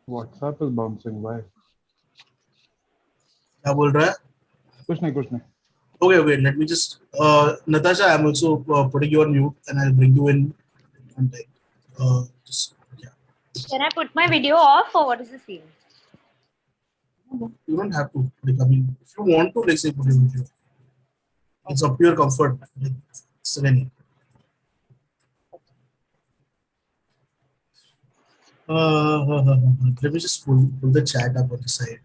WhatsApp is bouncing. Why? क्या बोल रहा है? कुछ नहीं. Okay, wait. Let me just. Natasha, I'm also putting you on mute, and I'll bring you in. And like, just yeah. Can I put my video off, or what is the scene? You don't have to. Like, I mean, if you want to, like, say, put your video. It's up to your comfort. Like, it's any. Let me just pull the chat up on the side.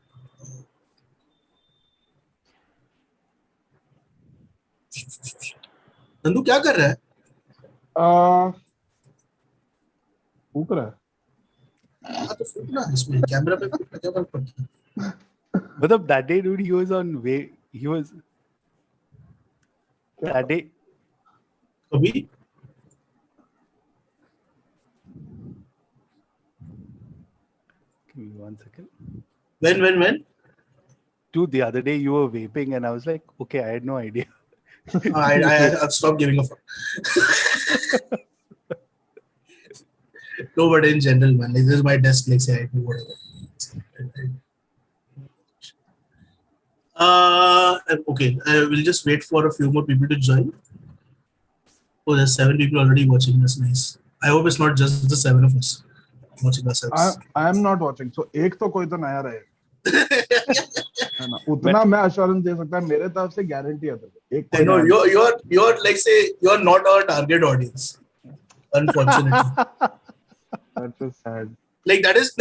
Nandu क्या कर रहा है? फूक रहा है. हाँ तो फूकना इसमें कैमरा पे फूकना क्या फर्क पड़ता है? मतलब that day, dude, he was on way. He was that day. कभी? Give me 1 second. When? Dude, the other day you were vaping, and I was like, okay, I had no idea. I've stopped giving a fuck. No, but in general, man, like, this is my desk. Like, say I do whatever. Okay, we'll just wait for a few more people to join. Oh, there's 7 people already watching. That's nice. I hope it's not just the 7 of us watching ourselves. I am not watching. So एक तो कोई तो नया रहेगा. है ना? उतना मैं assurance दे सकता है. मेरे तरफ से guarantee है. I know you're like, say, you're not our target audience. Unfortunately. That's so sad. Like that is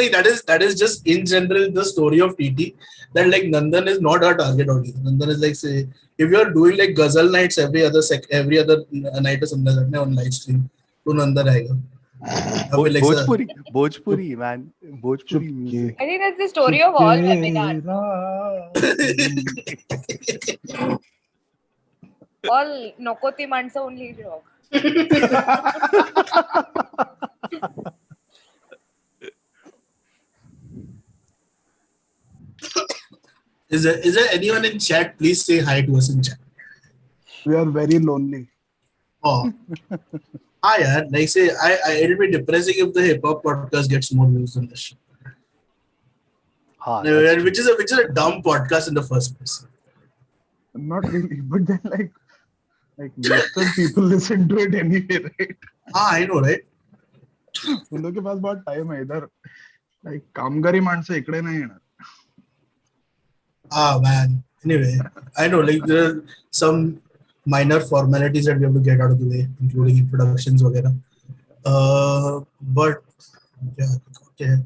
just in general the story of TT, that like Nandan is not our target audience. Nandan is like, say, if you are doing like ghazal nights every other night or something like that on live stream, to Nandan aayega. Bhojpuri, man. Bhojpuri music. I think that's the story of all webinars. All Nokoti Mansa only joke. Is there anyone in chat? Please say hi to us in chat. We are very lonely. Oh. Yeah, like, say, it'll be depressing if the hip hop podcast gets more views than this shit. Which is a dumb podcast in the first place. Not really, but then like Western people listen to it anyway, right? I know, right? उन लोगों के पास बहुत time है इधर. Like कामगारी माणसं इकडे नाही येणार. Man. Anyway, I know, like, there are some minor formalities that we have to get out of the way, including introductions, वगैरह. But yeah, okay.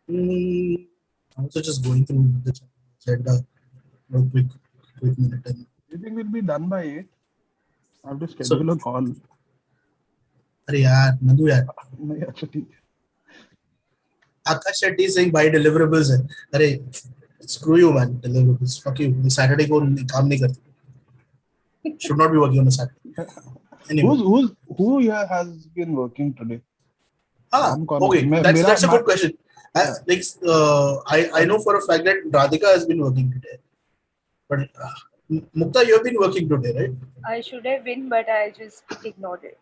I'm also just going through the agenda. Quick minute. Do you think we'll be done by 8? I have to schedule a call. अरे यार, नंदू यार. नहीं, अच्छा ठीक है. Akash Shetty is saying buy deliverables है. अरे screw you, man. Deliverables. Fuck you. Saturday को काम नहीं करते. Should not be working on a Saturday. Anyway. Who here has been working today? Okay. That's a good question. I know for a fact that Radhika has been working today. But Mukta, you have been working today, right? I should have been, but I just ignored it.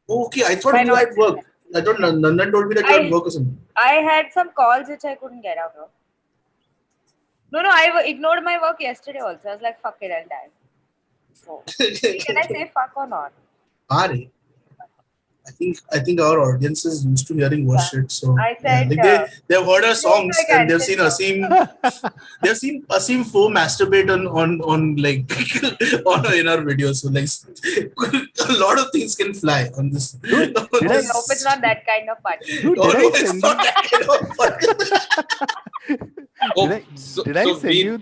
Okay, I thought you had work. I thought Nandan told me that you had work or something. I had some calls which I couldn't get out of. No, I ignored my work yesterday also. I was like, fuck it, I'll die. So, can I say fuck or not? I think our audience is used to hearing worse shit. So I said, they've heard our songs and they've seen Asim Fo masturbate on like in our videos. So like a lot of things can fly on this. I hope it's not that kind of party. It's not that kind of party.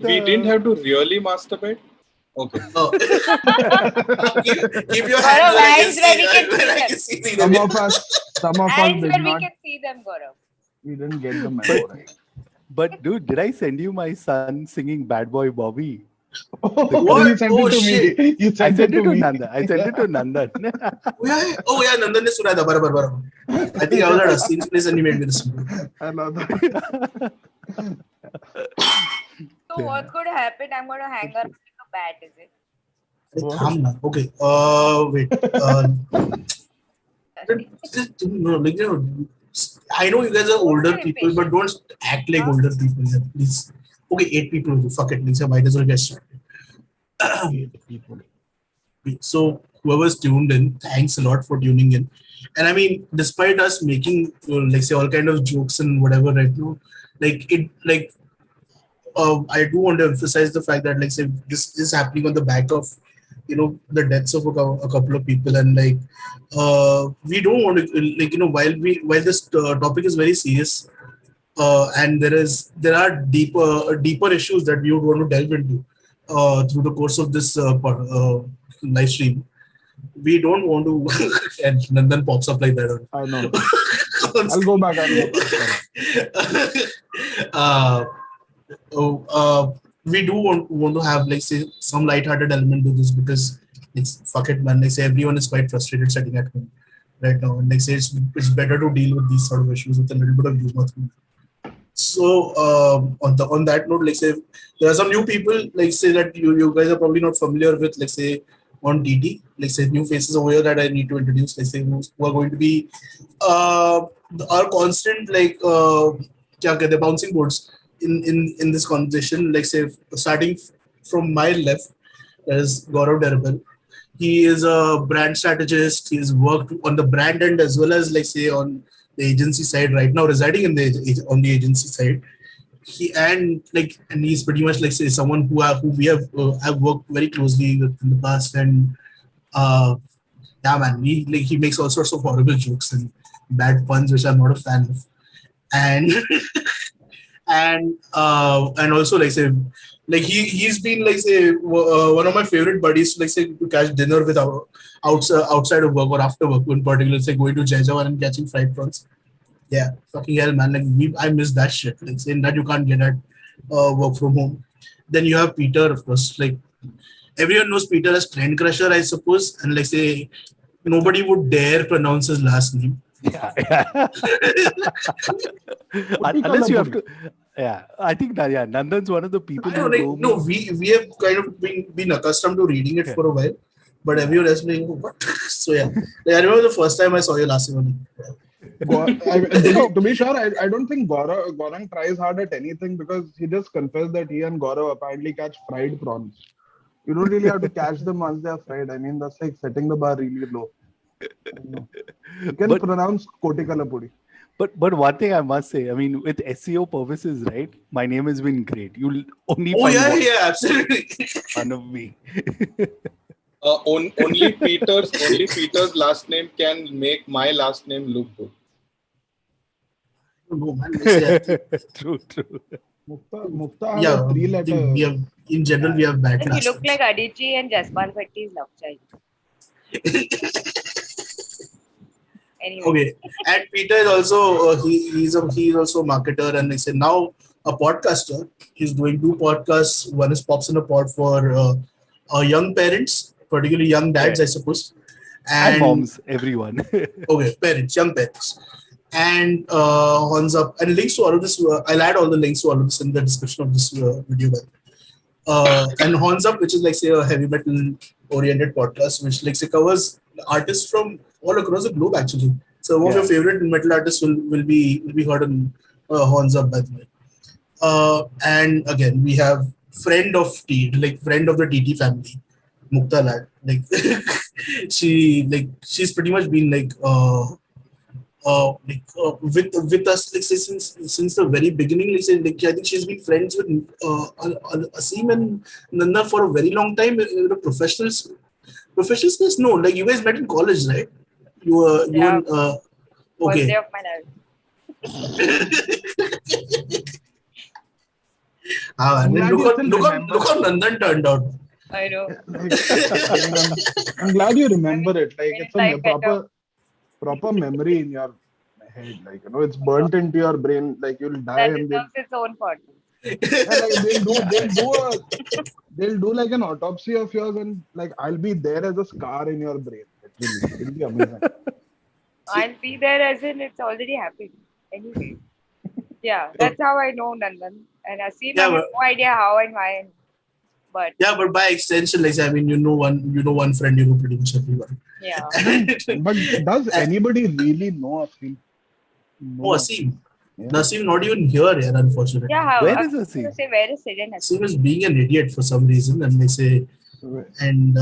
We didn't have to really masturbate. Okay. Oh. Keep your hands where we can see them. Some of us Hands did where not. we can see them, Gaurav. We didn't get the memo right. But dude, did I send you my son singing Bad Boy Bobby? What? You sent it to me. You sent it to me. Nandan. I sent it to Nandan. Oh yeah, Nandan ne suna tha. Barabar. I think I was at Asim's place and he made me listen. I love that. So what's going to happen? I'm going to hang up like a bat, is it? Okay. Wait. I know you guys are older Don't be people, but don't act like older people, yeah, please. Okay, 8 people. Fuck it. Lisa, might as well get started. 8 people. So whoever's tuned in, thanks a lot for tuning in. And I mean, despite us making like say all kind of jokes and whatever right now, I do want to emphasize the fact that like say this is happening on the back of the deaths of a couple of people, and like we don't want to like while this topic is very serious, and there are deeper issues that we would want to delve into through the course of this live stream. We don't want to and Nandan pops up like that. I know. I'll go back. We do want to have like say some light-hearted element to this, because it's fuck it, man. Like say everyone is quite frustrated sitting at home right now, and like say it's better to deal with these sort of issues with a little bit of humor. So on that note, like say there are some new people like say that you guys are probably not familiar with, like say on TT, like say new faces over here that I need to introduce, like say who are going to be our constant like bouncing boards in this conversation. Like say starting from my left, there is Gaurav Derebail. He is a brand strategist. He has worked on the brand end as well as like say on the agency side right now, residing on the agency side. And he's pretty much like say someone who we have worked very closely with in the past, and yeah man, he makes all sorts of horrible jokes and bad puns which I'm not a fan of, and and also like say like he's been like say one of my favorite buddies to like say to catch dinner with outside of work or after work, in particular say going to Jaijawan and catching fried prawns. Yeah, fucking hell, man. Like I miss that shit. Like saying that you can't get at work from home. Then you have Peter, of course. Like everyone knows Peter as Trend Crusher, I suppose. And like say nobody would dare pronounce his last name. Yeah. Unless you have to. Yeah, I think that Nandan's one of the people. We have kind of been accustomed to reading it for a while, but everyone else being what? So yeah, I remember the first time I saw your last name. To be sure, I don't think Gaurang tries hard at anything, because he just confessed that he and Gaurav apparently catch fried prawns. You don't really have to catch them once they are fried. I mean, that's like setting the bar really low. You can pronounce Kotikalapudi. But one thing I must say, I mean, with SEO purposes, right? My name has been great. You'll only find absolutely one of me. Only Peter's last name can make my last name look good. No, man. True. Mukta Yeah, 3 letters. we have in general we have bad. You look like Aditi and Jaspal Bhatti's love child. Anyway. Okay, and Peter is also he's also a marketer, and like say now a podcaster. He's doing 2 podcasts. One is Pops in a Pod for young parents, particularly young dads, I suppose, and moms, everyone. Okay, young parents, and horns up, and links to all of this. I'll add all the links to all of this in the description of this video. And horns up, which is like say a heavy metal oriented podcast, which like say covers artists from all across the globe actually. So one of your favorite metal artists will be heard on horns up, by the way. And again, we have friend of the TT family, Mukta lad. Like she's pretty much been with us like, since the very beginning. I think she's been friends with Asim and Nanda for a very long time. Professional space? No, like you guys met in college, right? You and okay. First day of my life. Look how Nandan turned out. I know. I'm glad you remember it. Like it's a proper memory in your head. Like it's burnt into your brain. Like you'll die. That deserves its own part. They'll do like an autopsy of yours, and like I'll be there as a scar in your brain. It'll be amazing. I'll be there as in it's already happened. Anyway. Yeah, that's how I know Nandan. And Asim, I have no idea how and why. But but by extension, like I mean, you know one friend, you know pretty much everyone. Yeah. But does anybody really know Asim? Oh, Asim. Yeah. Nasim not even here, unfortunately. Yeah, how? Where I is was Asim? going to say, where is Sid and Asim is being an idiot for some reason, and they say, and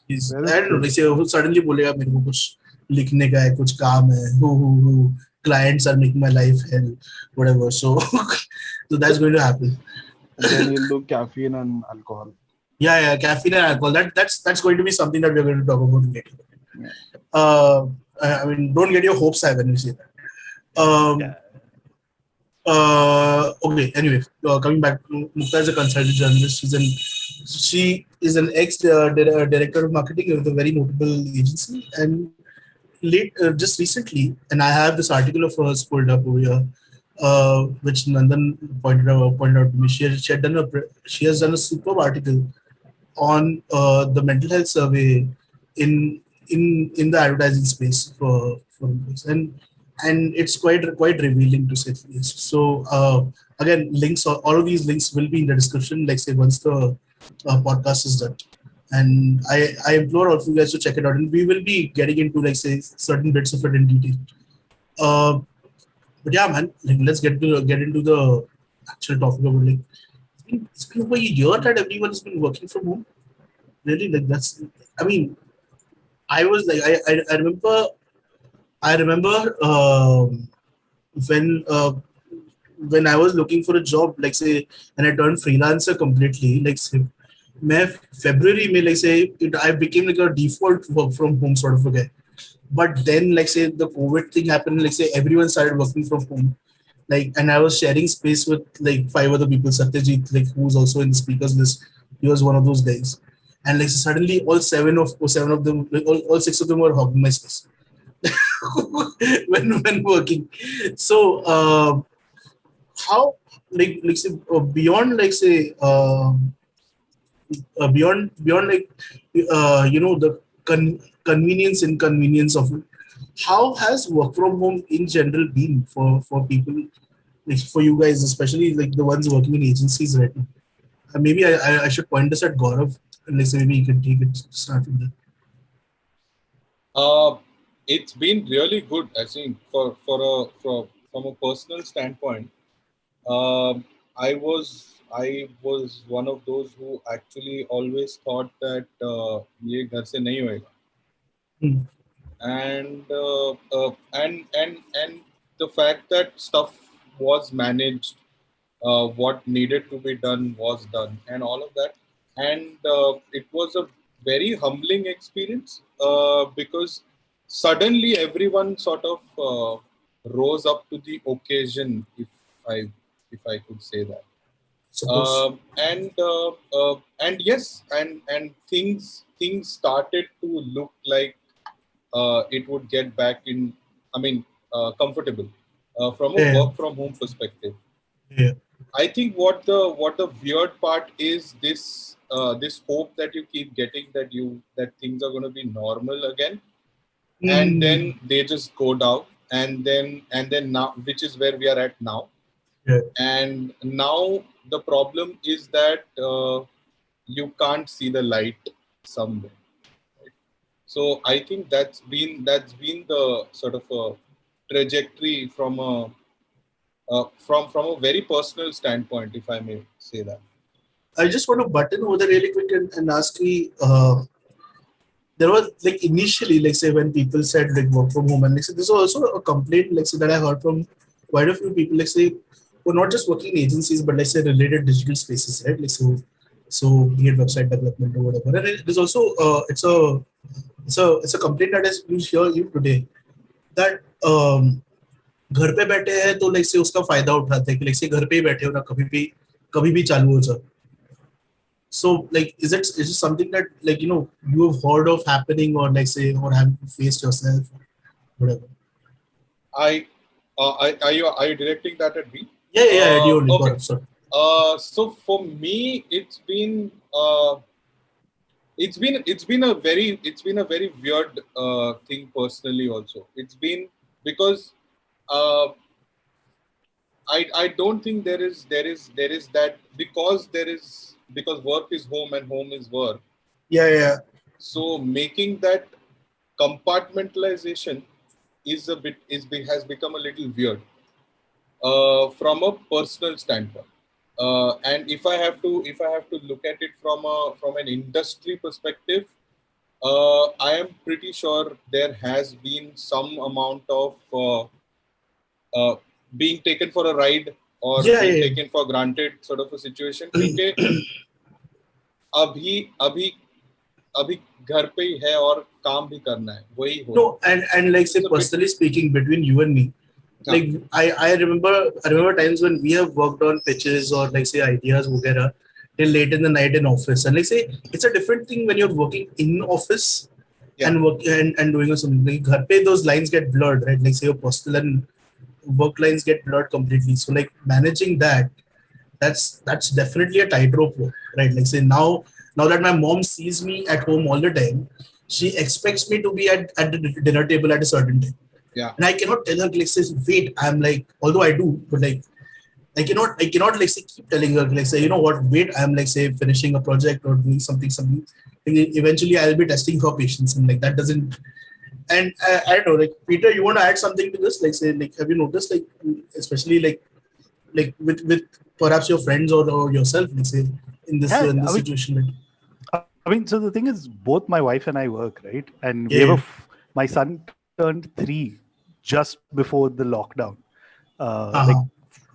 he's, Where is I don't know, Sid? they say वो suddenly बोलेगा मेरे को कुछ लिखने का है, कुछ काम है, who clients are making my life hell, whatever. So, so that's going to happen. And then he'll do caffeine and alcohol. Yeah, caffeine and alcohol. That's going to be something that we're going to talk about later. Yeah. I mean, don't get your hopes high when we say that. Okay. Anyway, coming back, Mukta is a consultant journalist. She is an ex director of marketing with a very notable agency. And just recently, and I have this article of hers pulled up over here, which Nandan pointed out to me. She has done a superb article on the mental health survey in the advertising space for this. And it's quite revealing to say the least. So again, links, all of these links will be in the description, like say once the podcast is done. And I implore all of you guys to check it out, and we will be getting into like say certain bits of it in detail. But yeah, man, like let's get into the actual topic of it. Like it's been over a year that everyone has been working from home. Really, like that's. I mean, I was like, I remember when when I was looking for a job, like say, and I turned freelancer completely, like say, February, may like say, I became like a default work from home sort of a guy. But then, like say, the COVID thing happened, like say, everyone started working from home. Like, and I was sharing space with like 5 other people. Satyajit, like who's also in the speakers list, he was one of those guys. And like suddenly, all seven of them, like, all 6 of them were hogging my space when working. So how like say beyond like say beyond like the convenience inconvenience of it, how has work from home in general been for people, like for you guys, especially like the ones working in agencies right now? Maybe I should point this at Gaurav, and like maybe you can take it start from there. It's been really good, I think, from a personal standpoint. I was one of those who actually always thought that ये घर से नहीं होएगा. And the fact that stuff was managed, what needed to be done was done, and all of that. And it was a very humbling experience because suddenly everyone sort of rose up to the occasion, if I could say that. And yes, and things started to look like it would get back in. I mean, comfortable from a work from home perspective. Yeah. I think what the weird part is this this hope that you keep getting that things are going to be normal again, and then they just go down, and then now, which is where we are at now. Yeah. And now the problem is that you can't see the light somewhere. Right? So I think that's been the sort of a trajectory from a very personal standpoint, if I may say that. I just want to button over there really quick and ask you. There was like initially, like say when people said like work from home, and like say this was also a complaint, like say that I heard from quite a few people, like say who are not just working in agencies, but like say related digital spaces, right? Like so be it website development or whatever. And it is also it's a complaint that is we hear you today that घर पे बैठे हैं तो like से उसका फायदा उठाते हैं कि लाइक से घर पे ही बैठे हो ना कभी भी चालू हो जाए. So like is it something that like you have heard of happening or like say or have faced yourself, whatever? Are you directing that at me? Yeah, you only. Okay. Sorry. So for me, it's been a very weird thing personally. Also, it's been because I don't think there is that because work is home and home is work. Yeah. So making that compartmentalization has become a little weird from a personal standpoint. And if I have to look at it from an industry perspective, I am pretty sure there has been some amount of being taken for a ride or being taken for granted sort of a situation. क्योंकि अभी अभी घर पे ही है और काम भी करना है, वही हो. No, and like say personally speaking, between you and me, like I remember times when we have worked on pitches or like say ideas वगैरह till late in the night in office, and like say it's a different thing when you're working in office and work and doing something. Like घर पे those lines get blurred, right? Like say your personal and work lines get blurred completely. So like managing that's definitely a tightrope, right? Like say now that my mom sees me at home all the time, she expects me to be at the dinner table at a certain time. Yeah. And I cannot tell her like say wait, I'm like, although I do, but like I cannot like say keep telling her like say, you know what, wait, I'm like say finishing a project or doing something. And eventually I'll be testing her patience, and like that doesn't. And I don't know, like Peter, you want to add something to this? Like say, like have you noticed like especially like with perhaps your friends or yourself, like say in this situation? I mean, so the thing is, both my wife and I work, right? And we have my son turned 3 just before the lockdown, like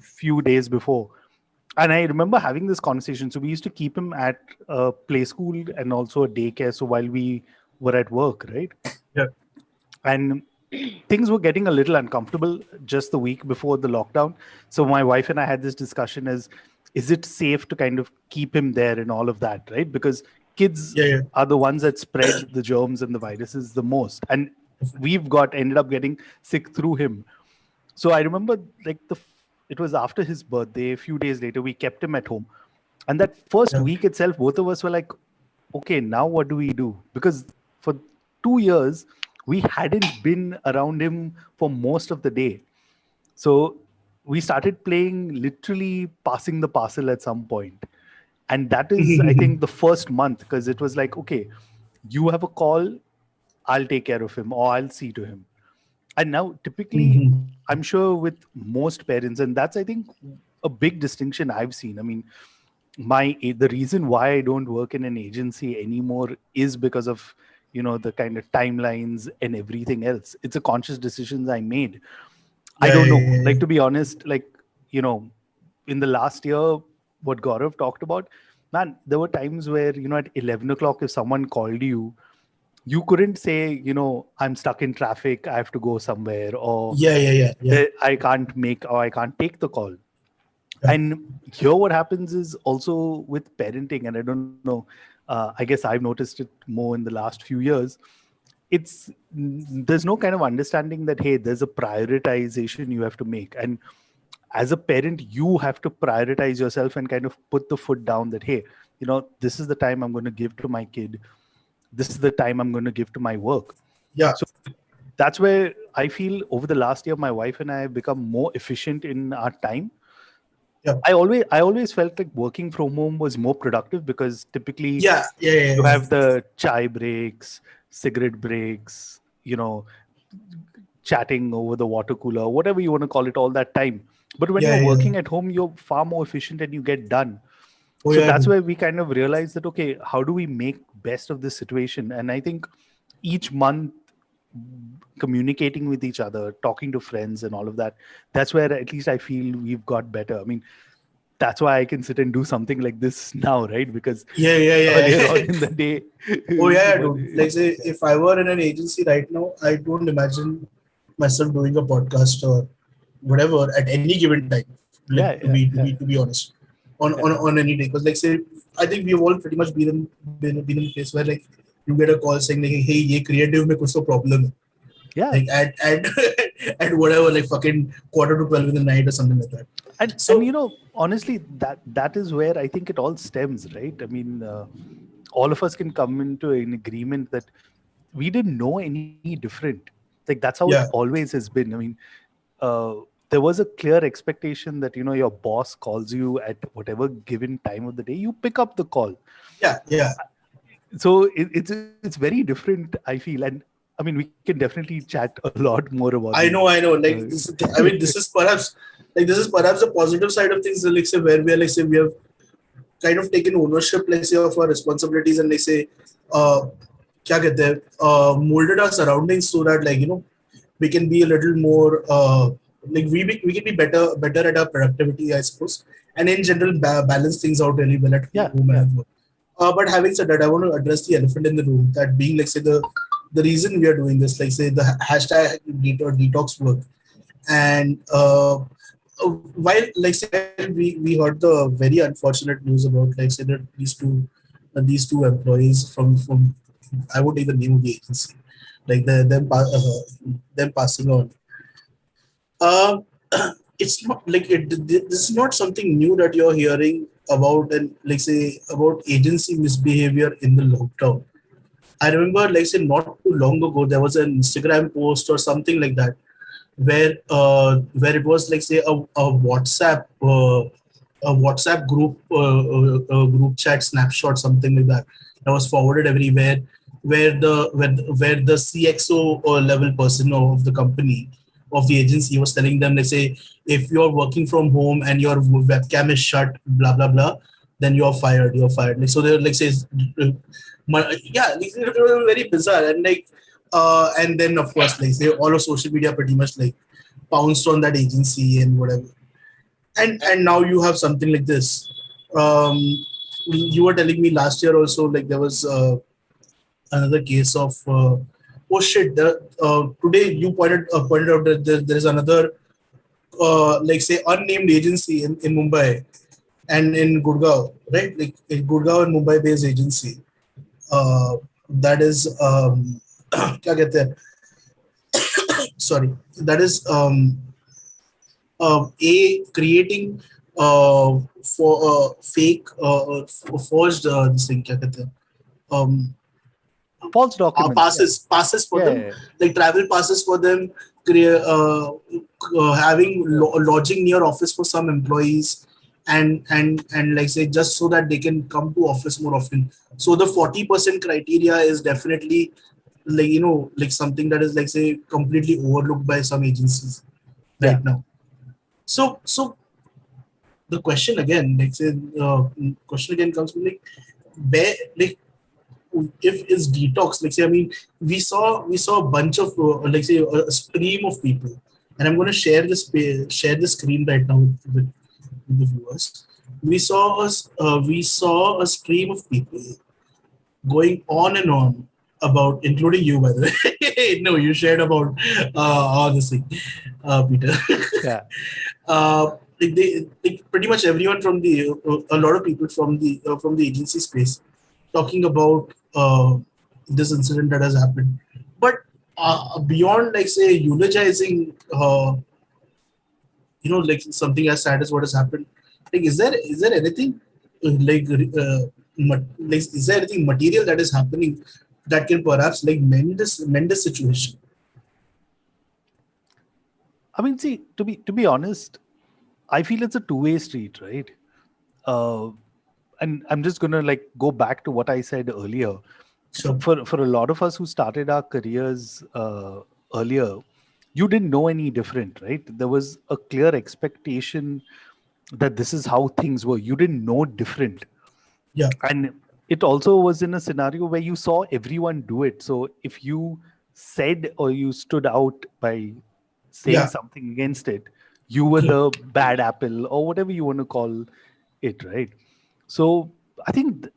few days before. And I remember having this conversation. So we used to keep him at a play school and also a daycare. So while we were at work, right? Yeah. And things were getting a little uncomfortable just the week before the lockdown. So my wife and I had this discussion is it safe to kind of keep him there and all of that, right? Because kids are the ones that spread the germs and the viruses the most. And we've ended up getting sick through him. So I remember like it was after his birthday, a few days later, we kept him at home. And that first week itself, both of us were like, okay, now what do we do? Because for 2 years, we hadn't been around him for most of the day. So we started playing literally passing the parcel at some point. And that is, I think, the first month, because it was like, okay, you have a call, I'll take care of him or I'll see to him. And now typically, I'm sure with most parents, and that's, I think, a big distinction I've seen. I mean, the reason why I don't work in an agency anymore is because of, the kind of timelines and everything else. It's a conscious decision I made. I don't know. Like, to be honest, like, in the last year, what Gaurav talked about, man, there were times where, at 11 o'clock, if someone called you, you couldn't say, I'm stuck in traffic, I have to go somewhere, or I can't take the call. And here what happens is also with parenting, and I don't know, I guess I've noticed it more in the last few years. There's no kind of understanding that, hey, there's a prioritization you have to make. And as a parent, you have to prioritize yourself and kind of put the foot down that, hey, this is the time I'm going to give to my kid. This is the time I'm going to give to my work. Yeah. So that's where I feel over the last year, my wife and I have become more efficient in our time. Yeah. I always felt like working from home was more productive because typically you have the chai breaks, cigarette breaks, chatting over the water cooler, whatever you want to call it, all that time. But when you're working at home, you're far more efficient and you get done. That's where we kind of realized that, okay, how do we make best of this situation? And I think each month communicating with each other, talking to friends and all of that, that's where at least I feel we've got better. I mean, that's why I can sit and do something like this now, right? Because earlier on in the day. Dude. Like say, if I were in an agency right now, I don't imagine myself doing a podcast or whatever at any given time. Like, to be honest, on any day, because like say, I think we've all pretty much been in a place where like you get a call saying like, hey, ye creative mein kuch to problem. Yeah. Like at whatever, like fucking 11:45 in the night or something like that. And honestly, that is where I think it all stems, right? I mean, all of us can come into an agreement that we didn't know any different. Like that's how it always has been. I mean, there was a clear expectation that your boss calls you at whatever given time of the day, you pick up the call. Yeah. So it's very different, I feel. And I mean, we can definitely chat a lot more about. I know. Like, this is perhaps the positive side of things. Like, say, where we are, like, say, we have kind of taken ownership, like, say, of our responsibilities, and, like, say, क्या कहते हैं, molded our surroundings so that, like, we can be a little more, like, we can be better at our productivity, I suppose, and in general balance things out really well at home and at work. But having said that, I want to address the elephant in the room, that being, like, say, the reason we are doing this, like, say, the hashtag detox work. And while, like, say, we heard the very unfortunate news about, like, say, that these two employees from I won't even name the agency, like, them passing on. It's not like this is not something new that you're hearing about, and, like, say, about agency misbehavior in the lockdown. I remember, like, say, not too long ago, there was an Instagram post or something like that, where it was, like, say, a WhatsApp group chat snapshot, something like that was forwarded everywhere, where the CXO level person of the company, of the agency, was telling them, let's say, if you're working from home and your webcam is shut, blah blah blah, then you're fired. Like, so they're, like, say, yeah, like, it was very bizarre, and, like, and then, of course, like, say, all of social media pretty much, like, pounced on that agency and whatever, and now you have something like this. You were telling me last year also, like, there was another case of oh shit, today you pointed out that there is another like, say, unnamed agency in Mumbai and in Gurgaon, right? Like, in Gurgaon and Mumbai based agency, that is क्या कहते हैं? Sorry, that is creating for fake forged this thing, क्या कहते हैं? False documents. Passes for them, like travel passes for them, having lodging near office for some employees, and like, say, just so that they can come to office more often. So the 40% criteria is definitely, like, like, something that is, like, say, completely overlooked by some agencies right now. So the question again, like, say, comes from, like, where, like, if it's detox, like, say, I mean, we saw a bunch of like, say, a stream of people, and I'm going to share the screen right now with the viewers. We saw a stream of people going on and on about, including you, by the way. No, you shared about all this thing, Peter. Yeah. Like, pretty much everyone from a lot of people from the agency space talking about this incident that has happened, but beyond, like, say, eulogizing, like, something as sad as what has happened, like, is there anything like, is there anything material that is happening that can perhaps, like, mend this situation? I mean, see, to be honest, I feel it's a two-way street, right? And I'm just gonna, like, go back to what I said earlier. Sure. For a lot of us who started our careers earlier, you didn't know any different, right? There was a clear expectation that this is how things were. You didn't know different. Yeah. And it also was in a scenario where you saw everyone do it. So if you said or you stood out by saying something against it, you were the bad apple or whatever you want to call it, right? So I think,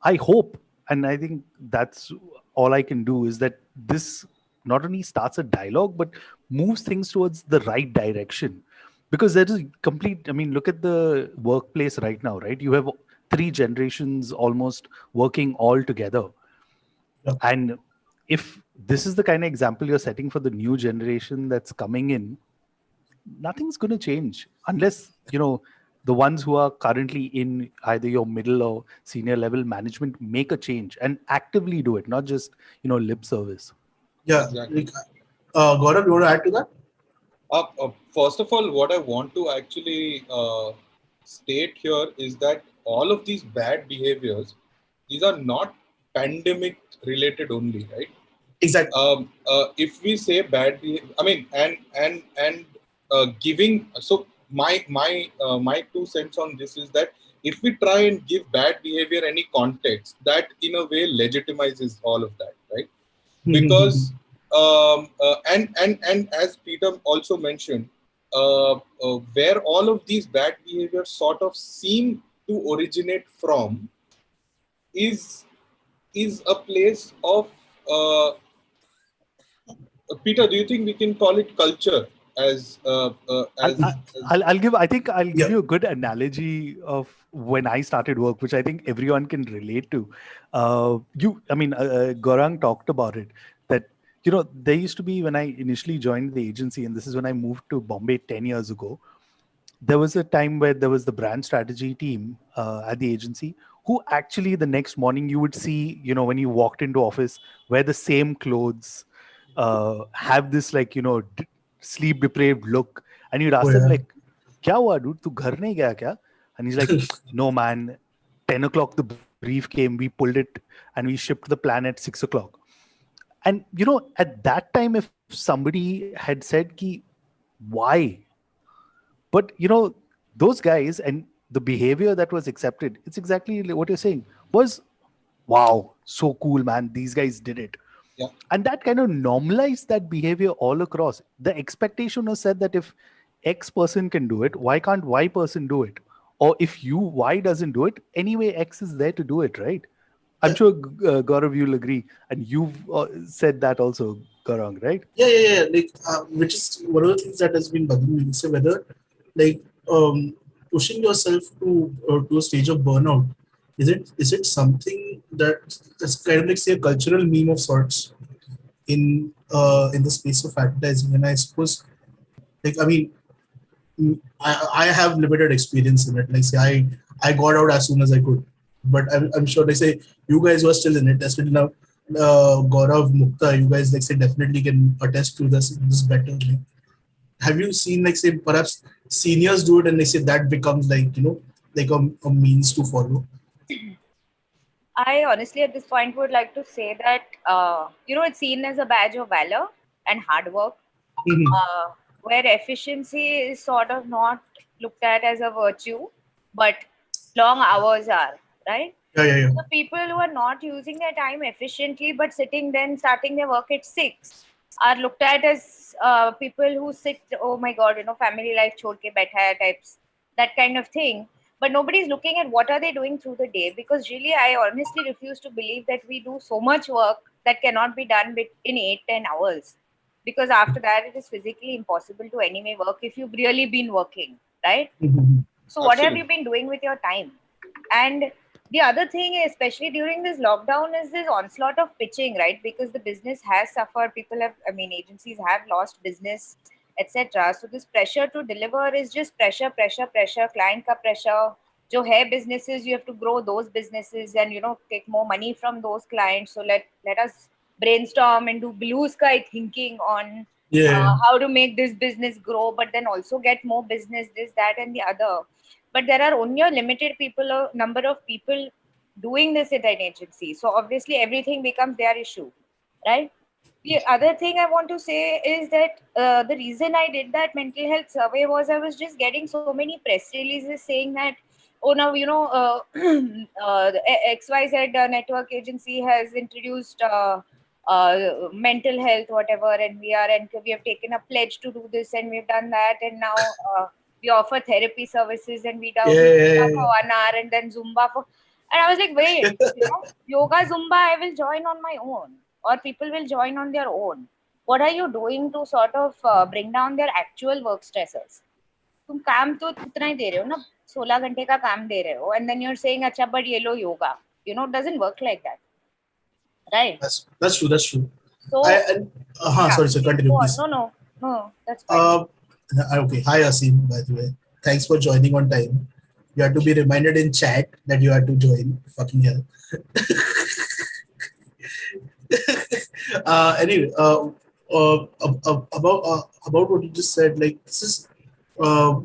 I hope, and I think that's all I can do, is that this not only starts a dialogue, but moves things towards the right direction. Because there is complete, I mean, look at the workplace right now, right? You have 3 generations almost working all together. Yeah. And if this is the kind of example you're setting for the new generation that's coming in, nothing's going to change unless, the ones who are currently in either your middle or senior level management make a change and actively do it, not just, lip service. Yeah. Exactly. Gaurav, you want to add to that? First of all, what I want to actually state here is that all of these bad behaviors, these are not pandemic related only, right? Exactly. If we say bad behavior, I mean, and giving. So my 2 cents on this is that if we try and give bad behavior any context, that in a way legitimizes all of that, right? Because and as Peter also mentioned, where all of these bad behaviors sort of seem to originate from is a place of Peter. Do you think we can call it culture as I'll, I- I'll give. I think I'll give Yeah. you a good analogy of when I started work, which I think everyone can relate to. Gaurang talked about it. That there used to be when I initially joined the agency, and this is when I moved to Bombay 10 years ago. There was a time where there was the brand strategy team at the agency who actually the next morning you would see, when you walked into office, wear the same clothes, have this sleep deprived look, and you'd ask Oh, them yeah. like, "Kya hua, dude? Tu ghar nahi gaya kya?" And he's like, "No, man. 10 o'clock the brief came. We pulled it and we shipped the plan at 6 o'clock." And at that time, if somebody had said, "Ki why?" But those guys and the behavior that was accepted, it's exactly what you're saying, was wow, so cool, man. These guys did it. Yeah. And that kind of normalized that behavior all across. The expectation was said that if X person can do it, why can't Y person do it? Or if Y doesn't do it, anyway, X is there to do it, right? I'm sure Gaurav, you'll agree. And you've said that also, Gaurang, right? Yeah. Like, which is one of the things that has been bugging me. So whether, like, pushing yourself to a stage of burnout, is it something that's kind of like, say, a cultural meme of sorts in the space of advertising? And I suppose, like, I mean, I have limited experience in it. Like, say, I got out as soon as I could, but I'm sure, like, say, you guys were still in it, especially now. Gaurav, Mukta, you guys, like, say, definitely can attest to this better. Like, have you seen, like, say, perhaps seniors do it and they say that becomes, like, like a means to follow? I honestly, at this point, would like to say that it's seen as a badge of valor and hard work, uh, where efficiency is sort of not looked at as a virtue, but long hours are, right? Yeah. The people who are not using their time efficiently but sitting then starting their work at 6 are looked at as people who sit, oh my god, family life chhod ke baitha hai types, that kind of thing. But nobody's looking at what are they doing through the day, because really I honestly refuse to believe that we do so much work that cannot be done in 8-10 hours, because after that it is physically impossible to anyway work if you've really been working, right? So what have you Absolutely. been doing with your time? And the other thing, especially during this lockdown, is this onslaught of pitching, right? Because the business has suffered. People have, agencies have lost business, etc. So this pressure to deliver is just pressure. Client ka pressure. जो है businesses, you have to grow those businesses and take more money from those clients. So let us brainstorm and do blue sky thinking on Yeah. how to make this business grow, but then also get more business, this, that, and the other. But there are only a limited number of people doing this in an agency. So obviously everything becomes their issue, right? The other thing I want to say is that the reason I did that mental health survey was I was just getting so many press releases saying that, oh, now, the XYZ network agency has introduced mental health, whatever, and we have taken a pledge to do this and we've done that. And now we offer therapy services and we do yoga Yeah. for 1 hour and then Zumba for. And I was like, wait, yoga, Zumba, I will join on my own, or people will join on their own. What are you doing to sort of bring down their actual work stressors? तुम काम तो उतना ही दे रहे हो ना, 16 घंटे का काम दे रहे हो, and then you're saying अच्छा but ये लो yoga, it doesn't work like that, right? That's true. That's true. So yeah, Sorry, sir. please Continue, go on. please. No, that's fine. Uh, okay. Hi, Asim, by the way. Thanks for joining on time. You had to be reminded in chat that you had to join. Fucking hell. Anyway, about what you just said, like, this is uh,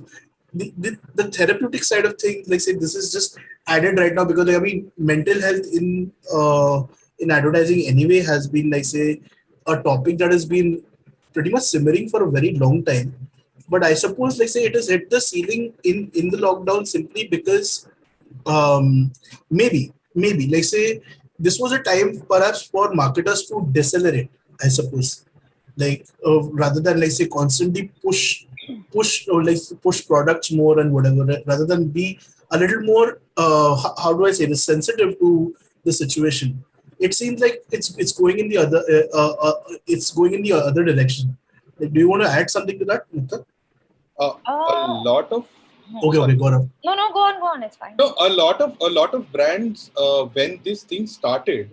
the therapeutic side of things. Like, say, this is just added right now because, like, I mean, mental health in advertising anyway has been, like, say, a topic that has been pretty much simmering for a very long time. But I suppose, like say, it has hit the ceiling in the lockdown simply because maybe like say this was a time perhaps for marketers to decelerate, I suppose, like rather than like say constantly push or like push products more and whatever, rather than be a little more how do I say this, sensitive to the situation. It seems like it's going in the other it's going in the other direction. Like, do you want to add something to that, Mukta? A lot of Okay, Gaurav. No, go on, it's fine. no, a lot of brands when this thing started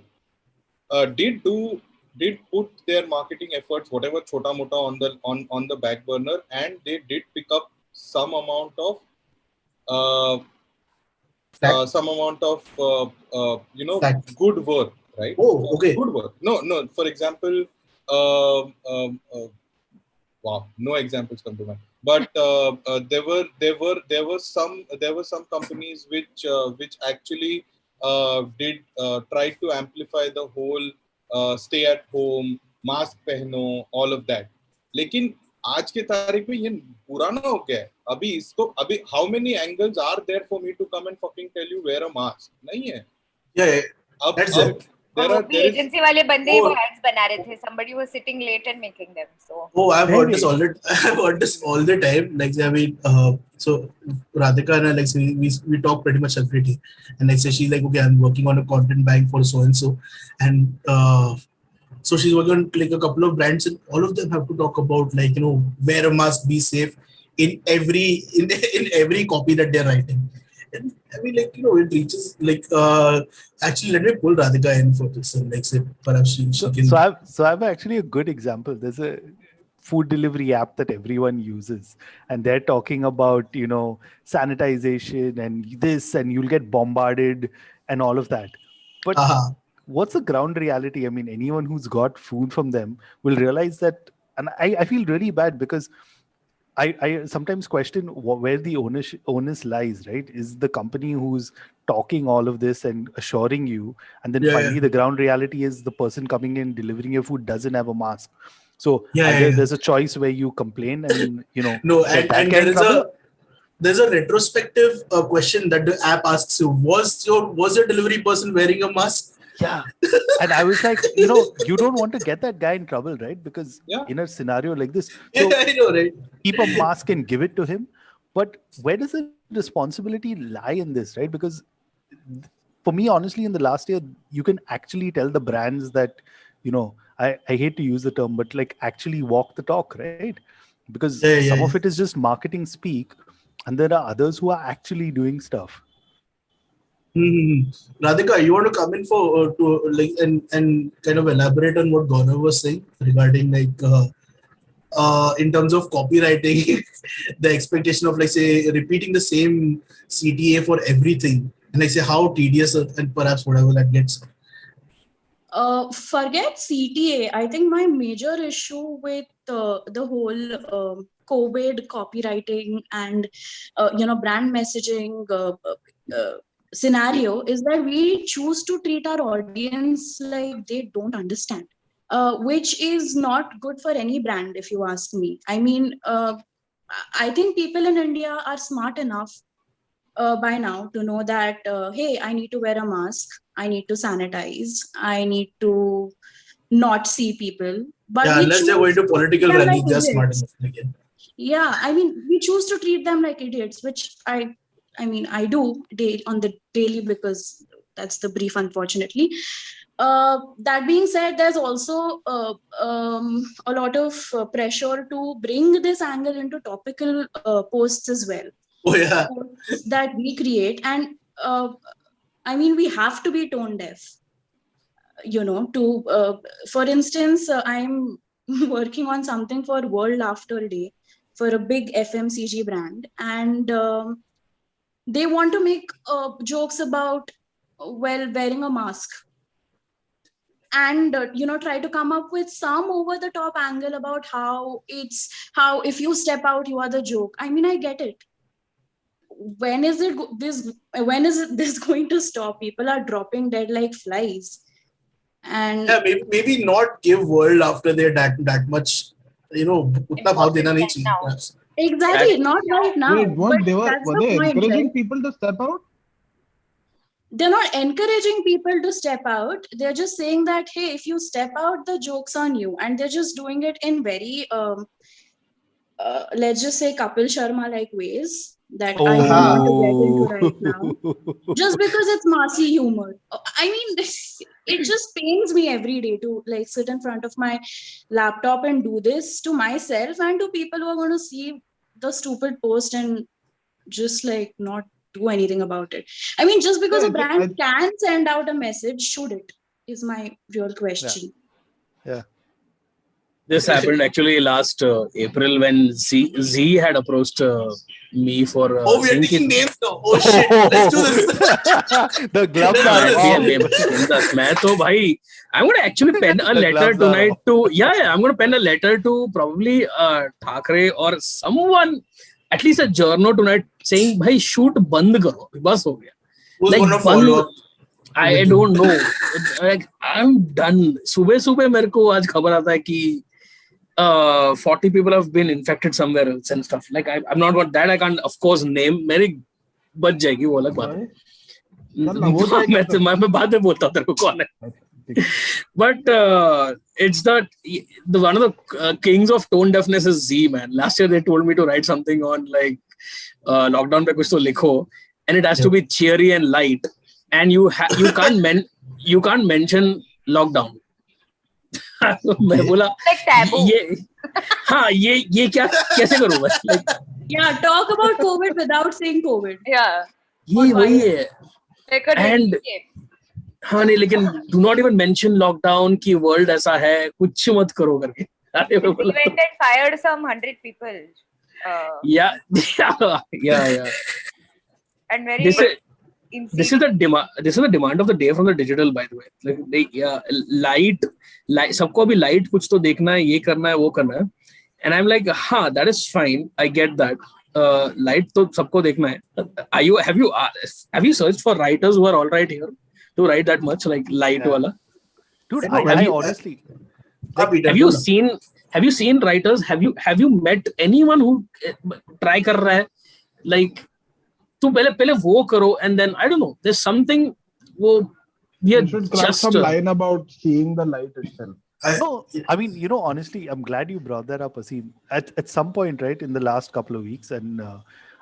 did put their marketing efforts, whatever chota mota, on the back burner, and they did pick up some amount of Fact. good work, right? Oh, okay. Good work. No. For example, wow, no examples come to mind. But there were some companies which actually did try to amplify the whole stay at home, mask pehno, all of that. लेकिन आज के तारीख में ये पुराना हो गया है. अभी how many angles are there for me to come and fucking tell you wear a mask? नहीं है. Yeah. That's it. एजेंसी वाले बंदे ही वो ads बना रहे थे. Somebody was sitting late and making them. So I've heard this all the time. Like, I mean, so Radhika and I, like, so we talk pretty much every day, and like, say she's like, okay, I'm working on a content bank for so and so, and so she's working on like a couple of brands, and all of them have to talk about, like, you know, wear a mask, be safe in every copy that they're writing. And I mean, like, you know, it reaches like actually, let me pull Radhika in for this, and like, say perhaps she can. So I have actually a good example. There's a food delivery app that everyone uses, and they're talking about, you know, sanitization and this, and you'll get bombarded and all of that. But what's the ground reality? I mean, anyone who's got food from them will realize that, and I feel really bad because I sometimes question where the onus lies, right? Is the company who's talking all of this and assuring you, and then finally the ground reality is the person coming in delivering your food doesn't have a mask. So there's a choice where you complain and, you know, no, and there's a retrospective question that the app asks you: was your delivery person wearing a mask? Yeah. And I was like, you know, you don't want to get that guy in trouble, right? Because in a scenario like this, so I know, right? Keep a mask and give it to him. But where does the responsibility lie in this, right? Because for me, honestly, in the last year, you can actually tell the brands that, you know, I hate to use the term, but like actually walk the talk, right? Because some of it is just marketing speak, and there are others who are actually doing stuff. Radhika, you want to come in for to like and kind of elaborate on what Gaurav was saying regarding like in terms of copywriting, the expectation of, like, say, repeating the same CTA for everything, and like say how tedious and perhaps whatever that gets. Forget CTA. I think my major issue with the whole COVID copywriting and brand messaging scenario is that we choose to treat our audience like they don't understand, which is not good for any brand, if you ask me. I mean, I think people in India are smart enough by now to know that, hey, I need to wear a mask, I need to sanitize, I need to not see people. But unless they're going to political rallies, they're smart enough again. Yeah, I mean, we choose to treat them like idiots, which I do on the daily, because that's the brief, unfortunately. That being said, there's also a lot of pressure to bring this angle into topical posts as well. Oh yeah, that we create, and I mean, we have to be tone deaf. For instance, I'm working on something for World Laughter Day for a big FMCG brand, and they want to make jokes about wearing a mask, and try to come up with some over the top angle about how if you step out, you are the joke. I mean, I get it. When is this going to stop? People are dropping dead like flies. And Yeah, maybe not give world after they're that much, उतना भाव देना नहीं चाहिए perhaps. exactly, not right now. Wait, what? But that's Were the they point, encouraging right? people to step out? They're not encouraging people to step out. They're just saying that, hey, if you step out, the joke's on you. And they're just doing it in very, let's just say, Kapil Sharma-like ways that I don't want to get into right now. Just because it's massy humor. I mean, it just pains me every day to like sit in front of my laptop and do this to myself and to people who are going to see the stupid post and just like not do anything about it. I mean, just because a brand can send out a message, should it? Is my real question. Yeah. This happened actually last April when Z had approached me for. Oh, we are taking names now. Oh shit, let's do this. The gloves are off. मैं तो भाई, I'm going to actually pen a letter tonight to. Yeah, I'm going to pen a letter to probably Thackeray or someone, at least a journal tonight, saying, "भाई shoot बंद करो, बस हो गया." Who's Like gonna follow up? I don't know. Like I'm done. सुबह मेरे को आज खबर आता है कि 40 people have been infected somewhere else and stuff. Like I'm not got that. I can't of course name. मेरी बच जाएगी वो अलग बात है. मैं बाद में बोलता हूँ तेरे को कौन है. But it's the one of the kings of tone deafness is Z, man. Last year they told me to write something on like lockdown पे कुछ तो लिखो, and it has to be cheery and light, and you can't mention lockdown. मैं बोला like taboo. ये क्या कैसे करूँ मैं? Like, yeah, talk about COVID without saying COVID. Yeah. ये वही है. Like a And हाँ नहीं, लेकिन do not even mention lockdown कि world ऐसा है, कुछ मत करो करके. They went and fired some 100 people. Yeah. And very this is the demand. This is the demand of the day from the digital, by the way. Like, light. सबको अभी light कुछ तो देखना है, ये करना है, वो करना है. And I'm like, that is fine. I get that. Light तो सबको देखना है. Have you searched for writers who are all right here to write that much, like light wala? Dude, I honestly. Have you seen writers? Have you met anyone who try कर रहा है? Like, तो पहले वो करो, and then I don't know. There's something. You should crack some line about seeing the light itself. No, I mean, honestly, I'm glad you brought that up, Asim. At some point, right, in the last couple of weeks, and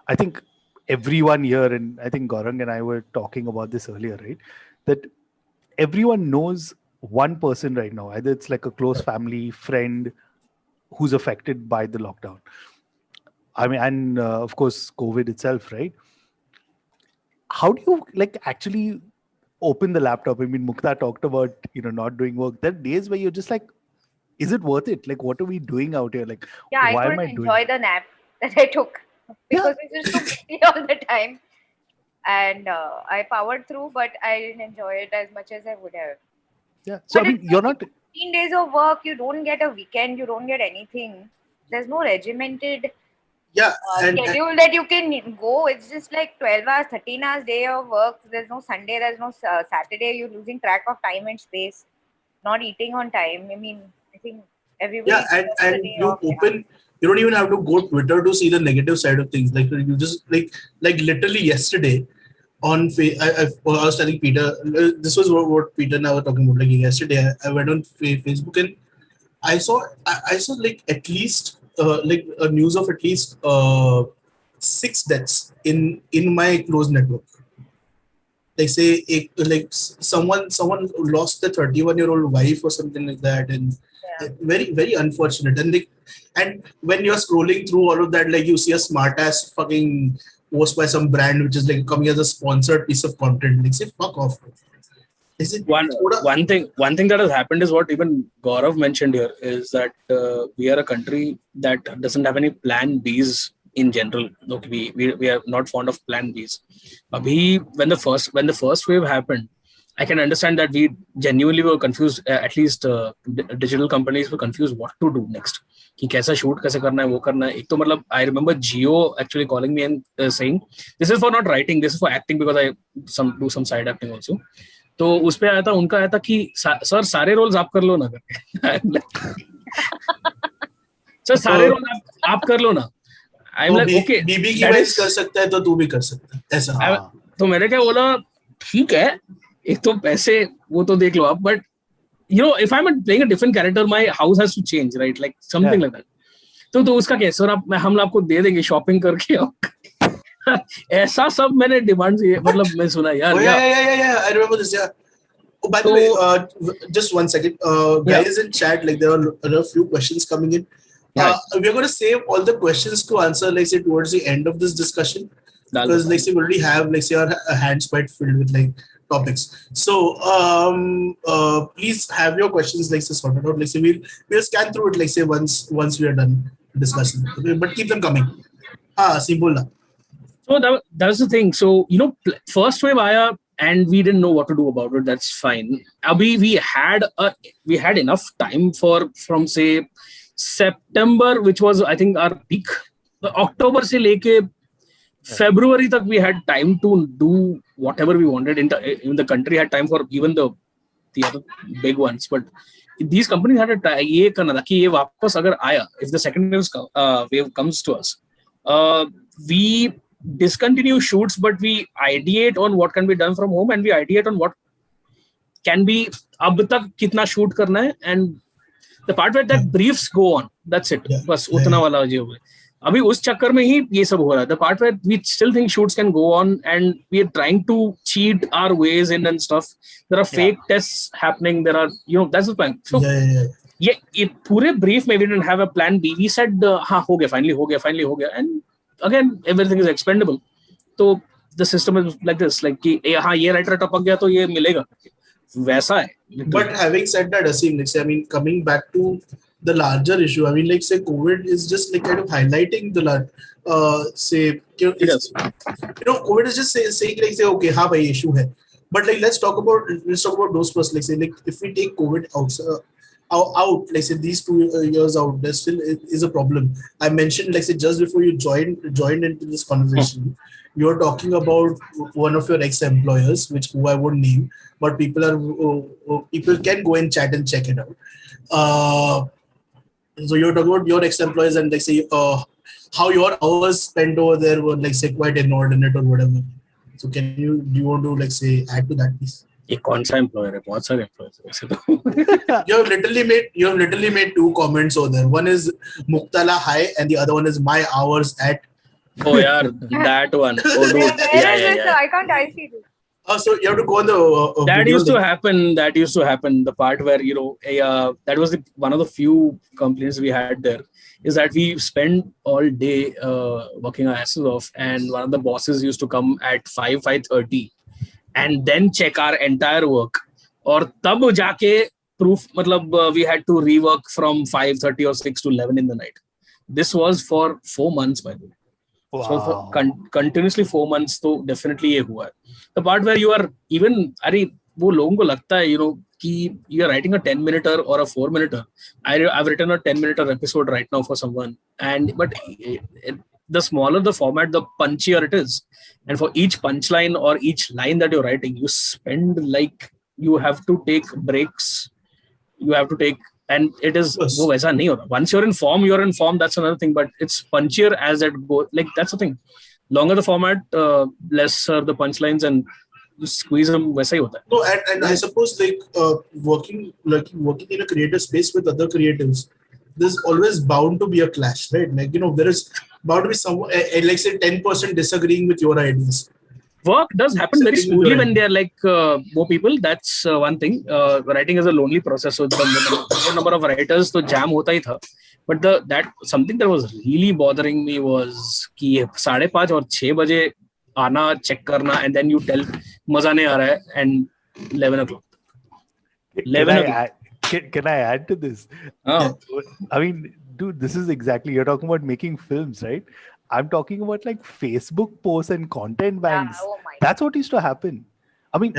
I think everyone here, and I think Gaurang and I were talking about this earlier, right, that everyone knows one person right now, either it's like a close family, friend, who's affected by the lockdown. I mean, and of course, COVID itself, right? How do you actually open the laptop? I mean, Mukta talked about, not doing work. There are days where you're just like, is it worth it? Like, what are we doing out here? Like, yeah, why I couldn't enjoy the nap that I took because it's just so busy all the time. And I powered through, but I didn't enjoy it as much as I would have. Yeah. So, but I mean, you're not... 15 days of work, you don't get a weekend, you don't get anything. There's no regimented schedule that you can go. It's just like 12 hours, 13 hours day of work. There's no Sunday, there's no Saturday. You're losing track of time and space. Not eating on time. I mean, I think everybody... Yeah, and you don't even have to go Twitter to see the negative side of things. Like, you just, like literally yesterday, on I was telling Peter, this was what Peter and I were talking about. Like yesterday, I went on Facebook and I saw like at least like a news of at least 6 deaths in my close network. Like say someone lost their 31-year-old wife or something like that, and very very unfortunate. And when you're scrolling through all of that, like you see a smart ass fucking post by some brand which is like coming as a sponsored piece of content. Like, say fuck off. One thing that has happened is what even Gaurav mentioned here is that we are a country that doesn't have any plan Bs in general. Look, we are not fond of plan Bs. When the first wave happened, I can understand that we genuinely were confused. At least digital companies were confused what to do next. कि कैसा shoot कैसे करना है वो करना है. एक तो मतलब I remember Geo actually calling me and saying, this is for not writing, this is for acting because I do some side acting also. तो उस पे आया था, उनका आया था कि सर सारे रोल्स आप कर लो ना करके। सर सारे रोल आप कर लो ना। आई एम लाइक ओके, बीबी की वाइज कर सकता है तो तू भी कर सकता है ऐसा। तो मैंने क्या बोला, ठीक है, एक तो पैसे वो तो देख लो आप, but you know, if I'm playing a different character, my house has to change, right? Like something like that. तो उसका क्या सर, हम आपको दे देंगे शॉपिंग करके। ऐसा सब मैंने डिमांड, मतलब मैं सुना यार। Yeah, I remember this. Yeah. Oh, by the way, just 1 second, guys in chat, like there are a few questions coming in. We're going to save all the questions to answer, like say towards the end of this discussion, because like say we already have like say our hands quite filled with like topics. So please have your questions like say sorted out. Like say we'll scan through it like say once we are done discussing. Okay, but keep them coming. Simbola. So that's the thing. So you know, first wave aaya and we didn't know what to do about it. That's fine. Abhi we had enough time from say September, which was I think our peak. October se leke February tak we had time to do whatever we wanted. Even the country had time for even the other big ones. But these companies had a ye karna tha ki ye wapas agar aaya, if the second wave comes to us, we discontinue shoots, but we ideate on what can be done from home, and we ideate on what can be ab tak kitna shoot karna hai, and the part where that briefs go on, that's it. बस उतना वाला जो है अभी उस चक्कर में ही ये सब हो रहा है. The part where we still think shoots can go on and we are trying to cheat our ways in and stuff. There are fake tests happening. There are, you know, that's the point. So ये पूरे brief में we didn't have a plan B. We said हाँ हो गया, finally हो गया, and again everything is expendable. So the system is like this, like कि हाँ ये writer टपक गया तो ये मिलेगा, वैसा है. But having said that, Asim, like say, I mean, coming back to the larger issue, I mean, like say, COVID is just like kind of highlighting the say, you know, COVID is just saying like say, okay, ha, bhai, issue hai. But like let's talk about those first. Like say, like if we take COVID out, like say these 2 years out, there still is a problem. I mentioned like say just before you joined into this conversation, you are talking about one of your ex-employers, who I won't name, but people can go and chat and check it out. So you're talking about your ex-employees and like say how your hours spent over there were like say quite inordinate or whatever. So do you want to like say add to that, please? ये कौन सा employer है? बहुत सारे employers हैं वैसे तो. You have literally made 2 comments over there. One is Mukta hi, and the other one is my hours at. Oh yeah, that one. Oh dude. Yeah. I can't see this. So you have to go on the. That used to happen. The part where, you know, that was one of the few complaints we had there, is that we spend all day working our asses off, and one of the bosses used to come at 5:30 and then check our entire work, और तब जाके proof, मतलब we had to rework from 5:30 or 6 to 11 in the night. This was for 4 months, by the way. Wow. So for continuously 4 months, तो definitely ये हुआ है. The part where you are even, अरे वो लोगों को लगता है, you know, कि you are writing a 10-minute or a 4-minute. I've written a 10-minute episode right now for someone, but the smaller the format, the punchier it is. And for each punchline or each line that you're writing, you spend like, you have to take breaks. You have to take, and it is वो वैसा नहीं होता. Once you're in form, that's another thing. But it's punchier as it goes. Like that's the thing. Longer the format, lesser the punchlines, and you squeeze them. वैसा ही होता है. No, and I suppose like working in a creative space with other creatives, there's always bound to be a clash, right? Like, you know, there is bound to be someone, like say 10% disagreeing with your ideas. Work does happen very smoothly when they are like more people. That's one thing. Writing is a lonely process, so the number of writers तो jam होता ही था. But that something that was really bothering me was कि 5:30 और 6 बजे आना, check करना, and then you tell मजा नहीं आ रहा है, and 11 o'clock. 11 o'clock. Can I add to this? I mean, dude, this is exactly, you're talking about making films, right? I'm talking about like Facebook posts and content banks. That's what used to happen. I mean,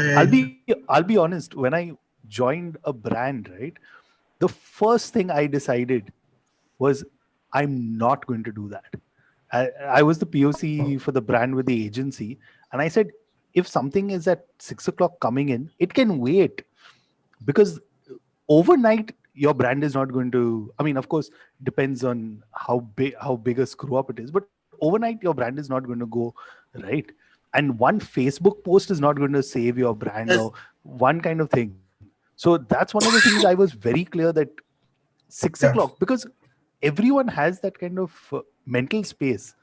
I'll be honest. When I joined a brand, right, the first thing I decided was I'm not going to do that. I was the POC for the brand with the agency, and I said, if something is at 6 o'clock coming in, it can wait, because overnight your brand is not going to, I mean, of course, depends on how big a screw up it is, but overnight your brand is not going to go right. And one Facebook post is not going to save your brand, or one kind of thing. So that's one of the things I was very clear that 6 o'clock, because everyone has that kind of mental space.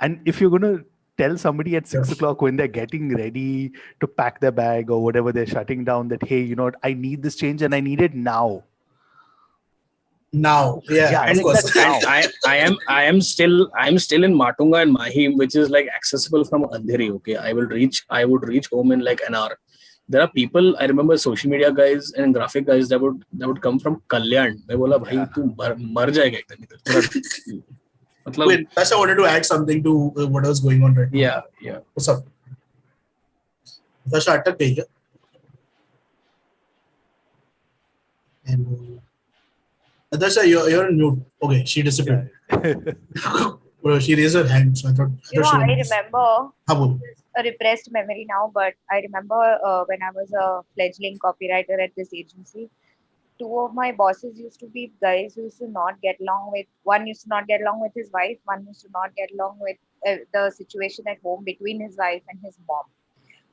And if you're going to tell somebody at 6 o'clock when they're getting ready to pack their bag or whatever, they're shutting down, that, hey, you know what, I need this change and I need it now. Of course. And I am still in Matunga and Mahim, which is like accessible from Andheri. Okay, I would reach home in like an hour. There are people, I remember social media guys and graphic guys that would come from Kalyan. I bola, bhai, tu mar jayega ekdam. Wait, Tasha wanted to add something to what was going on right now. Yeah. What's up? Tasha, attack gayi kya? And Natasha, you're on mute. Okay, she disappeared. Well, she raised her hand, so I thought I remember Habu. a repressed memory now, but I remember when I was a fledgling copywriter at this agency, two of my bosses used to be guys who used to not get along with, one used to not get along with his wife, one used to not get along with the situation at home between his wife and his mom.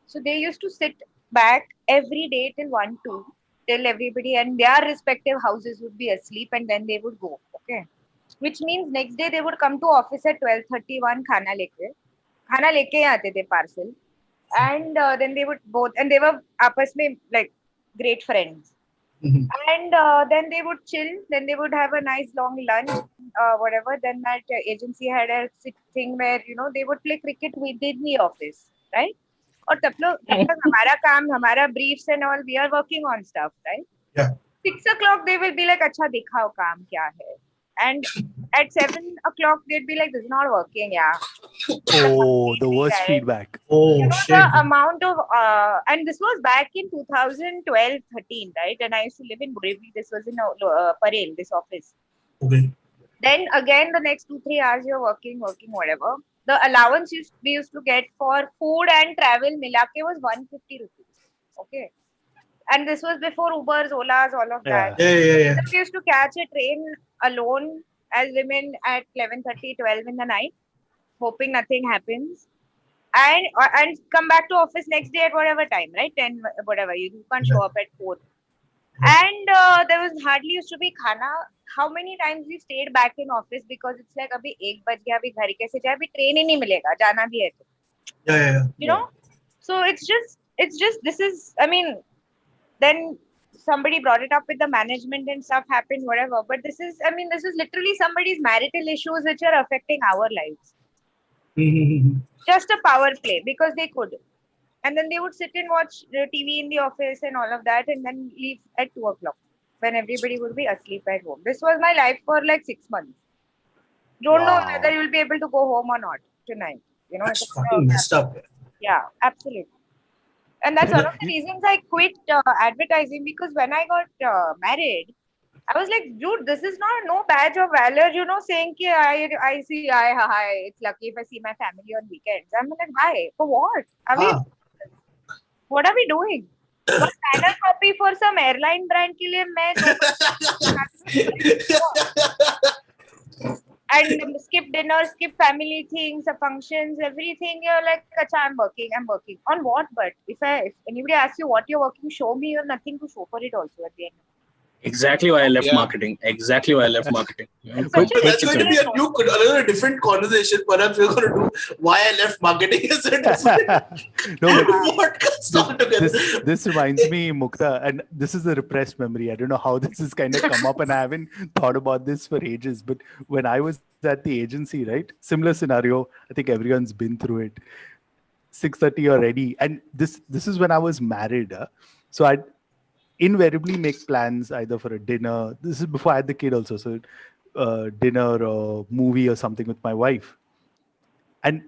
So they used to sit back every day till 1, 2, till everybody and their respective houses would be asleep, and then they would go. Okay. Which means next day they would come to office at 12:31, khana leke aate the parcel, and then they would both, and they were aapas mein like great friends. And then they would chill, then they would have a nice long lunch, whatever. Then that agency had a thing where, you know, they would play cricket within the office, right? Or tab tak hamara kaam, hamara briefs and all, we are working on stuff, right? Yeah. 6 o'clock they will be like, acha dikhao kaam kya hai. And at 7 o'clock they'd be like, this is not working, yeah. Oh, the worst feedback. Oh, you know, shit. the amount of and this was back in 2012-13, right? And I used to live in Borivali. This was in Parel, this office. Okay. Then again, the next 2-3 hours you're working, whatever. The allowance we used to get for food and travel milake was 150 rupees. Okay. And this was before Ubers, Olas, all of that. Yeah. We used to catch a train alone as women at 11:30, 12 in the night, hoping nothing happens. And come back to office next day at whatever time, right? 10, whatever. You can't show up at 4. And there was hardly used to be khana. How many times we stayed back in office because it's like, abhi 1 baj gaya, abhi ghar kaise jaye, abhi train hi nahi milega, jana bhi hai to. Yeah. You know? So it's just, this is, I mean, then somebody brought it up with the management and stuff happened, whatever. But this is literally somebody's marital issues which are affecting our lives. Just a power play because they could. And then they would sit and watch TV in the office and all of that and then leave at 2 o'clock when everybody would be asleep at home. This was my life for like 6 months. Don't know whether you'll be able to go home or not tonight. You know, That's fucking messed up. Yeah, absolutely. And that's one of the reasons I quit advertising, because when I got married, I was like, dude, this is not no badge of valor, you know, saying ki I see, it's lucky if I see my family on weekends. I'm like, why? For what? What are we doing? One banner copy for some airline brand ke liye and skip dinner, skip family things, functions, everything. You're like, acha, I'm working. On what? But if anybody asks you what you're working, show me. You have nothing to show for it also at the end. Exactly why I left marketing. It's such a That's going to be another different conversation. Perhaps we're going to do why I left marketing as a different podcast altogether. This reminds me, Mukta, and this is a repressed memory. I don't know how this has kind of come up, and I haven't thought about this for ages. But when I was at the agency, right, similar scenario. I think everyone's been through it. 6:30 already, and this is when I was married. So I'd invariably make plans either for a dinner. This is before I had the kid also. So dinner or movie or something with my wife. And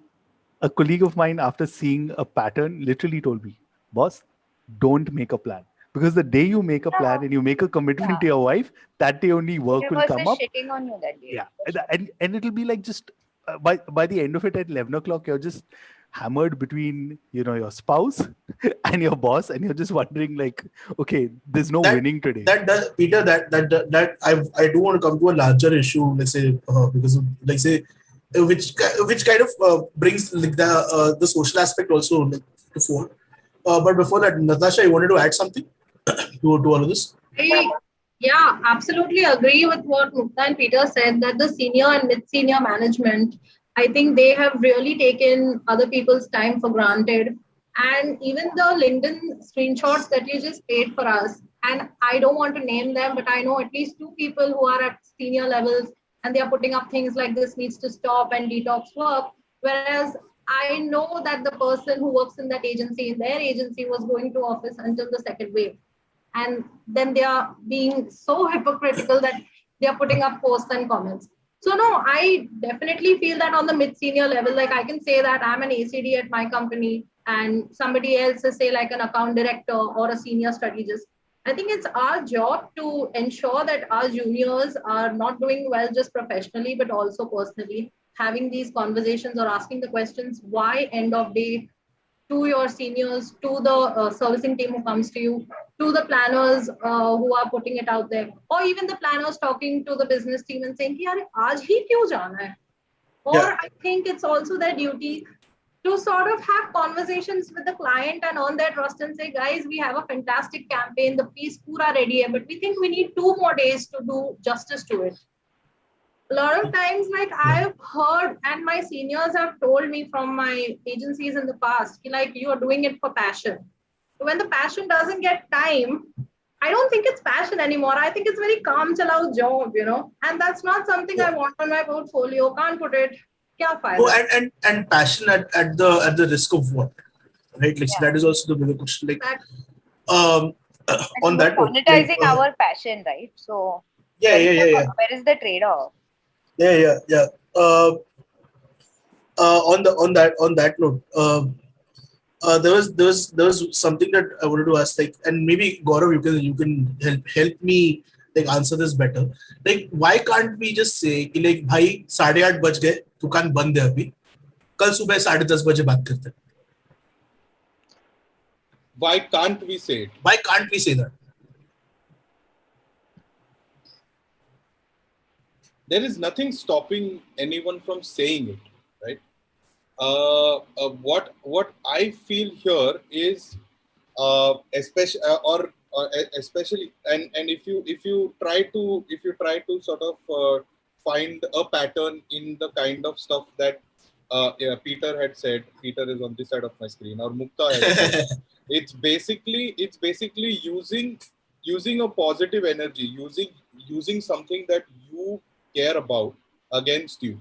a colleague of mine, after seeing a pattern, literally told me, boss, don't make a plan. Because the day you make a plan and you make a commitment to your wife, that day only work will come up. Shitting on you that day. Yeah. And it'll be like just by the end of it at 11 o'clock, you're just hammered between, your spouse and your boss, and you're just wondering like, okay, there's no winning today. Peter, that I do want to come to a larger issue, let's say, because of, like say, which kind of brings like the social aspect also like, to fore. But before that, Natasha, you wanted to add something to all of this? Yeah, absolutely agree with what Mukta and Peter said, that the senior and mid-senior management, I think they have really taken other people's time for granted. And even the LinkedIn screenshots that you just played for us, and I don't want to name them, but I know at least 2 people who are at senior levels, and they are putting up things like this needs to stop and detox work. Whereas I know that the person who works in that agency, in their agency, was going to office until the second wave. And then they are being so hypocritical that they are putting up posts and comments. So no, I definitely feel that on the mid-senior level, like I can say that I'm an ACD at my company and somebody else is say like an account director or a senior strategist. I think it's our job to ensure that our juniors are not doing well just professionally, but also personally, having these conversations or asking the questions, why end of day, to your seniors, to the servicing team who comes to you, to the planners who are putting it out there, or even the planners talking to the business team and saying, "Yaar, aaj hi kyun jana hai?" Or I think it's also their duty to sort of have conversations with the client and earn their trust and say, "Guys, we have a fantastic campaign, the piece pura ready hai, but we think we need 2 more days to do justice to it." A lot of times, like I've heard, and my seniors have told me from my agencies in the past, like you are doing it for passion. When the passion doesn't get time, I don't think it's passion anymore. I think it's very calm chalao job, and that's not something I want on my portfolio. Can't put it. Kya fayda? Oh, and passion at the risk of what, right? Like that is also the bigger question. Like, on that monetizing our passion, right? So yeah. Where is the trade-off? Yeah. On that note, there was something that I wanted to ask, like, and maybe Gaurav, you can help me like answer this better. Like, why can't we just say कि like भाई 8:30 बज गए, दुकान बंद है अभी, कल सुबह 10:30 बजे बात करते हैं? Why can't we say it? Why can't we say that? There is nothing stopping anyone from saying it, right? What I feel here is, especially, and if you try to sort of find a pattern in the kind of stuff that Peter had said. Peter is on this side of my screen, or Mukta had said. It's basically using a positive energy, using something that you care about against you.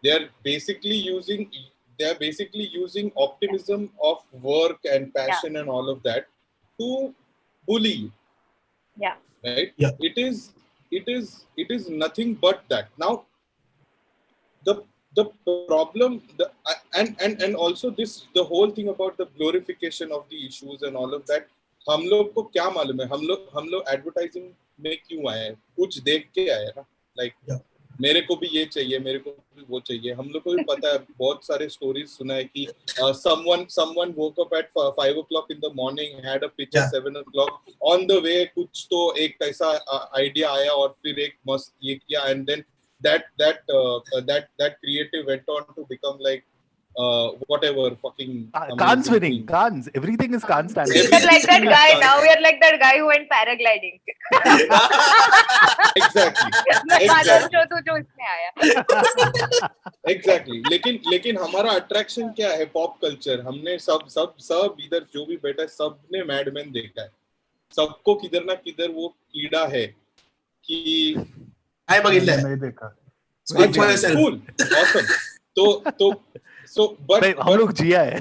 They're basically using optimism of work and passion and all of that to bully you. Yeah. Right? Yeah. It is nothing but that. Now the problem, and also this, the whole thing about the glorification of the issues and all of that, हम लोग को क्या मालूम है, हम लोग advertising में क्यों आए हैं, कुछ देख के आए ना, लाइक मेरे को भी ये चाहिए, मेरे को भी वो चाहिए. हम लोग को भी पता है, बहुत सारे स्टोरीज सुना है कि someone woke up at 5 o'clock in the morning, had a pitch at 7 o'clock, on the way कुछ तो एक ऐसा आइडिया आया और फिर एक मस्त ये किया, and then that creative went on to become like whatever fucking Khan's winning. Khan's. Everything is Khan's standard. We are like that guy. Now we are like that guy who went paragliding. Exactly. लेकिन हमारा attraction क्या है? Pop culture. हमने सब इधर जो भी बैठा है, सबने मैडमैन देखा है. सबको किधर ना किधर वो कीड़ा है कि नहीं देखा. Cool. Awesome. So but हम लोग जिया है.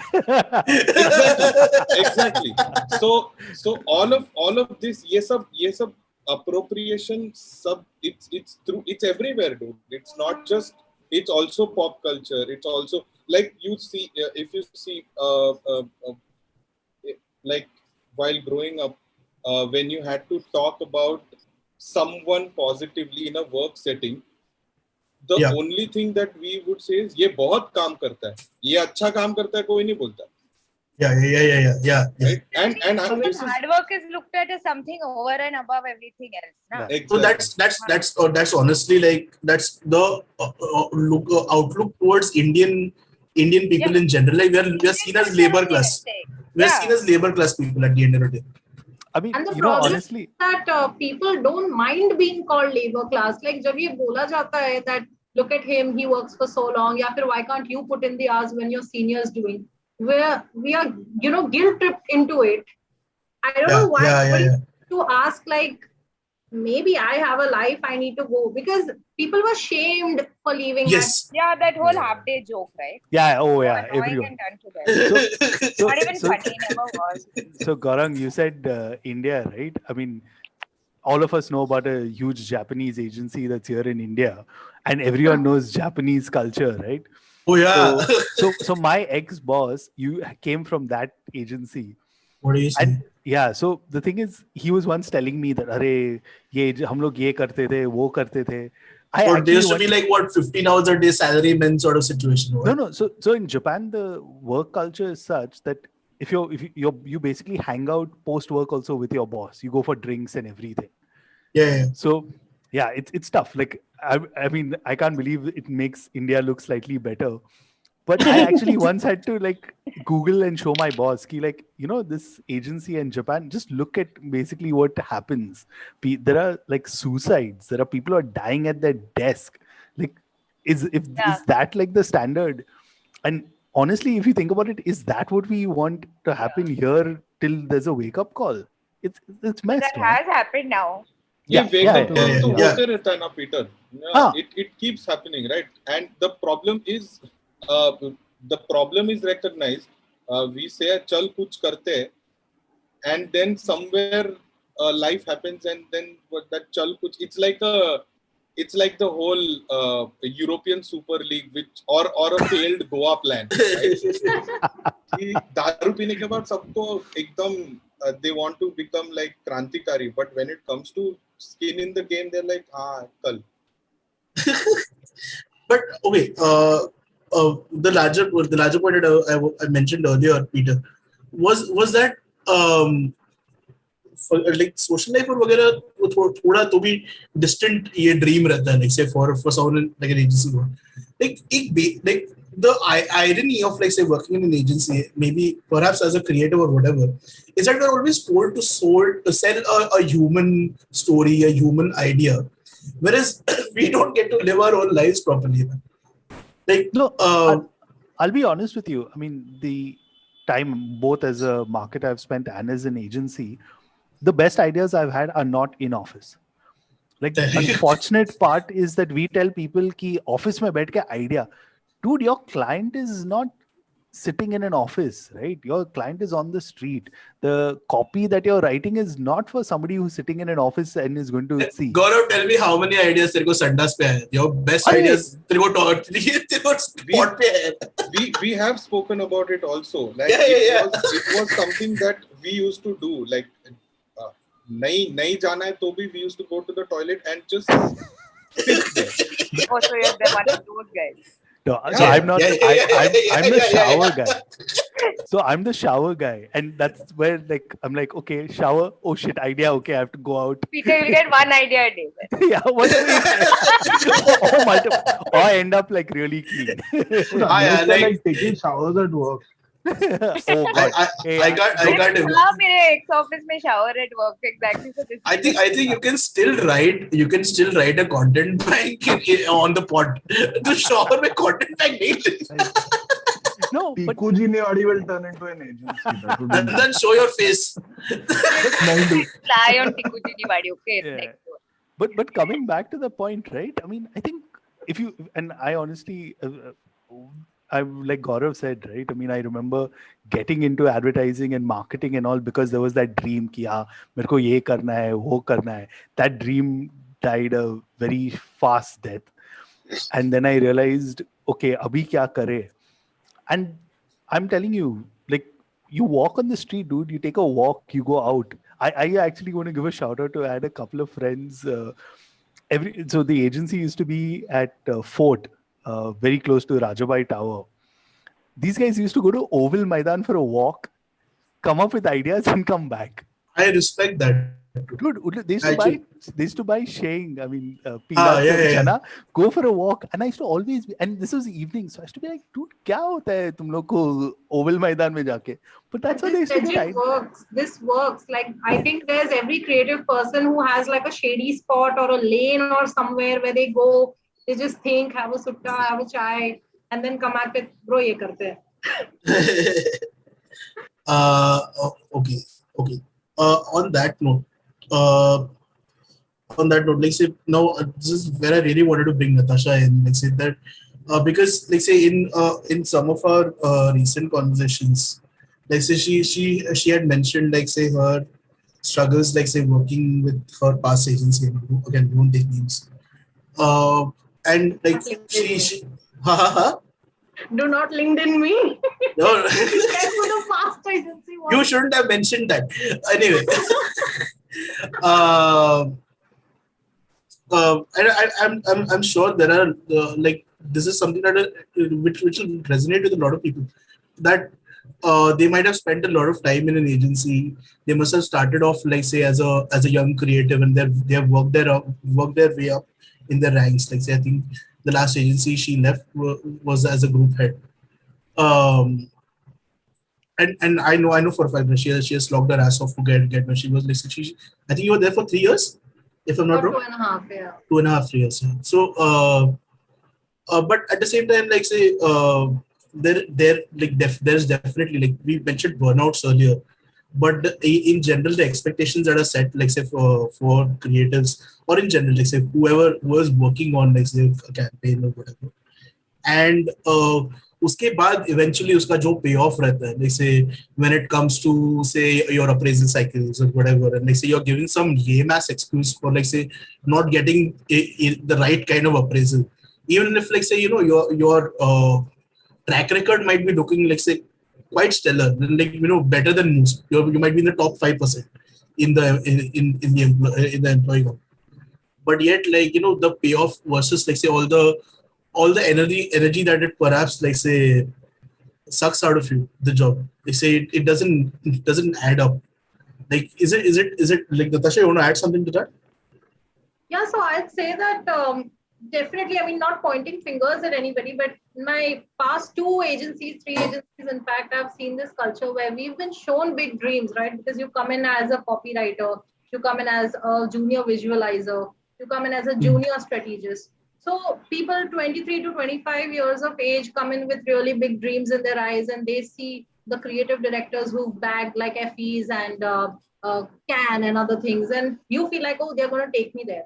Exactly. So all of this, ये सब appropriation, it's everywhere, dude. It's not just, it's also pop culture. It's also like you see, if you see like while growing up, when you had to talk about someone positively in a work setting, the Yeah. only thing that we would say is ये बहुत काम करता है, ये अच्छा काम करता है, कोई नहीं बोलता. Yeah. Right? And Because this is hard work is looked at as something over and above everything else. Na? Yeah. So that's honestly like that's the outlook towards Indian people in general. Like we are seen as labor class. We are seen as labor class people at the end of the day. I mean, And the you know, problem honestly, is that people don't mind being called labor class. Like जब ये बोला जाता है that look at him, he works for so long. या फिर why can't you put in the hours when your senior is doing? Where we are, guilt tripped into it. I don't know why somebody to ask like, maybe I have a life, I need to go, because people were shamed for leaving. Yes. Yeah, that whole half day joke, right? yeah, oh So yeah, annoying everyone. and done to them. So, Not even funny, never was. so Gaurang, you said India, right? I mean, all of us know about a huge Japanese agency that's here in India, and everyone knows Japanese culture, right? Oh yeah. So my ex-boss, you came from that agency. What are you saying? And yeah, so the thing is, he was once telling me that, "अरे ये हम लोग ये करते थे, वो करते थे." Or there used to be like what 15 hours a day salary men sort of situation. Right? No. So in Japan, the work culture is such that if you basically hang out post work also with your boss. You go for drinks and everything. Yeah. So yeah, it's tough. Like I mean, I can't believe it makes India look slightly better. But I actually once had to like Google and show my boss, ki, like, this agency in Japan, just look at basically what happens. There are like suicides. There are people who are dying at their desk. Like, is that like the standard? And honestly, if you think about it, is that what we want to happen here till there's a wake up call? It's messed. That has happened now. ये wake up call तो होते रहता है ना, Peter. It keeps happening, right? And the problem is recognized. We say चल कुछ करते हैं, and then somewhere life happens, and then that चल कुछ, it's like the whole European Super League, or a failed Goa plan, right? कि दारू पीने के बाद सबको एकदम they want to become like Krantikari, but when it comes to skin in the game, they're like, kal. But okay, the larger point that I mentioned earlier, Peter, was that for, like social life or वगैरह वो थोड़ा तो भी distant ये dream रहता है, like say for someone like an agency work, like the irony of like say working in an agency, maybe perhaps as a creative or whatever, is that we're always told to sell a human story, a human idea, whereas we don't get to live our own lives properly. Like no, I'll be honest with you. I mean, the time both as a marketer I've spent and as an agency, the best ideas I've had are not in office. Like the unfortunate part is that we tell people ki office mein baith ke idea. Dude, your client is not sitting in an office, right? Your client is on the street. The copy that you're writing is not for somebody who's sitting in an office and is going to see. Gaurav, tell me how many ideas तेरे को संडास पे है? Your best ideas तेरे को spot पे है. We have spoken about it also. Like it was something that we used to do. Like नहीं जाना है तो भी we used to go to the toilet and just sit there. Oh, so you're one of those guys. No, so I'm not. I'm the shower guy. So I'm the shower guy, and that's where like I'm like, okay, shower. Oh shit, idea. Okay, I have to go out. Peter will get one idea a day. Yeah, what? Or I end up like really clean. like taking showers at work. Oh God. I got him. मेरे ex office में shower at work exactly for this. I think you can still write a content bank on the pod. The shower में content bank नहीं. No, but Tikuji Newadi will turn into an agency. And then show your face. Fly on Tikuji Newadi, okay? Yeah. Next one. But coming back to the point, right? I mean, I think if you, and I honestly, I like Gaurav said, right? I mean, I remember getting into advertising and marketing and all because there was that dream कि हाँ मेरे को ये करना है, वो करना है. That dream died a very fast death. And then I realized, okay, अभी क्या करे? And I'm telling you, like, you walk on the street, dude. You take a walk, you go out. I actually want to give a shout out to. I had a couple of friends So the agency used to be at Fort, very close to Rajabai Tower. These guys used to go to Oval Maidan for a walk, come up with ideas and come back. I respect that. Dude, they used to buy Sheng, I mean, Ah, peanuts and yeah. chana, go for a walk. And I used to always be, and this was evening, so I used to be like, dude, kya hota hai tum log ko Oval Maidan mein jaake? But that's how they used to get legit works. This works. Like, I think there's every creative person who has like a shady spot or a lane or somewhere where they go, they just think, have a sutta, have a chai, and then come back with, bro, ye karte hain. Okay. On that note, like say now this is where I really wanted to bring Natasha in. Like say that because like say in some of our recent conversations, like say she had mentioned like say her struggles like say working with her past agency. Again, don't take names. And like she ha ha ha. Do not LinkedIn me. No. The past agency was. You shouldn't have mentioned that. Anyway. I'm sure there are like this is something that which will resonate with a lot of people, that they might have spent a lot of time in an agency. They must have started off like say as a young creative, and they have worked their way up in their ranks. Like say I think the last agency she left was as a group head. And I know for a fact that she has slogged her ass off to get where she was. Like I think you were there for 3 years, if I'm not wrong. 2.5, yeah. 2.5 years. Yeah. So, but at the same time, like say, there's definitely, like we mentioned burnouts earlier, but in general, the expectations that are set, like say for creatives or in general, like say whoever was working on like say a campaign or whatever, and उसके बाद eventually उसका जो payoff रहता है, like say when it comes to say your appraisal cycles or whatever, and like say you're giving some lame ass excuse for like say not getting the right kind of appraisal, even if like say your track record might be looking like say quite stellar, like better than most. You might be in the top 5% in the employee group, but yet like the payoff versus like say all the energy that it perhaps like say sucks out of you, the job, they say it doesn't add up. Like is it like, Natasha, you want to add something to that? Yeah, so I'd say that definitely, I mean, not pointing fingers at anybody, but my past 3 agencies, in fact, I've seen this culture where we've been shown big dreams, right? Because you come in as a copywriter, you come in as a junior visualizer, you come in as a junior strategist. So people 23 to 25 years of age come in with really big dreams in their eyes, and they see the creative directors who bagged like FEs and CAN and other things, and you feel like, oh, they're going to take me there.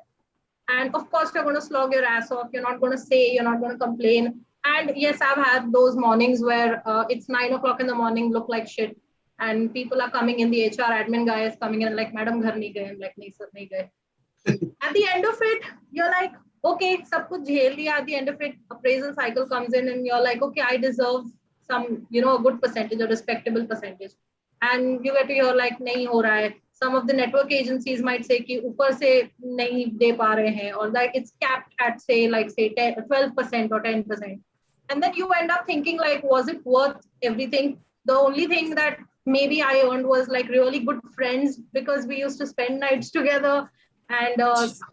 And of course, you're going to slog your ass off. You're not going to say, you're not going to complain. And yes, I've had those mornings where it's 9 o'clock in the morning, look like shit. And people are coming in, the HR admin guy is coming in like, Madam, ghar nahi gaye. I'm like, nahi sir, nahi gaye. At the end of it, you're like, okay, sab kuch jhel liya. At the end of it, appraisal cycle comes in and you're like, okay, I deserve some, a good percentage, a respectable percentage. And you get to hear like, nahi ho raha hai. Some of the network agencies might say कि ऊपर से नहीं दे पा रहे हैं, or like it's capped at say 12% or 10%, and then you end up thinking like, was it worth everything? The only thing that maybe I earned was like really good friends, because we used to spend nights together, and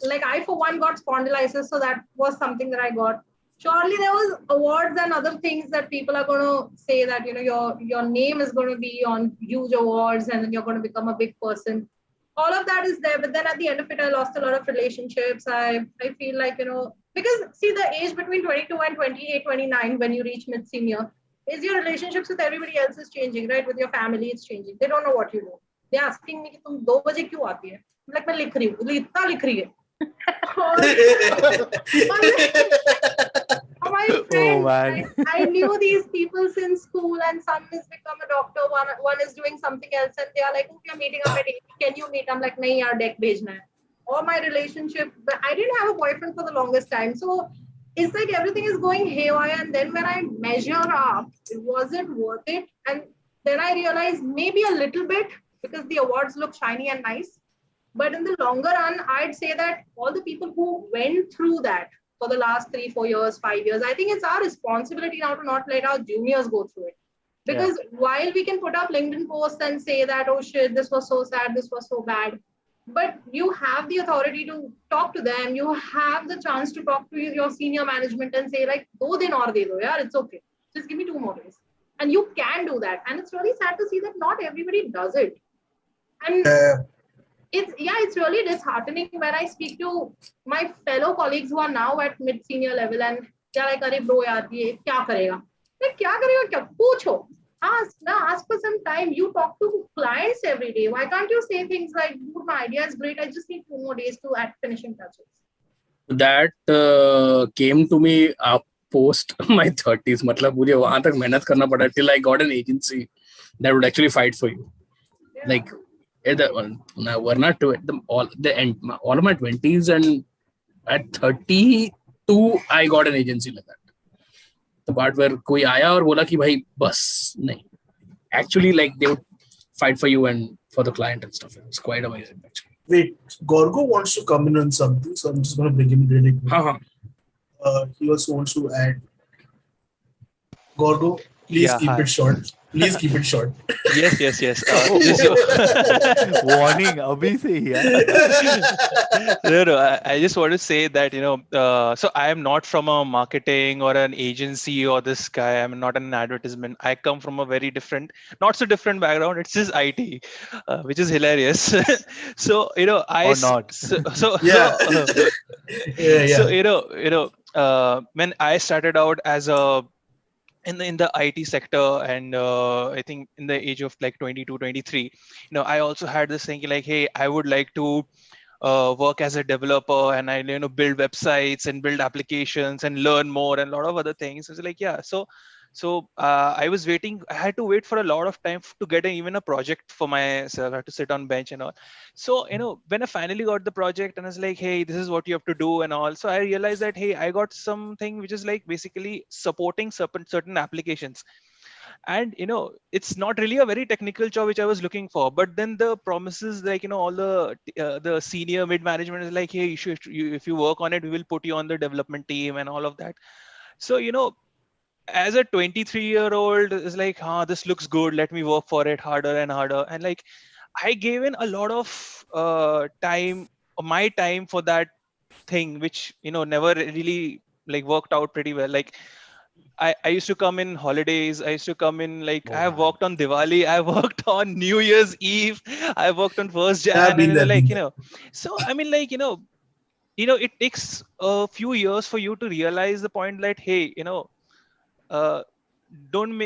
like I for one got spondylitis, so that was something that I got. Surely there was awards and other things that people are going to say that your name is going to be on huge awards and then you're going to become a big person. All of that is there, but then at the end of it, I lost a lot of relationships. I feel like because see, the age between 22 and 28, 29 when you reach mid senior is your relationships with everybody else is changing, right? With your family, it's changing. They don't know what you do. They're asking me कि तुम 2 बजे क्यों आती है? Like मैं लिख रही हूँ, इतना लिख रही है. My friends, I knew these people since school, and some has become a doctor, one is doing something else, and they are like, okay, I'm meeting up at 8, can you meet? I'm like, nahi yaar, deck bhejna hai. Or my relationship, but I didn't have a boyfriend for the longest time, so it's like everything is going haywire, and then when I measure up, it wasn't worth it, and then I realized maybe a little bit, because the awards look shiny and nice, But in the longer run, I'd say that all the people who went through that for the last 3, 4 years, 5 years, I think it's our responsibility now to not let our juniors go through it. Because while we can put up LinkedIn posts and say that, oh shit, this was so sad, this was so bad, but you have the authority to talk to them. You have the chance to talk to your senior management and say like, do din aur de do, yaar, it's okay. Just give me 2 more days. And you can do that. And it's really sad to see that not everybody does it. And it's really disheartening when I speak to my fellow colleagues who are now at mid-senior level and they're like, "Arey bro, yaar, ye kya karega?" Like, kya karega kya? Pucho. Ask for some time. You talk to clients every day. Why can't you say things like, "Dude, my idea is great. I just need 2 more days to add finishing touches." That came to me post my 30s. मतलब मुझे वहाँ तक मेहनत करना पड़ा till I got an agency that would actually fight for you. Yeah. Like, all of my 20s and at 32 I got an agency like that. The part where कोई आया और बोला कि भाई बस नहीं. Actually, like they would fight for you and for the client and stuff. It's quite amazing actually. Wait, Gorgo wants to come in on something, so I'm just going to bring him really quick. He also wants to add. Gorgo, please keep it short. Please keep it short. Yes. Warning, abhi se hi hai. No, I just want to say that, so I am not from a marketing or an agency or this guy. I'm not an advertisement. I come from a very different, not so different background. It's just IT, which is hilarious. So, Or not. So, Yeah. So, when I started out as in the IT sector, and I think in the age of like 22, 23, I also had this thinking like, hey, I would like to work as a developer, and I build websites and build applications and learn more and a lot of other things. It's like, yeah, so I was waiting. I had to wait for a lot of time to get even a project for myself. I had to sit on bench and all. So, when I finally got the project and I was like, hey, this is what you have to do and all. So I realized that, hey, I got something which is like basically supporting certain applications. And, it's not really a very technical job which I was looking for. But then the promises, like, all the senior mid management is like, hey, if you work on it, we will put you on the development team and all of that. So, as a 23-year-old is like, this looks good, let me work for it harder and harder. And like, I gave in a lot of my time for that thing, which, never really like worked out pretty well. Like, I used to come in holidays. I used to come in like, I have worked on Diwali. I worked on New Year's Eve. I worked on 1st Jan. And like, so I mean, like, it takes a few years for you to realize the point that, hey, don't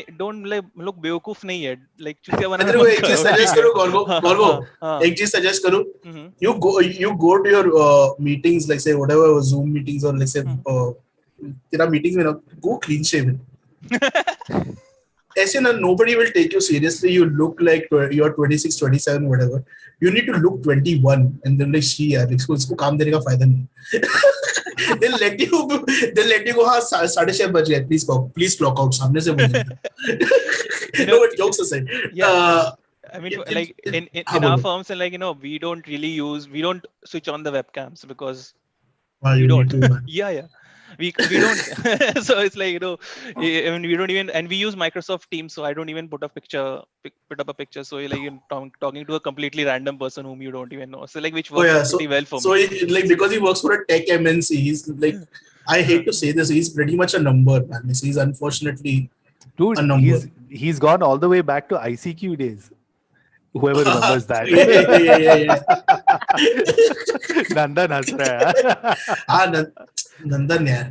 like लोग बेवकूफ नहीं है, like चुतिया बनाना मत एक चीज suggest करो गौरव, एक चीज सजेस्ट करो, you go to your meetings, like say whatever Zoom meetings or like say तेरा meetings में ना go clean shaven. ऐसे ना nobody will take you seriously. You look like you're 26, 27, whatever. You need to look 21 and then like she यार इसको काम देने का फायदा नहीं. They'll let you go. हाँ 6:30 बज गए. Please clock out. सामने से बोलिए. No, but jokes aside. Yeah. I mean, like in our firms, and like we don't switch on the webcams because we don't. Yeah. We don't. So it's like I mean, we don't even, and we use Microsoft Teams, so I don't even put up a picture. So you're like talking to a completely random person whom you don't even know. So like, which works pretty well for me. So like because he works for a tech MNC, he's like, I hate to say this, he's pretty much a number, man. He's unfortunately a number. He's gone all the way back to ICQ days. Whoever remembers that. Yeah. Nandan has raha. Nandan, yeah.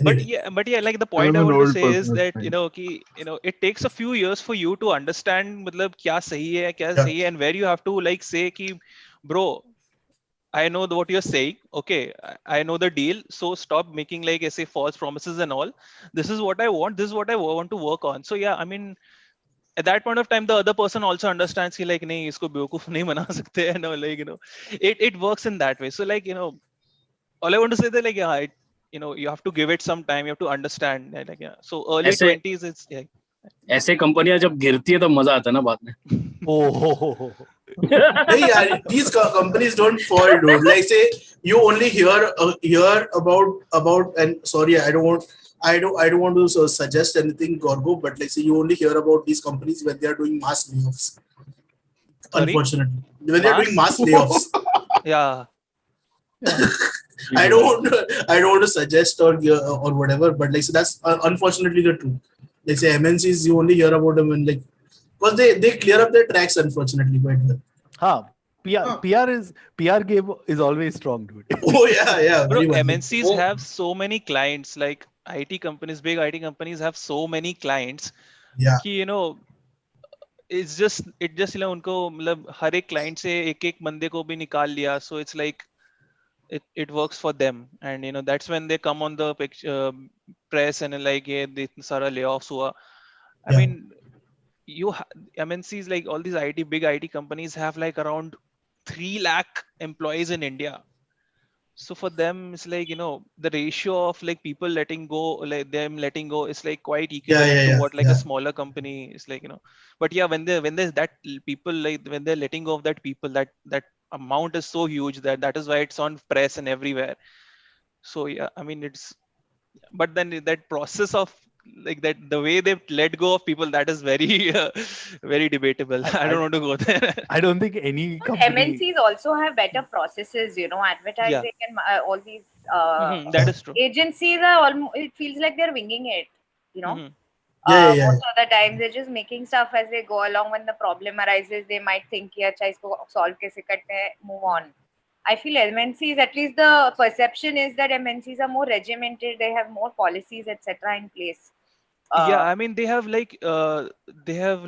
Anyway. But yeah, like the point I want to say is that it takes a few years for you to understand मतलब क्या सही है, क्या सही है, and where you have to like say कि bro, I know what you're saying. Okay, I know the deal. So stop making like I say false promises and all. This is what I want. This is what I want to work on. So yeah, I mean, at that point of time, the other person also understands कि like नहीं इसको बेवकूफ नहीं बना सकते हैं. Like it works in that way. So like all I want to say that like you have to give it some time. You have to understand. Like so early 20s, it's ऐसे कंपनियां जब गिरती है तो मजा आता है ना बाद में. Hey, these companies don't fall, dude. Like say you only hear about and sorry, I don't want to suggest anything, Gorgo, but like say you only hear about these companies when they are doing mass layoffs. Sorry? Unfortunately, when they are doing mass Mass? layoffs. Yeah. I don't want to suggest or whatever, but like so that's unfortunately the truth. Like say MNCs, you only hear about them when like because they clear up their tracks unfortunately quite well. PR game is always strong, dude. Oh yeah, Bro, very well. MNCs have so many clients, like IT companies, big IT companies have so many clients. Yeah. कि, you know, it just उनको मतलब हर एक client से एक बंदे को भी निकाल लिया, so it's like it works for them, and you know that's when they come on the picture, press and like ये इतना सारा layoffs हुआ. I Yeah. mean, MNCs like all these big IT companies have like around 3 lakh employees in India. So for them, it's like, you know, the ratio of like people letting go, like them letting go is like quite equivalent to what like a smaller company is like, you know. But yeah, when there's that people, like when they're letting go of that people, that amount is so huge that is why it's on press and everywhere. So yeah, I mean but then that process of like that, the way they let go of people, that is very very debatable. I don't want to go there. I don't think any But company. MNCs also have better processes, you know, advertising and all these that is true. agencies are almost, it feels like they're winging it, you know. Most of the times they're just making stuff as they go along. When the problem arises, they might think, yeah, isko solve kaise karte hai, move on. I feel MNCs, at least the perception is that MNCs are more regimented, they have more policies, etc. in place. Yeah, I mean they have like they have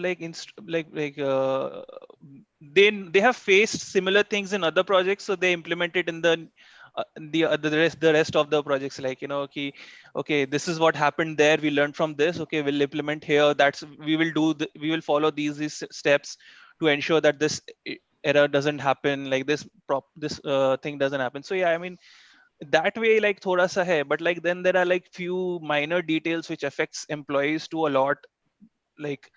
faced similar things in other projects, so they implement it in the rest of the projects, like, you know, okay, this is what happened there, we learned from this, okay, we'll implement here, we will follow these steps to ensure that this error doesn't happen, like this thing doesn't happen. So yeah, I mean that way like thoda sa hai, but like then there are like few minor details which affects employees to a lot, like,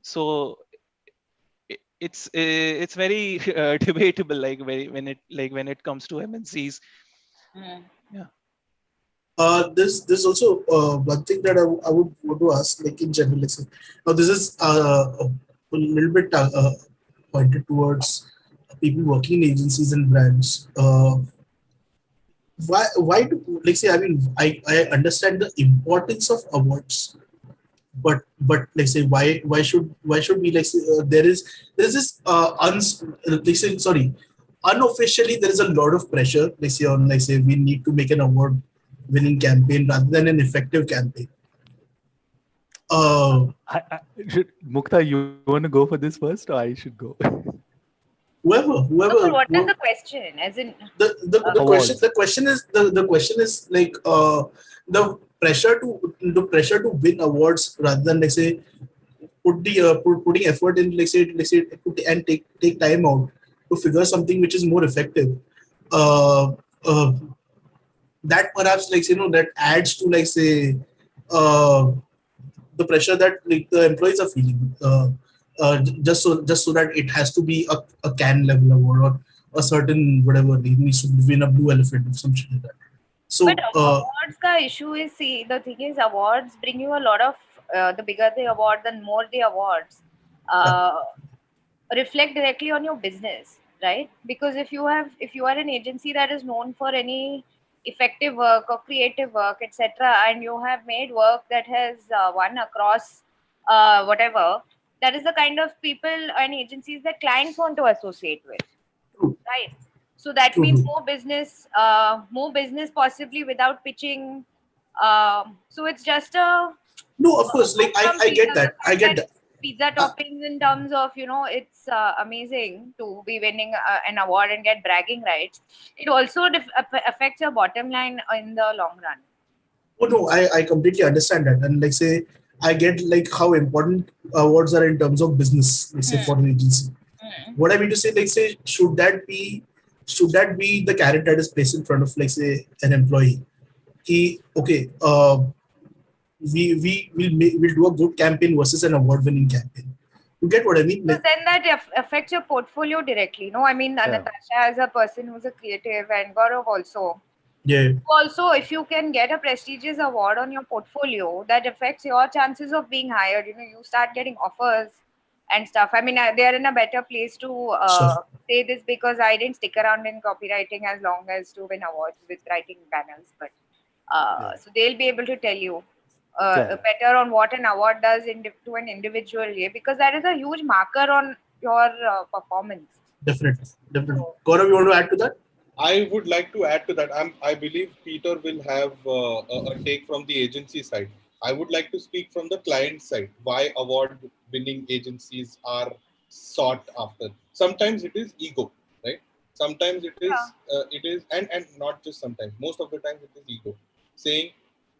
so it's very debatable, like when it comes to MNCs. Yeah. This also one thing that I would want to ask, like in general, like, now this is a little bit pointed towards people working in agencies and brands. Why do, like say, I mean, I understand the importance of awards, but like say why should we, like say, there is this like say, sorry, unofficially there is a lot of pressure, like say, on, like say, we need to make an award winning campaign rather than an effective campaign. Mukta, you want to go for this first, or I should go? Whoever. So what is the question? As in the question is like the pressure to win awards rather than, like say, putting effort in, like say and take time out to figure something which is more effective. That perhaps, like, you know, that adds to, like say, the pressure that, like, the employees are feeling. Just so that it has to be a can level award or a certain whatever, it needs to win a blue elephant or some shit like that. So but awards ka issue is, see, the thing is, awards bring you a lot of the bigger the award, the more the awards reflect directly on your business, right? Because if you are an agency that is known for any effective work or creative work, etc., and you have made work that has won across whatever, that is the kind of people and agencies that clients want to associate with. True. Right? So that means more business possibly without pitching. So it's just a no, of course, like I get that. I get that. Pizza toppings, in terms of, you know, it's amazing to be winning an award and get bragging rights. It also affects your bottom line in the long run. Oh no, I completely understand that, and like say, I get like how important awards are in terms of business, let's say, for an agency. What I mean to say, like say, should that be the carrot that is placed in front of, like say, an employee? Okay, we'll do a good campaign versus an award-winning campaign. You get what I mean? So Like, then that affects your portfolio directly. No, I mean, Natasha as a person who's a creative and Gaurav also. yeah, Also, if you can get a prestigious award on your portfolio, that affects your chances of being hired. You start getting offers and stuff. I mean, they're in a better place to sure. say this because I didn't stick around in copywriting as long as to win awards with writing banners. But so they'll be able to tell you better on what an award does to an individual here, because that is a huge marker on your performance. Definitely. Gaurav, you want to add to that? I would like to add to that. I believe Peter will have a take from the agency side. I would like to speak from the client side. Why award-winning agencies are sought after? Sometimes it is ego, right? Sometimes it is, and not just sometimes. Most of the time it is ego, saying,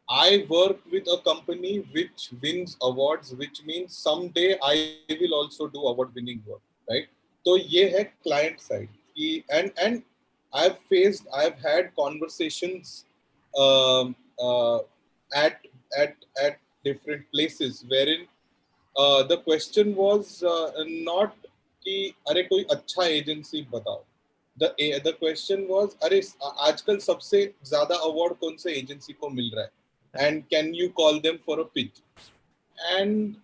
I work with a company which wins awards, which means someday I will also do award-winning work, right? So ये है client side. And I've had conversations at different places wherein the question was not कि अरे कोई अच्छा agency बताओ. The question was अरे आजकल सबसे ज़्यादा award कौन से agency को मिल रहा है? And can you call them for a pitch? And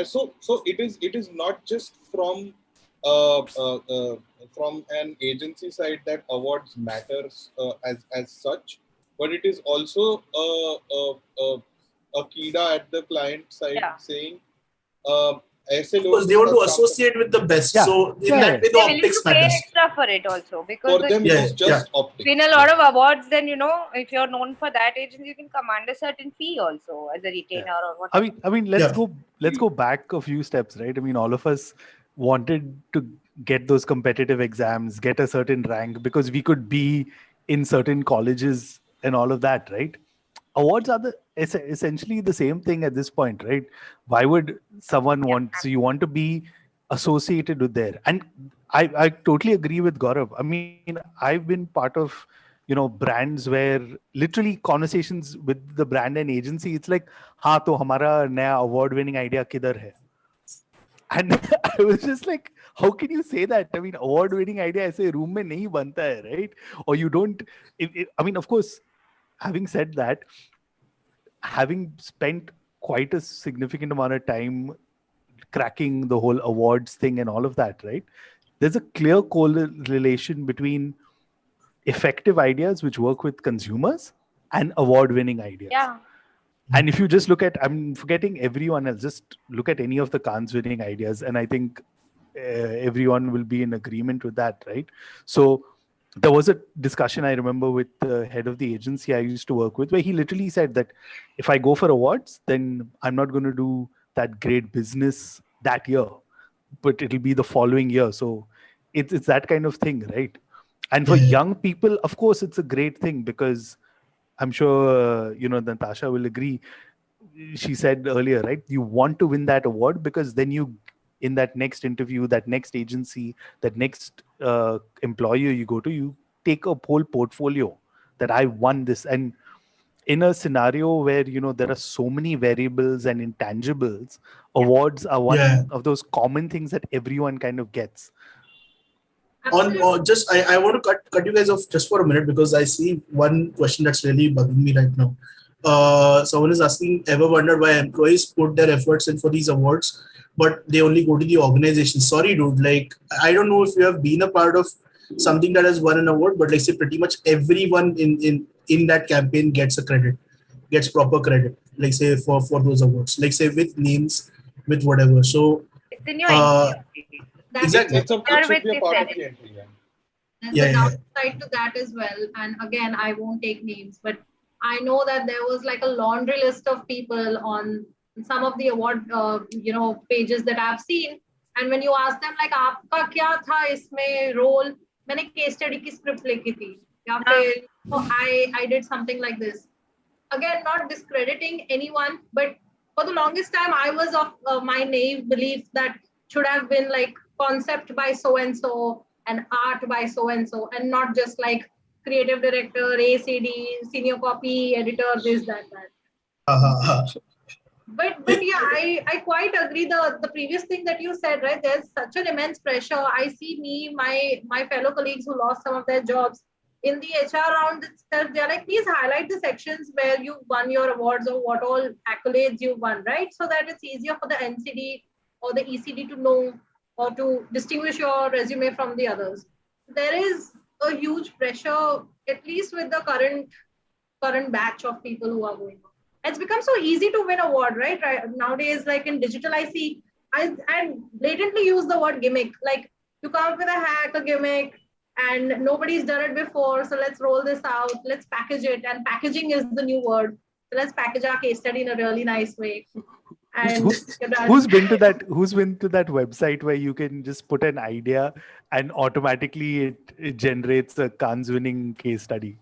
so it is not just from an agency side that awards matters as such, but it is also a kida at the client side saying because they want to associate with the best. So in that way, the optics matters. Pay extra for it also, because for them it is just optics. Win a lot of awards, then if you're known for that agency, you can command a certain fee also as a retainer or whatever. I mean, let's go back a few steps, right? I mean, all of us wanted to get those competitive exams, get a certain rank, because we could be in certain colleges and all of that, right? Awards are essentially the same thing at this point, right? Why would someone want? So you want to be associated with there, and I totally agree with Gaurav. I mean, I've been part of brands where literally conversations with the brand and agency, it's like, हाँ तो हमारा नया award-winning idea किधर है? And I was just like, how can you say that? I mean, award-winning idea ऐसे room में नहीं बनता है, right? Or you don't. I mean, of course, having said that, having spent quite a significant amount of time cracking the whole awards thing and all of that, right? There's a clear correlation between effective ideas which work with consumers and award-winning ideas. Yeah. And if you just look at, I'm forgetting everyone else, just look at any of the Cannes winning ideas, and I think everyone will be in agreement with that, right? So there was a discussion I remember with the head of the agency I used to work with, where he literally said that if I go for awards, then I'm not going to do that great business that year, but it'll be the following year. So it's that kind of thing, right? And for young people, of course, it's a great thing, because I'm sure, Natasha will agree. She said earlier, right? You want to win that award because then you, in that next interview, that next agency, that next employer you go to, you take a whole portfolio that I won this. And in a scenario where, there are so many variables and intangibles, awards are one of those common things that everyone kind of gets. I want to cut you guys off just for a minute, because I see one question that's really bugging me right now. Someone is asking, ever wondered why employees put their efforts in for these awards, but they only go to the organization? Sorry, dude. Like, I don't know if you have been a part of something that has won an award, but like, say pretty much everyone in that campaign gets proper credit. Like, say for those awards, like, say with names, with whatever. So it's in your exactly. It should be a part of the entry. And the downside to that as well, and again, I won't take names, but I know that there was like a laundry list of people on some of the award pages that I've seen, and when you ask them like आपका क्या था इसमें role, मैंने case study की script लिखी थी, या फिर I did something like this. Again, not discrediting anyone, but for the longest time I was of my naive belief that should have been like concept by so and so and art by so and so, and not just like creative director, ACD, senior copy editor, this, that. But yeah, I quite agree. The previous thing that you said, right? There's such an immense pressure. I see my fellow colleagues who lost some of their jobs in the HR round itself. They're like, please highlight the sections where you won your awards or what all accolades you won, right? So that it's easier for the NCD or the ECD to know or to distinguish your resume from the others. There is a huge pressure, at least with the current batch of people who are going on. It's become so easy to win award, right? Nowadays, like in digital, I blatantly use the word gimmick. Like you come up with a hack, a gimmick, and nobody's done it before. So let's roll this out. Let's package it. And packaging is the new word. So let's package our case study in a really nice way. And who's been to that website where you can just put an idea and automatically it generates a Cannes winning case study?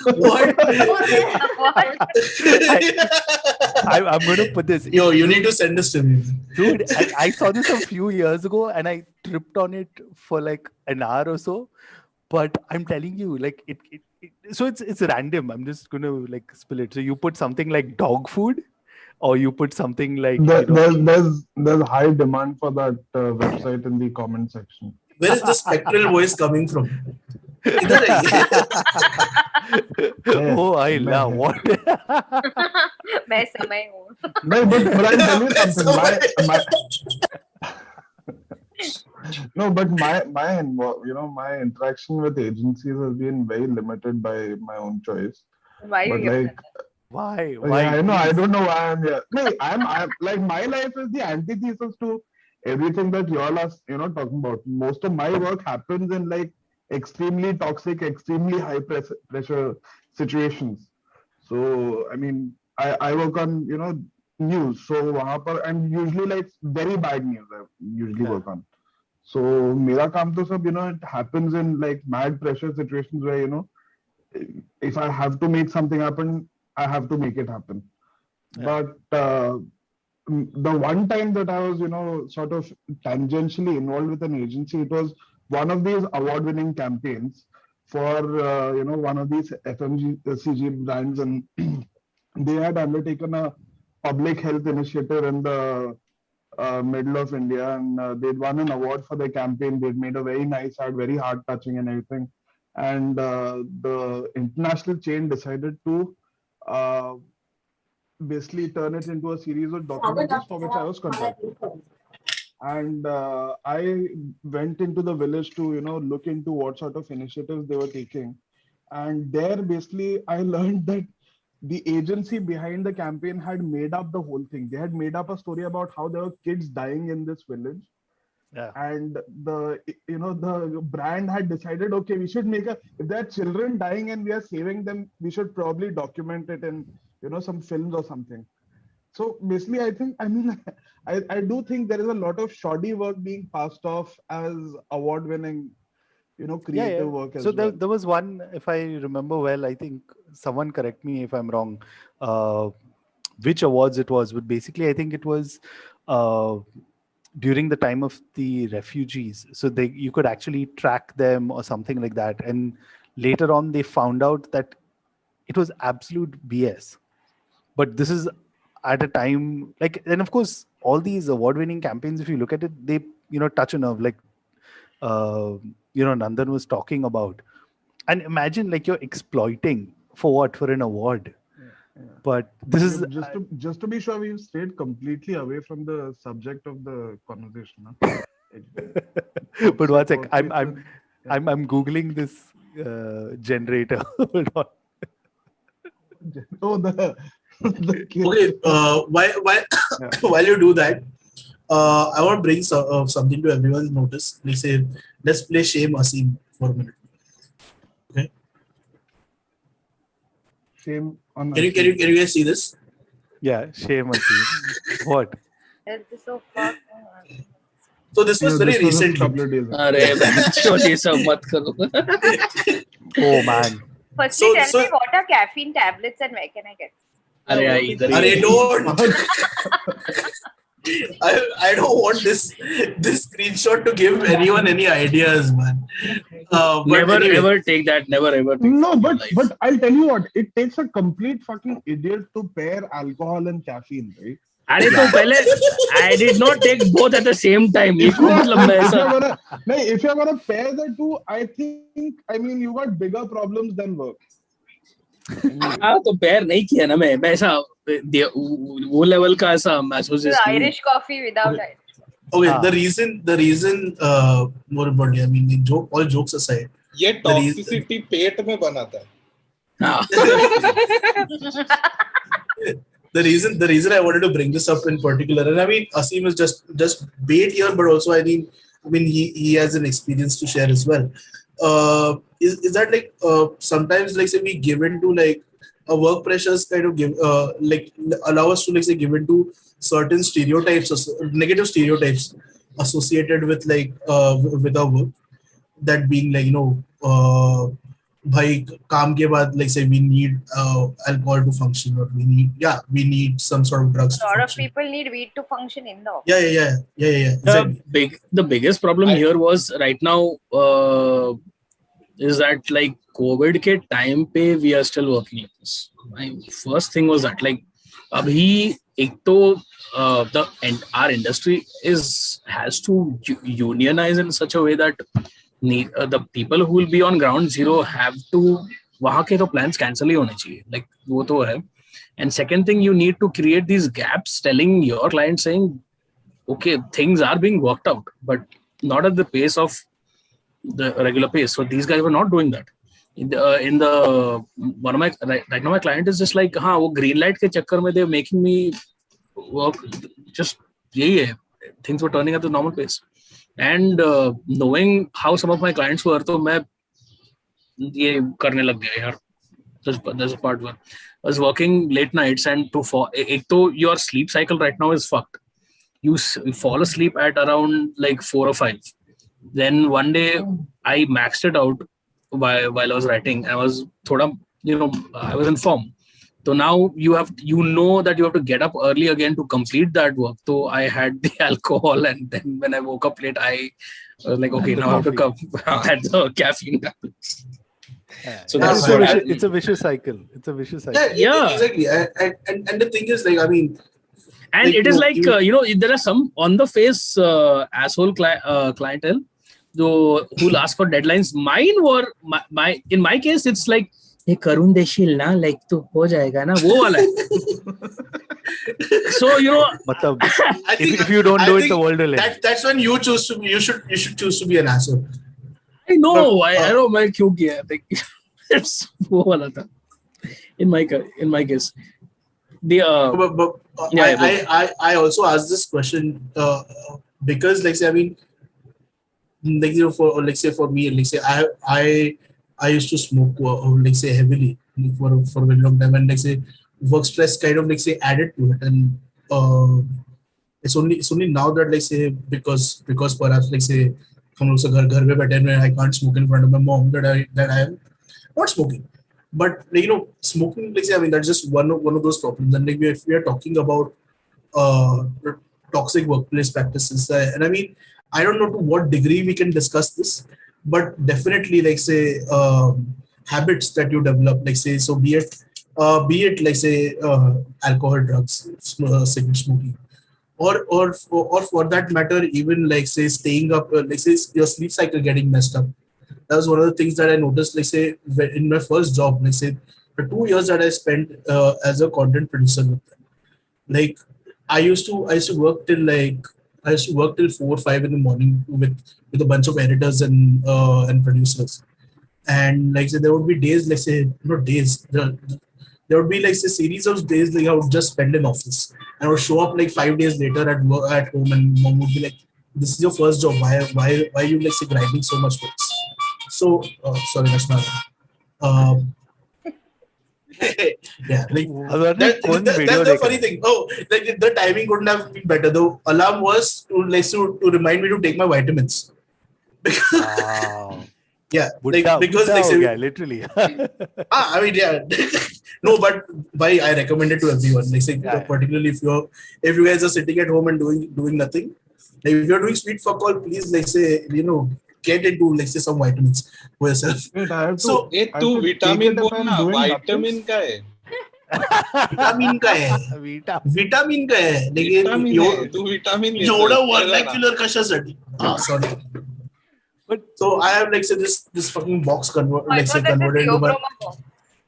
What? I'm going to put this. Yo, you need to send this to me. Dude, I saw this a few years ago and I tripped on it for like an hour or so. But I'm telling you, like so it's random. I'm just going to like spill it. So you put something like dog food, or you put something like there's high demand for that website in the comment section. Where is the spectral voice coming from? Oh, I love what. मैं समय हूँ. No, but I'll tell you something. No, but my interaction with agencies has been very limited by my own choice. Why but you here? like, Why? Yeah, I know. I don't know why I'm here. No, I'm like, my life is the antithesis to everything that you all are, talking about. Most of my work happens in like extremely toxic, extremely high pressure situations. So, I mean, I work on, news. So, and usually like very bad news I usually work on. So, mera kaam to sab, it happens in like mad pressure situations where, if I have to make something happen, I have to make it happen. Yeah. But the one time that I was, sort of tangentially involved with an agency, it was one of these award-winning campaigns for, one of these FMCG brands, and they had undertaken a public health initiative in the middle of India, and they'd won an award for their campaign. They'd made a very nice ad, very heart-touching and everything. And the international chain decided to basically turn it into a series of documentaries for which I was contracted. And I went into the village to, look into what sort of initiatives they were taking. And there, basically, I learned that the agency behind the campaign had made up the whole thing. They had made up a story about how there were kids dying in this village. Yeah. And the brand had decided, okay, we should if there are children dying and we are saving them, we should probably document it in, some films or something. So basically, I do think there is a lot of shoddy work being passed off as award-winning, creative work as well. There was one, if I remember well, I think someone correct me if I'm wrong, which awards it was, but basically I think it was during the time of the refugees. So you could actually track them or something like that. And later on, they found out that it was absolute BS. But this is at a time and of course, all these award-winning campaigns, if you look at it, they, touch a nerve, like, Nandan was talking about. And imagine you're exploiting for an award. Yeah. But this is just to be sure, we've stayed completely away from the subject of the conversation. Huh? But one sec, I'm googling this generator. Hold on. Oh, the okay. While you do that, I want to bring something to everyone's notice. Let's play Shame Asim for a minute. Okay. Shame on. Can you guys see this? Yeah, Shame Asim. What? So far. So this was very recently. Oh man. Firstly, tell me what are caffeine tablets and where can I get? Don't. I don't want this screenshot to give anyone any ideas, man. But Never anyway. ever take that. Never ever. Take No, that in but life. I'll tell you what, it takes a complete fucking idiot to pair alcohol and caffeine, right? अरे तो पहले I did not take both at the same time. ये क्यों मतलब मैं ऐसा if you're gonna pair the two, I mean you got bigger problems than work. हाँ तो पैर नहीं किया ना मैं ऐसा वो लेवल का ऐसा महसूस Irish coffee without it. Okay, the reason more importantly, I mean, all jokes aside, ये टॉक्सिसिटी पेट में बनाता है. The reason I wanted to bring this up in particular, and I mean, Asim is just bait here, but also I mean he has an experience to share as well. Is that like sometimes like say we give into like a work pressures kind of give like allow us to like say give into certain stereotypes or negative stereotypes associated with like with our work, that being like bhai kaam ke baad like say we need alcohol to function, or we need some sort of drugs. A lot of people need weed to function in the office. Yeah. Exactly. The biggest problem here was right now is that like COVID ke time pe we are still working like this. My first thing was that like abhi ek to our industry has to unionize in such a way that the people who will be on ground zero have to वहाँ के तो plans cancel ही होने चाहिए, like वो तो है. And second thing, you need to create these gaps telling your client saying, okay, things are being worked out, but not at the pace of the regular pace. So these guys were not doing that. One of my right now my client is just like हाँ वो green light के चक्कर में they're making me work just यही है, things were turning at the normal pace. And knowing how some of my clients were, तो मैं ये करने लग गया यार. There's a part where I was working late nights and एक तो your sleep cycle right now is fucked. You fall asleep at around like 4 or 5. Then one day I maxed it out while I was writing. I was I was in form. So now you know that you have to get up early again to complete that work. So I had the alcohol, and then when I woke up late, I was like, okay, now I have to come at the caffeine. So it's a vicious cycle. Yeah, exactly. And the thing is, like, I mean, and like, it is like there are some on the face asshole clientele who'll ask for deadlines. Mine were in my case, it's like, ये करुण देशील ना, like तो हो जाएगा ना, वो वाला है. So मतलब if you don't do it, the world will end. That's when you should choose to be an asshole. I know. I know मैं क्यों किया, like it's वो वाला था. In my case, the I also asked this question because like say I mean like for me, like say I used to smoke like say heavily for a very long time, and like say work stress kind of like say added to it, and it's only now that like say because perhaps like say हम लोग से घर पे बैठे हैं, I can't smoke in front of my mom, that I am not smoking. But like, smoking, like say, I mean, that's just one of those problems. And like if we are talking about toxic workplace practices, and I mean, I don't know to what degree we can discuss this, but definitely like say habits that you develop, like say, so be it like say alcohol, drugs, cigarette smoking, or for that matter, even like say staying up, like say your sleep cycle getting messed up. That was one of the things that I noticed, like say in my first job, like say the 2 years that I spent as a content producer with them. Like I used to work till 4 or 5 in the morning with a bunch of editors and producers, and like say there would be days, like say not days, there would be like say series of days like I would just spend in office, and I would show up like 5 days later at home, and mom would be like, "This is your first job. Why are you like say grinding so much for this?" So sorry, that's not. Yeah, like that's the funny thing. Oh, like the timing couldn't have been better. The alarm was to remind me to take my vitamins. Wow. Yeah, like because like guy, literally. I mean, yeah, No, but why I recommend it to everyone. Like say, particularly if you guys are sitting at home and doing nothing, like if you're doing sweet fuck all, please like say get into like say some vitamins for yourself. Wait, I have to. So A I have तू to take vitamin it if बोल I'm ना, doing vitamin nothing. का है? Vitamin का है, vitamin का है, लेकिन विटामिन आहे, तू विटामिन एवढं वर्नाक्युलर कशासाठी? Sorry. But So I have like say this fucking box converted into my.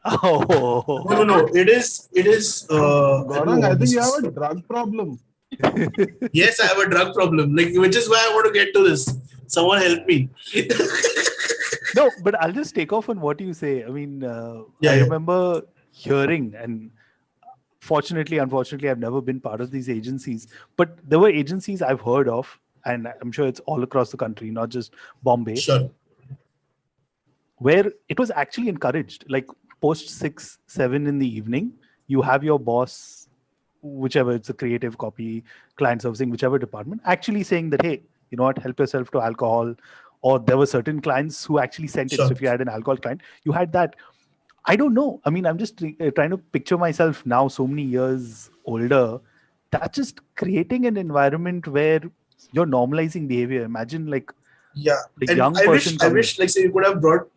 oh, No. It is. Gaurang, I think you have a drug problem. Yes, I have a drug problem. Like, which is why I want to get to this. Someone help me. no, but I'll just take off on what you say. I mean, I remember hearing, and unfortunately, I've never been part of these agencies, but there were agencies I've heard of, and I'm sure it's all across the country, not just Bombay, Sure. where it was actually encouraged. Like post 6, 7 in the evening, you have your boss, whichever it's a creative, copy, client servicing, whichever department, actually saying that, hey, you know what, help yourself to alcohol. Or there were certain clients who actually sent it. So if you had an alcohol client, you had that. I don't know. I mean, I'm just trying to picture myself now, so many years older. That's just creating an environment where you're normalizing behavior. Imagine like the young person. I wish like say you could have brought.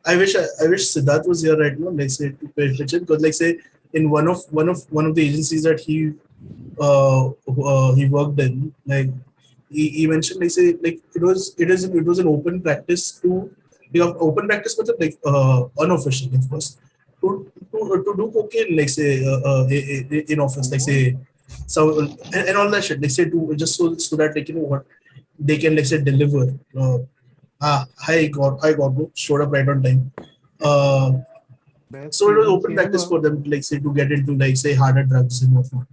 I wish Siddharth was here right now. Like say to pay attention, because like say in one of the agencies that he worked in, like he mentioned like say like it was an open practice to open practice, but like unofficial, of course, to do cocaine like say in office, like say so and all that shit, like say to just so that like what they can like say deliver. I got showed up right on time. So it was open practice for them like say to get into like say harder drugs and whatnot.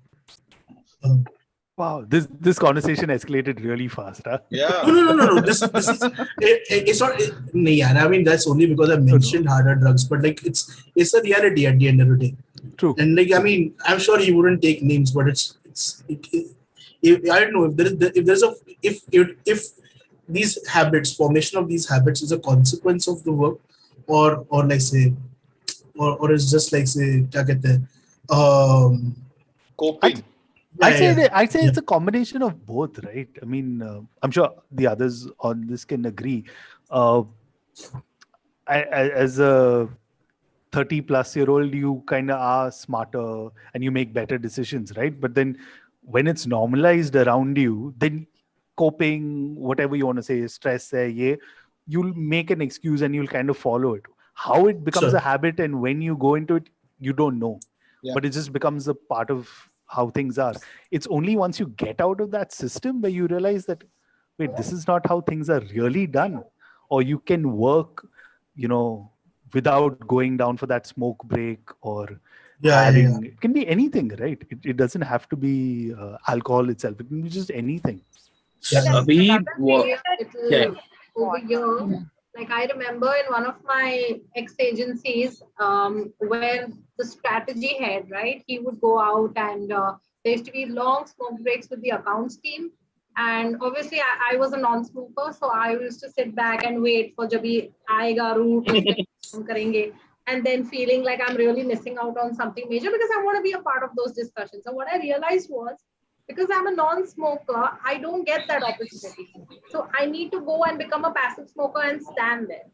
Wow, this conversation escalated really fast, huh? Yeah. No. This is it's not. I mean that's only because I mentioned harder drugs, but like it's a reality at the end of the day. True. And like I mean, I'm sure he wouldn't take names, but I don't know if these habits, formation of these habits is a consequence of the work, or like say, or it's just like say, kya kehte hain, Coping. I'd say it's a combination of both, right? I mean, I'm sure the others on this can agree. As a 30-plus-year-old, you kind of are smarter and you make better decisions, right? But then when it's normalized around you, then coping, whatever you want to say, stress, you'll make an excuse and you'll kind of follow it. How it becomes a habit and when you go into it, you don't know. Yeah. But it just becomes a part of how things are. It's only once you get out of that system where you realize that, wait, this is not how things are really done. Or you can work, without going down for that smoke break or having, it can be anything, right? It doesn't have to be alcohol itself. It can be just anything. Over here, like I remember in one of my ex-agencies where the strategy head, right, he would go out and there used to be long smoke breaks with the accounts team. And obviously I was a non-smoker, so I used to sit back and wait for Jabi aayega route and then feeling like I'm really missing out on something major because I want to be a part of those discussions. So what I realized was, because I'm a non-smoker, I don't get that opportunity. So I need to go and become a passive smoker and stand there.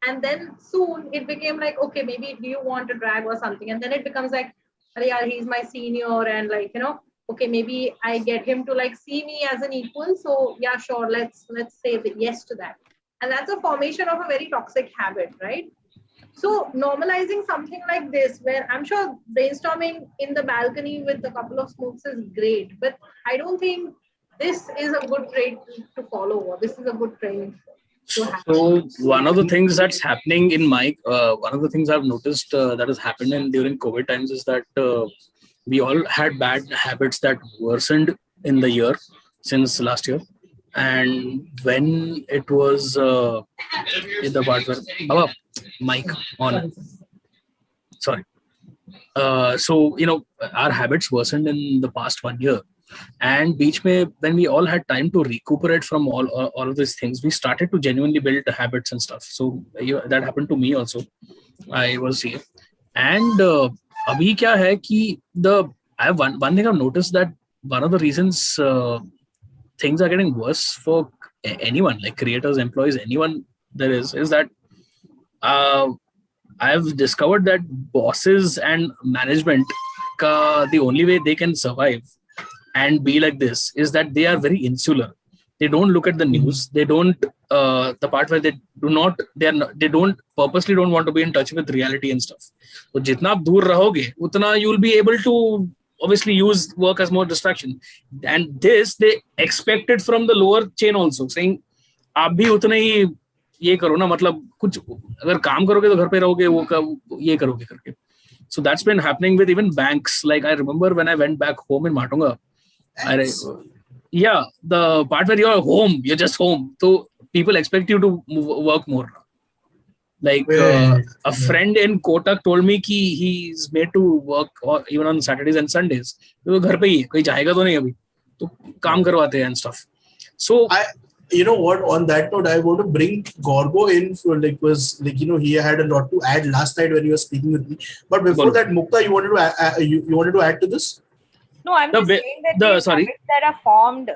And then soon it became like, okay, maybe do you want to drag or something? And then it becomes like, he's my senior and like, okay, maybe I get him to like see me as an equal. So yeah, sure, let's say yes to that. And that's a formation of a very toxic habit, right? So normalizing something like this, where I'm sure brainstorming in the balcony with a couple of smokes is great, but I don't think this is a good trait to follow, or this is a good training to have. So one of the things that's happening in one of the things I've noticed that has happened during COVID times is that we all had bad habits that worsened in the year since last year. And when it was in the part where mic on, sorry. So our habits worsened in the past 1 year, and beach mein, when we all had time to recuperate from all of these things, we started to genuinely build habits and stuff. So that happened to me also. I was here, and अभी क्या है कि I have one thing I've noticed, that one of the reasons things are getting worse for anyone, like creators, employees, anyone there is that uh, I've discovered that bosses and management the only way they can survive and be like this is that they are very insular. They don't look at the news. They don't the part where they don't purposely don't want to be in touch with reality and stuff. So jitna aap dur rahoge utna you'll be able to obviously use work as more distraction, and this they expected from the lower chain also, saying आप भी उतना ही ये करो ना, मतलब कुछ अगर काम करोगे तो घर पे रहोगे, ये करोगे करके. So that's been happening with even banks. Like I remember when I went back home in Matunga, the part where you're home, you're just home, so people expect you to work more. Like a friend in Kotak told me कि he's made to work even on Saturdays and Sundays. तो घर पे ही है, कहीं जाएगा तो नहीं अभी, तो काम करवाते हैं and stuff. So you know what? On that note, I want to bring Gaurav in for he had a lot to add last night when he was speaking with me. But before that, Mukta, you wanted to add to this? No, I'm just saying that these habits that are formed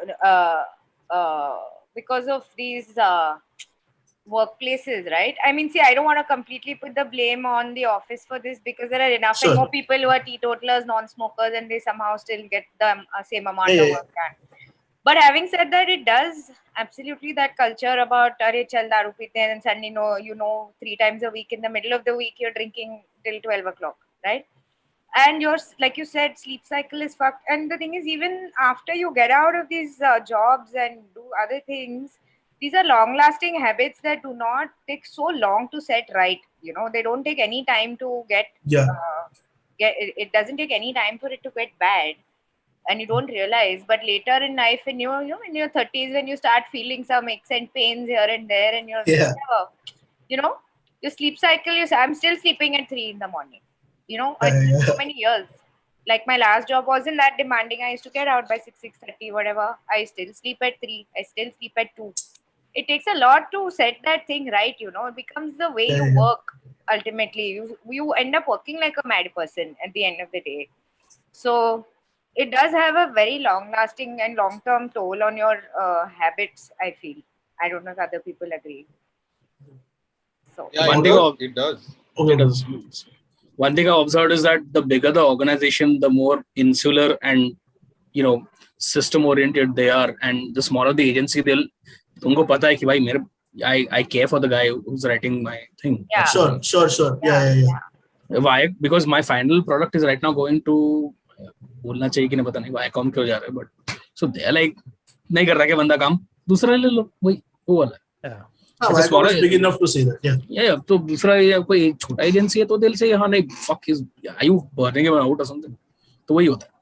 because of these workplaces, right? I mean, see, I don't want to completely put the blame on the office for this, because there are enough and more people who are teetotalers, non-smokers, and they somehow still get the same amount of work done. But having said that, it does absolutely that culture about "Arey chal daru peete hain," and suddenly you know 3 times a week in the middle of the week you're drinking till 12 o'clock, right? And your, like you said, sleep cycle is fucked. And the thing is, even after you get out of these jobs and do other things, these are long lasting habits that do not take so long to set right. You know, they don't take any time to get it doesn't take any time for it to get bad, and you don't realize. But later in life, in your in your 30s, when you start feeling some aches and pains here and there, and you're your sleep cycle is, I'm still sleeping at 3 in the morning. It's been so many years. Like my last job wasn't that demanding. I used to get out by 6:30, whatever. I still sleep at 3. I still sleep at 2. It takes a lot to set that thing right. It becomes the way you work. Ultimately, you end up working like a mad person at the end of the day. So it does have a very long-lasting and long-term toll on your habits, I feel. I don't know if other people agree. So yeah, it does. It does. One thing I observed is that the bigger the organization, the more insular and system oriented they are, and the smaller the agency, तुमको पता है कि भाई मेरे I care for the guy who's writing my thing. Yeah. Sure. Yeah. Why? Because my final product is right now going to बोलना चाहिए कि नहीं पता नहीं Viacom क्यों जा रहा है, but so they are like नहीं कर रहा क्या बंदा काम, दूसरा ले लो, वही वो वाला है. Viacom is big enough to say that. Yeah. तो दूसरा कोई छोटा एजेंसी है तो दिल से हाँ नहीं fuck is, are you burning him out or something, तो वही होता है.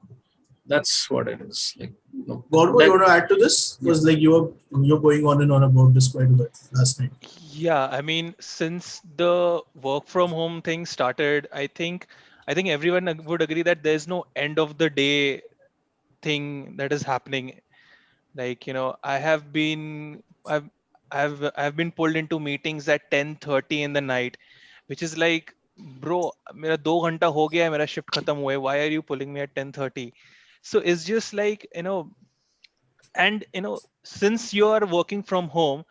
That's what it is. Like, Gaurav, you want to add to this? Because like you're going on and on about this quite a bit last night. Yeah, I mean, since the work from home thing started, I think everyone would agree that there's no end of the day thing that is happening. Like, I've been pulled into meetings at 10:30 in the night, which is like, bro, मेरा 2 घंटा हो गया है, मेरा shift खत्म हुआ है. Why are you pulling me at 10:30? So it's just like, and since you are working from home,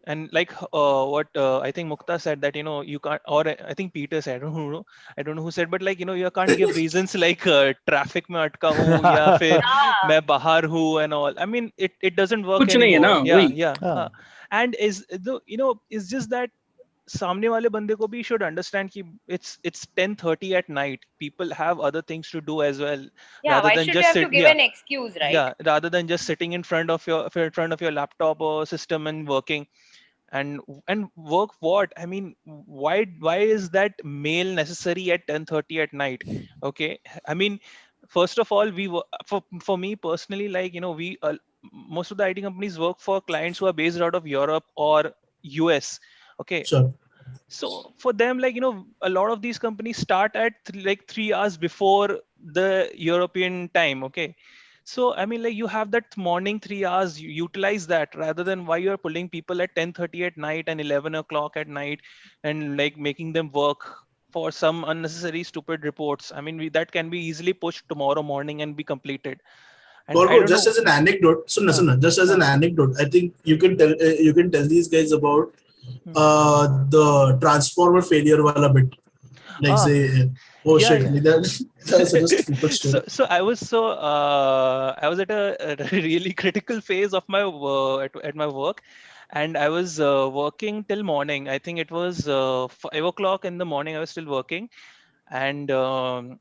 and like what I think Mukta said, that you can't, or I think Peter said, I don't know who said, but like you can't give reasons like traffic mein atka hu ya fir main bahar hu and all. I mean, it doesn't work कुछ नहीं है ना, yeah. And it's just that सामने वाले बंदे को भी should understand कि it's 10:30 at night. People have other things to do as well. Yeah, why should you have to give an excuse, right? Yeah, rather than just sitting in front of your laptop or system and working. And work what? I mean, why is that mail necessary at 10:30 at night? Okay, I mean, first of all, for me personally, like we most of the IT companies work for clients who are based out of Europe or US. Okay. Sure. So for them, like a lot of these companies start at 3 hours before the European time. Okay. So I mean, like you have that morning 3 hours, you utilize that, rather than why you're pulling people at 10:30 at night and 11 o'clock at night and like making them work for some unnecessary stupid reports. I mean, that can be easily pushed tomorrow morning and be completed. And I Gorgo, don't just know. as an anecdote, just as an anecdote, I think you can tell these guys about the transformer failure wala bit. Like say, oh yeah, shit, yeah. like that was such a stupid story. So I was at a really critical phase of my at my work, and I was working till morning. I think it was 5 o'clock in the morning. I was still working, and I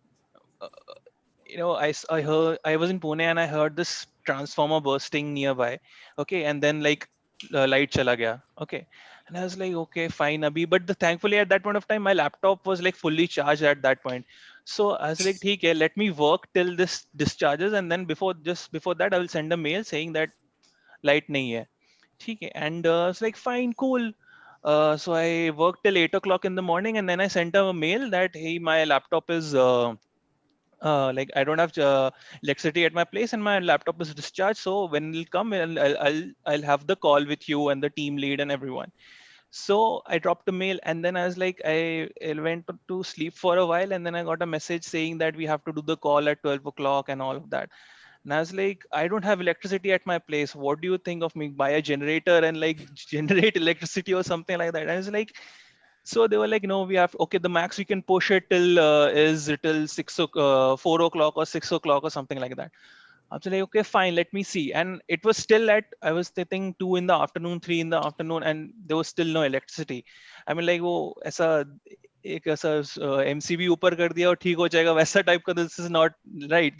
was in Pune and I heard this transformer bursting nearby. Okay, and then like light chala gaya. Okay, and I was like, okay, fine, Abhi. But thankfully at that point of time, my laptop was like fully charged at that point. So I was like, ठीक है, let me work till this discharges, and then just before that, I will send a mail saying that light nahi hai. ठीक है, and it's like fine, cool. So I worked till 8 o'clock in the morning, and then I sent a mail that hey, my laptop is like I don't have electricity at my place and my laptop is discharged. So when it'll come, I'll have the call with you and the team lead and everyone. So I dropped a mail, and then I was like, I went to sleep for a while, and then I got a message saying that we have to do the call at 12 o'clock and all of that. And I was like, I don't have electricity at my place. What do you think of me? Buy a generator and like generate electricity or something like that. And I was like, so they were like, no, we have, okay, the max we can push it till is till 4 o'clock or 6 o'clock or something like that. I was like, okay, fine, let me see. And it was still I was sitting 2 in the afternoon, 3 in the afternoon, and there was still no electricity. I mean, like, वो ऐसा एक ऐसा MCB ऊपर कर दिया और ठीक हो जाएगा वैसा टाइप का. This is not right.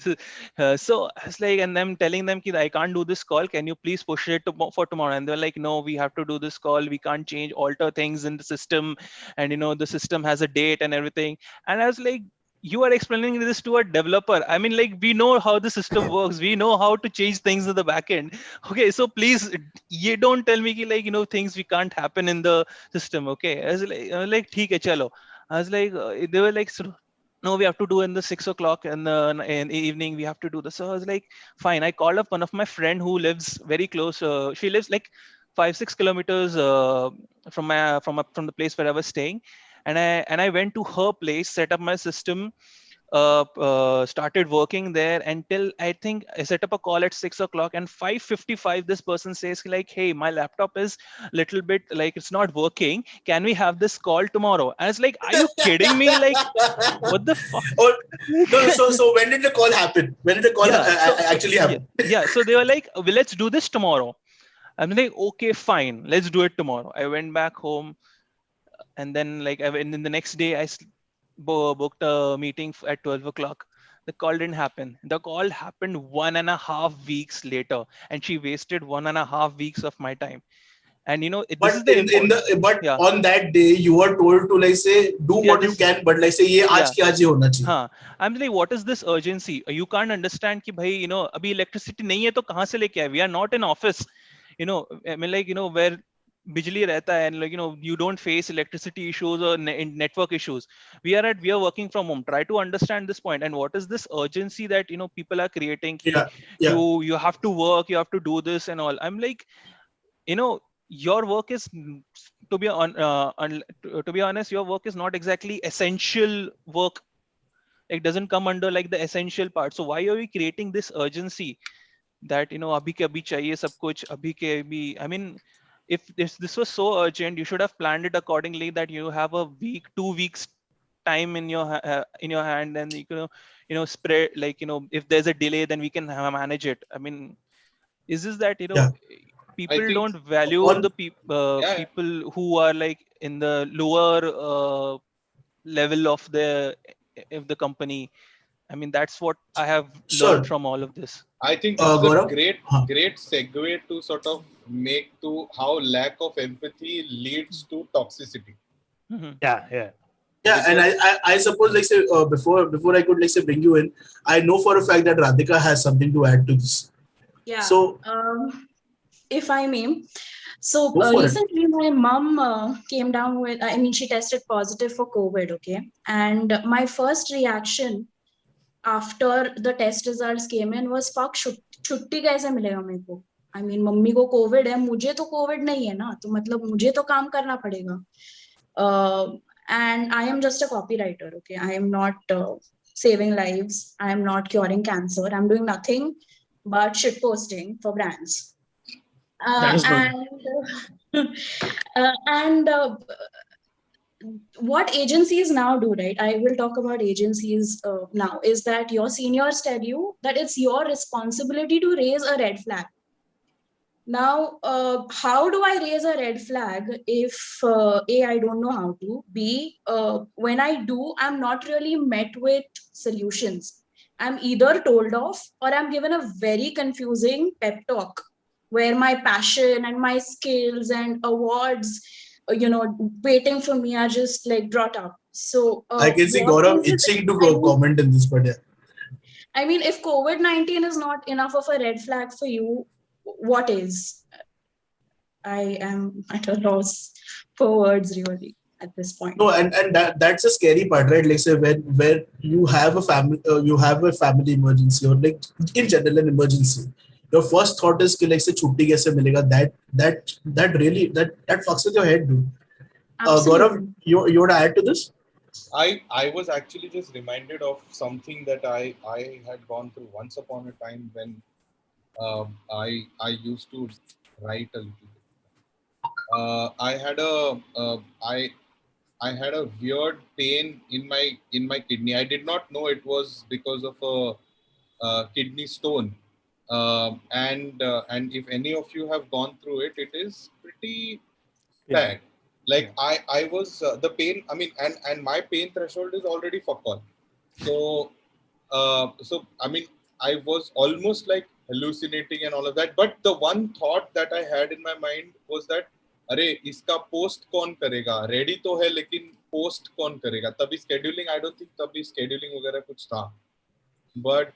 So I was like, and I'm telling them कि I can't do this call. Can you please push it for tomorrow? And they're like, no, we have to do this call. We can't alter things in the system, and the system has a date and everything. And I was like, you are explaining this to a developer. I mean, like, we know how the system works. We know how to change things in the back end. Okay, so please, you don't tell me like, things we can't happen in the system. Okay, I was like, theek hai, chalo. I was like, they were like, no, we have to do in the 6 o'clock in the evening. We have to do this. So I was like, fine. I called up one of my friend who lives very close. She lives like 5-6 kilometers from the place where I was staying. And I went to her place, set up my system, started working there until I think I set up a call at 6 o'clock, and 5:55 this person says like, hey, my laptop is little bit like it's not working. Can we have this call tomorrow? I was like, are you kidding me? Like, what the fuck? Oh, no, so when did the call happen? When did the call actually happen? Yeah, so they were like, well, let's do this tomorrow. I'm like, okay, fine, let's do it tomorrow. I went back home, and then like in the next day I booked a meeting at 12 o'clock. The call didn't happen. The call happened 1.5 weeks later, and she wasted 1.5 weeks of my time. And this is the on that day you were told to like say do what you can, but like say ye aaj ki aaj hi hona chahiye. I'm like, what is this urgency? You can't understand ki bhai, abhi electricity nahi hai to kahan se leke aaye? We are not in office, I mean, like, where bijli rehta hai, and like, you don't face electricity issues or network issues. We are working from home. Try to understand this point. And what is this urgency that people are creating? You have to work, you have to do this and all. I'm like, your work is, to be honest, your work is not exactly essential work. It doesn't come under like the essential part. So why are we creating this urgency that abhi ke abhi chahiye sab kuch, abhi ke abhi? I mean, if this was so urgent, you should have planned it accordingly, that you have a week, 2 weeks time in your hand, and you can spread, like, if there's a delay, then we can manage it. I mean, is this that people don't value the people who are like in the lower level of the company? I mean, that's what I have learned from all of this. I think it's a great segue to sort of make to how lack of empathy leads to toxicity. Mm-hmm. Yeah, and I suppose like say before I could like say bring you in, I know for a fact that Radhika has something to add to this. Yeah. So if I may. So recently my mom came down with, I mean, she tested positive for COVID, okay? And my first reaction after the test results came in was, fuck, छुट्टी कैसे मिलेगा मेरे को? I mean, mummy को COVID है, मुझे तो COVID नहीं है ना, तो मतलब मुझे तो काम करना पड़ेगा. and I am just a copywriter. Okay, I am not saving lives. I am not curing cancer. I'm doing nothing but shit posting for brands. That is good. And what agencies now do, right? I will talk about agencies now. Is that your seniors tell you that it's your responsibility to raise a red flag. Now, how do I raise a red flag if A, I don't know how to, B, when I do, I'm not really met with solutions. I'm either told off or I'm given a very confusing pep talk where my passion and my skills and awards, waiting for me are just like brought up. So I can see what Gaurav is it? itching to go comment in this, but yeah. I mean, if COVID-19 is not enough of a red flag for you, what is? I am at a loss for words really at this point. No, and that's a scary part, right? Like say when you have a family emergency, or like in general an emergency, your first thought is कि like say छुट्टी कैसे मिलेगा? That really that fucks with your head, dude. Gaurav, you want to add to this? I was actually just reminded of something that I had gone through once upon a time when I used to write a little bit. I had a weird pain in my kidney. I did not know it was because of a kidney stone. And if any of you have gone through it, it is pretty bad. Like I was the pain. I mean, and my pain threshold is already fuck all. So I mean, I was almost like hallucinating and all of that. But the one thought that I had in my mind was that, अरे इसका post कौन करेगा? Ready तो है लेकिन post कौन करेगा? तभी scheduling, I don't think तभी scheduling वगैरह कुछ था. But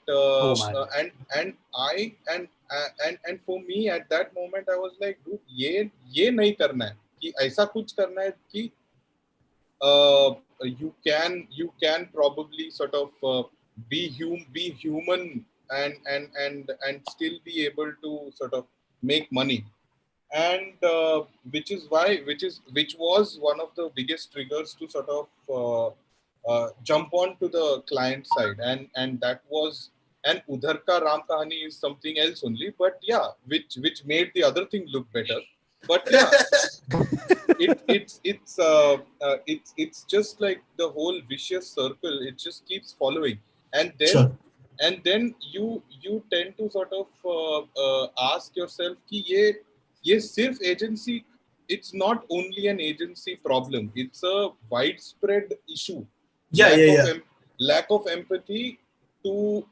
and for me at that moment I was like, dude, ये नहीं करना है. कि ऐसा कुछ करना है कि you can probably sort of be human and still be able to sort of make money, and which was one of the biggest triggers to sort of jump on to the client side, and that was, and Udhar ka Ram Kahani is something else only, but yeah, which made the other thing look better. But yeah, it's just like the whole vicious circle. It just keeps following, and then you tend to sort of ask yourself कि ये सिर्फ agency. It's not only an agency problem. It's a widespread issue. Lack of empathy to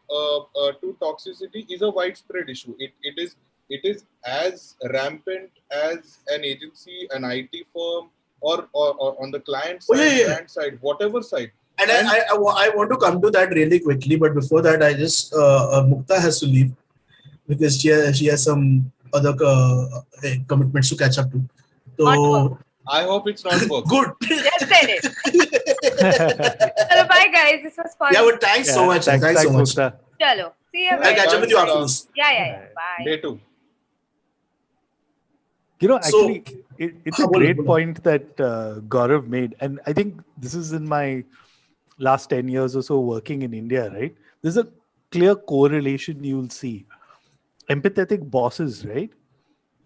toxicity is a widespread issue. It is as rampant as an agency, an IT firm, or on the client side, brand side, whatever side. And I want to come to that really quickly, but before that, I just Mukta has to leave because she has some other commitments to catch up to. So I hope it's not work. Good. Just said it. Hello, bye guys. This was fun. Yeah, but thanks so much. Thanks so much. Mukta. Chalo. See you. I'll catch up with you after this. Yeah. Bye. Day 2. You know, actually, it's a great point that Gaurav made. And I think this is in my last 10 years or so working in India, right? There's a clear correlation you'll see. Empathetic bosses, right?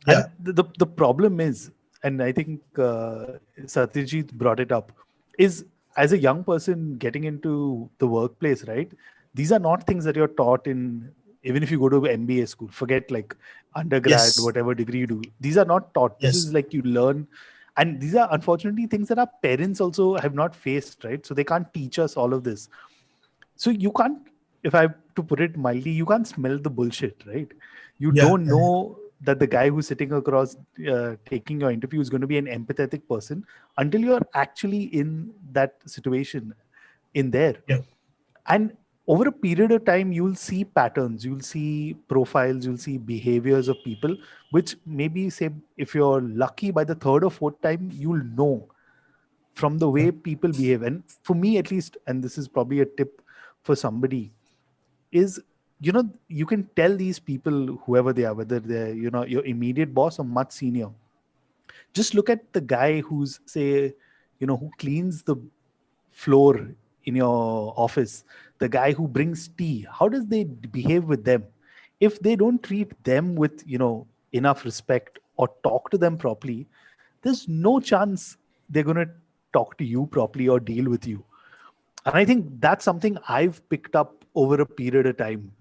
Yeah. And the problem is, and I think Satyajit brought it up, is as a young person getting into the workplace, right? These are not things that you're taught in, even if you go to MBA school, forget like undergrad, whatever degree you do. These are not taught. This is like you learn. And these are unfortunately things that our parents also have not faced, right? So they can't teach us all of this. So you can't, if I have to put it mildly, you can't smell the bullshit, right? You don't know that the guy who's sitting across taking your interview is going to be an empathetic person until you're actually in that situation in there. Yeah. And over a period of time, you'll see patterns, you'll see profiles, you'll see behaviors of people, which maybe say, if you're lucky, by the third or fourth time, you'll know from the way people behave. And for me, at least, and this is probably a tip for somebody, is, you know, you can tell these people, whoever they are, whether they're, you know, your immediate boss or much senior, just look at the guy who's, say, who cleans the floor in your office, the guy who brings tea, how does they behave with them? If they don't treat them with, enough respect or talk to them properly, there's no chance they're going to talk to you properly or deal with you. And I think that's something I've picked up over a period of time.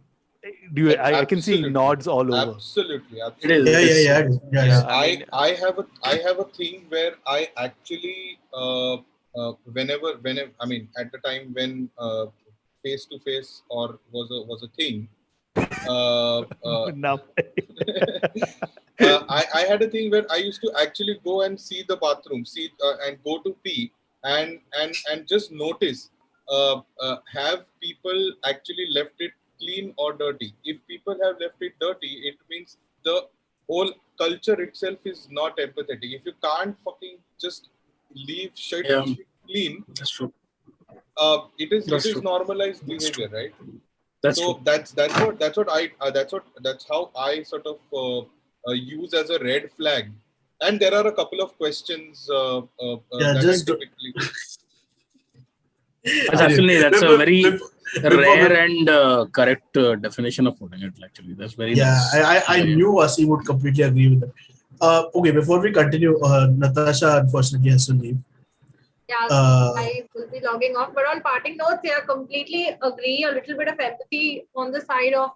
I can see nods all over. Absolutely. It is. Yeah. I have a thing where I actually whenever I mean at the time when face to face or was a thing. Now. I had a thing where I used to actually go and see the bathroom, and go to pee, and just notice have people actually left it clean or dirty. If people have left it dirty, it means the whole culture itself is not empathetic. If you can't fucking just leave shit clean, That's true. it is normalized behavior, right? That's So true. that's how I sort of use as a red flag. And there are a couple of questions that I typically. That's a very rare and correct definition of putting it. Actually, that's very nice. I knew Asi would completely agree with that. Okay, before we continue, Natasha unfortunately has to leave. Yeah, I will be logging off. But on parting notes, yeah, completely agree. A little bit of empathy on the side of,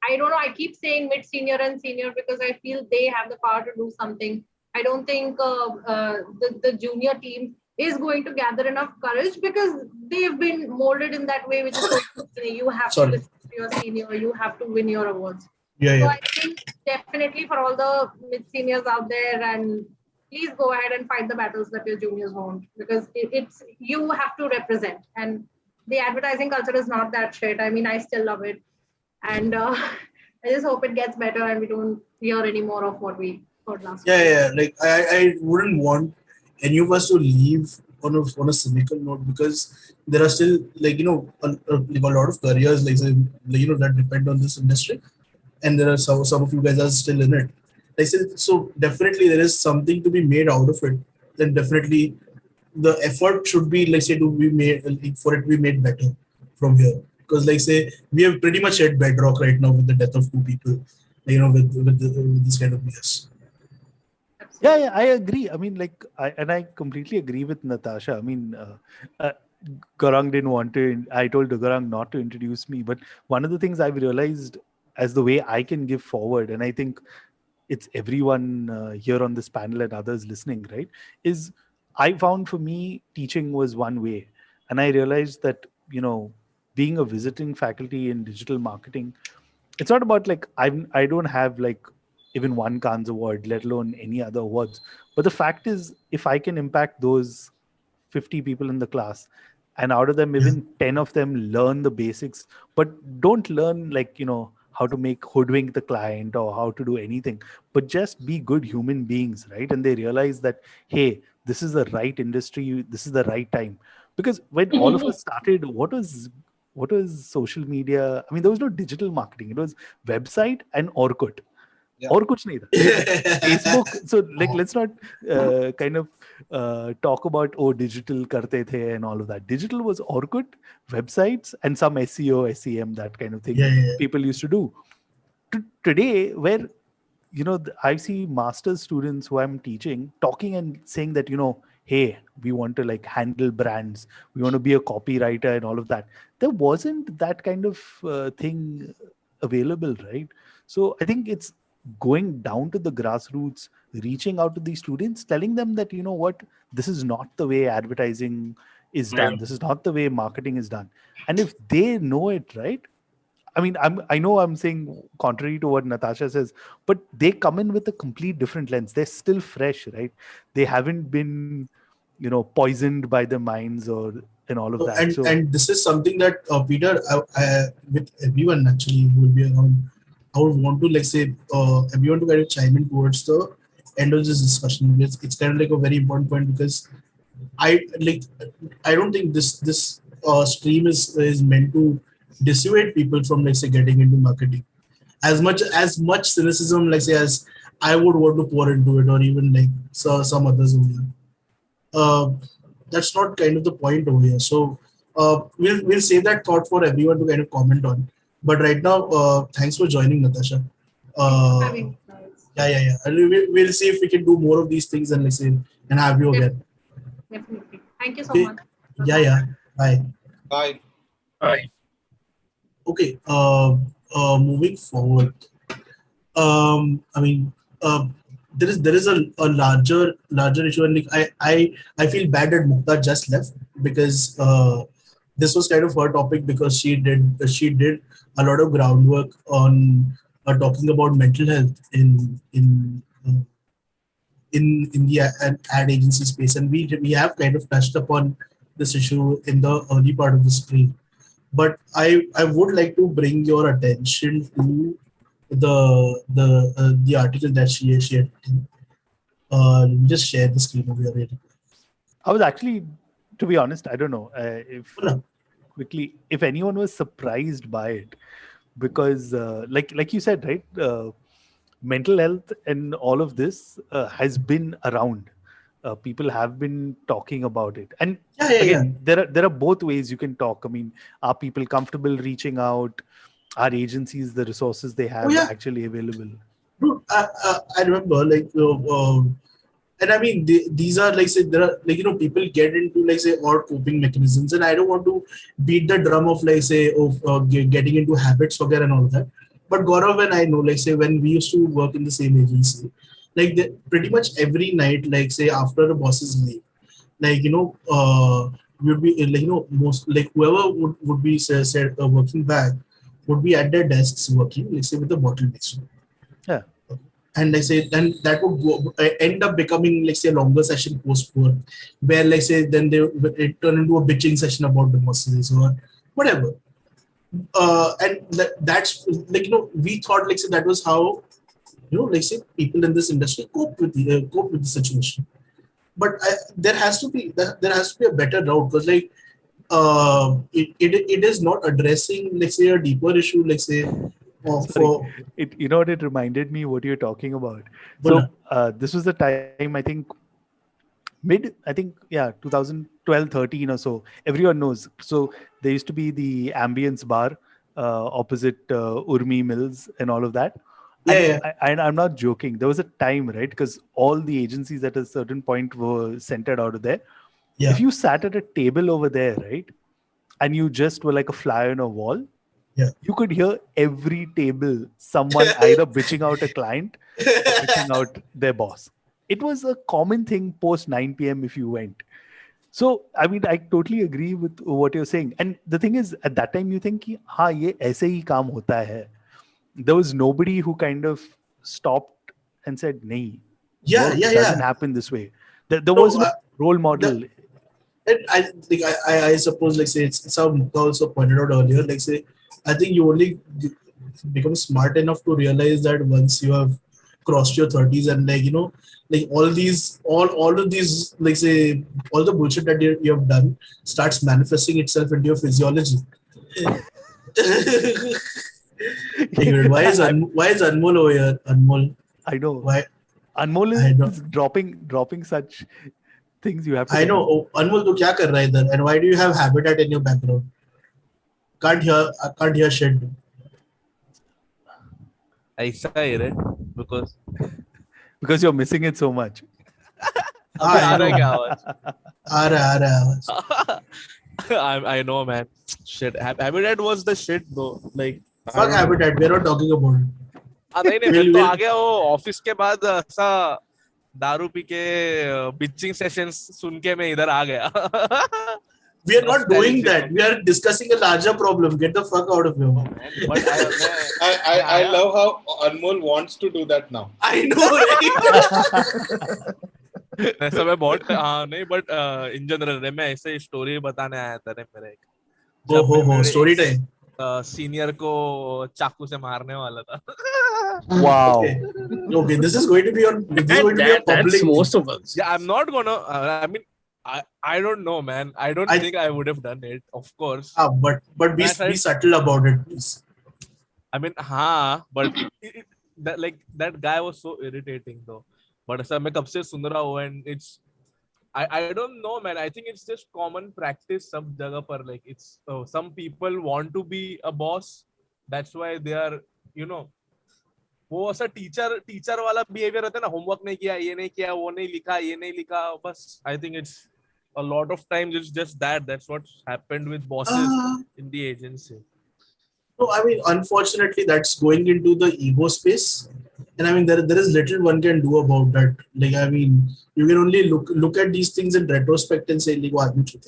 I don't know, I keep saying mid-senior and senior because I feel they have the power to do something. I don't think the junior team is going to gather enough courage because they've been molded in that way, which is you have to listen to your senior, you have to win your awards. So I think definitely for all the mid-seniors out there, and please go ahead and fight the battles that your juniors won't, because it's you have to represent. And the advertising culture is not that shit. I mean, I still love it. And I just hope it gets better and we don't hear any more of what we heard last week. Yeah. Like I wouldn't want any of us to leave on a cynical note, because there are still a lot of careers that depend on this industry, and there are some of you guys are still in it. I said, so definitely there is something to be made out of it. Then definitely the effort should be to be made for it to be made better from here. Because we have pretty much hit bedrock right now with the death of 2 people, with this kind of BS. Yeah, I agree. I mean, I completely agree with Natasha. I mean, Gaurang didn't want to. I told Gaurang not to introduce me, but one of the things I've realized as the way I can give forward, and I think it's everyone here on this panel and others listening, right, is I found for me teaching was one way. And I realized that, being a visiting faculty in digital marketing, it's not about I don't have even one Khan's award, let alone any other awards. But the fact is, if I can impact those 50 people in the class, and out of them, even 10 of them learn the basics, but don't learn how to hoodwink the client or how to do anything, but just be good human beings, right? And they realize that, hey, this is the right industry, this is the right time. Because when all of us started, what was social media? I mean, there was no digital marketing. It was website and Orkut. और कुछ नहीं था. Facebook. So let's not talk about digital करते थे and all of that. Digital was Orkut, websites, and some SEO, SEM, that kind of thing people used to do. Today, where I see master's students who I'm teaching talking and saying that hey, we want to handle brands, we want to be a copywriter and all of that. There wasn't that kind of thing available, right? So I think it's going down to the grassroots, reaching out to these students, telling them that, what, this is not the way advertising is done. This is not the way marketing is done. And if they know it, right? I mean, I know I'm saying contrary to what Natasha says, but they come in with a complete different lens. They're still fresh, right? They haven't been, poisoned by their minds and all of that. And this is something that Peter, with everyone actually who will be around, I would want to everyone to kind of chime in towards the end of this discussion. It's kind of a very important point, because I don't think this stream is meant to dissuade people from getting into marketing. As much cynicism as I would want to pour into it, or even some others over here. that's not kind of the point over here. So we'll save that thought for everyone to kind of comment on. But right now, thanks for joining, Natasha. Having nice. Yeah. And we'll see if we can do more of these things and listen and have you again. Definitely. Thank you so Okay. much. Yeah. Bye. Bye. Bye. Okay. Moving forward. I mean, there is a larger issue, and like I feel bad that Mukta just left because this was kind of her topic because she did a lot of groundwork on talking about mental health in the ad agency space, and we have kind of touched upon this issue in the early part of the screen. But I would like to bring your attention to the article that she shared. Let me just share the screen over here. I was actually, to be honest, I don't know if anyone was surprised by it, because like you said, right, mental health and all of this has been around. People have been talking about it, and again, there are both ways you can talk. I mean, are people comfortable reaching out? Are agencies, the resources they have actually available? Dude, I remember and I mean these are like, say, there are like, people get into like, say, odd coping mechanisms, and I don't want to beat the drum of like, say, of getting into habits forget and all that. But Gaurav and I know, like, say, when we used to work in the same agency, like pretty much every night, like, say, after the bosses leave, like, would be like, most like whoever would be said working back would be at their desks working, let's say, with the bottle next to them. Yeah. And like, say, then that would end up becoming, like, say, a longer session post work, where, like, say, then it turn into a bitching session about the bosses or whatever. And that's like, we thought, like, say, that was how, like, say, people in this industry cope with the situation. But there has to be a better route, because like it is not addressing, like, say, a deeper issue, like, say, you know what it reminded me what you're talking about. So this was the time, I think 2012-13 or so. Everyone knows. So there used to be the Ambience bar opposite Urmi Mills and all of that. And I'm not joking. There was a time, right? Because all the agencies at a certain point were centered out of there. If you sat at a table over there, right, and you just were like a fly on a wall, you could hear every table someone either bitching out a client or bitching out their boss. It was a common thing post 9 p.m. if you went. So, I mean, I totally agree with what you're saying. And the thing is, at that time, you think, हाँ, ये ऐसे ही काम होता है. There was nobody who kind of stopped and said, "Nahi, it doesn't happen this way." There was no role model. I suppose, like, say, it's how Mukta also pointed out earlier. Like, say, I think you only become smart enough to realize that once you have crossed your 30s, and like, like all of these, like, say, all the bullshit that you have done starts manifesting itself into your physiology. Why is Anmol over here? Anmol. I know. Why? Anmol is dropping such things you have to. I know. Oh, Anmol, tu kya kar raha hai idhar? And why do you have habitat in your background? I can't hear shit. ऐसा ही रे, because you're missing it so much. आ रहा है क्या आवाज? आ रहा है आवाज. I know, man. Shit, Habitat was the shit though. Like, fuck Habitat. We're not talking about it. नहीं मैं तो आ गया वो ऑफिस के बाद ऐसा दारू पी के बिचिंग सेशंस सुन के मैं इधर आ गया. We are not doing that. We are discussing a larger problem. Get the fuck out of here. But I love how Anmol wants to do that now. I know, right? ऐसा मैं बहुत नहीं, but in general मैं ऐसे story बताने आया था रे मेरे. Story time. सीनियर को चाकू से मारने वाला था. Wow. Okay, this is going to be on. This is going to be a public. That's most of us. Yeah, I'm not gonna. I mean, I don't know, man. I don't think I would have done it. Of course. But be subtle about it, please. I mean, but that guy was so irritating though. But ऐसा मैं कब से सुन रहा हूँ, and it's I don't know, man. I think it's just common practice सब जगह पर. Like it's some people want to be a boss. That's why they are, you know, वो ऐसा टीचर वाला बिहेवियर होता है ना, होमवर्क नहीं किया, ये नहीं किया, वो नहीं लिखा, ये नहीं लिखा, बस. I think it's a lot of times it's just that. That's what's happened with bosses in the agency. No, I mean, unfortunately, that's going into the ego space, and I mean, there is little one can do about that. Like, I mean, you can only look at these things in retrospect and say, like, "What you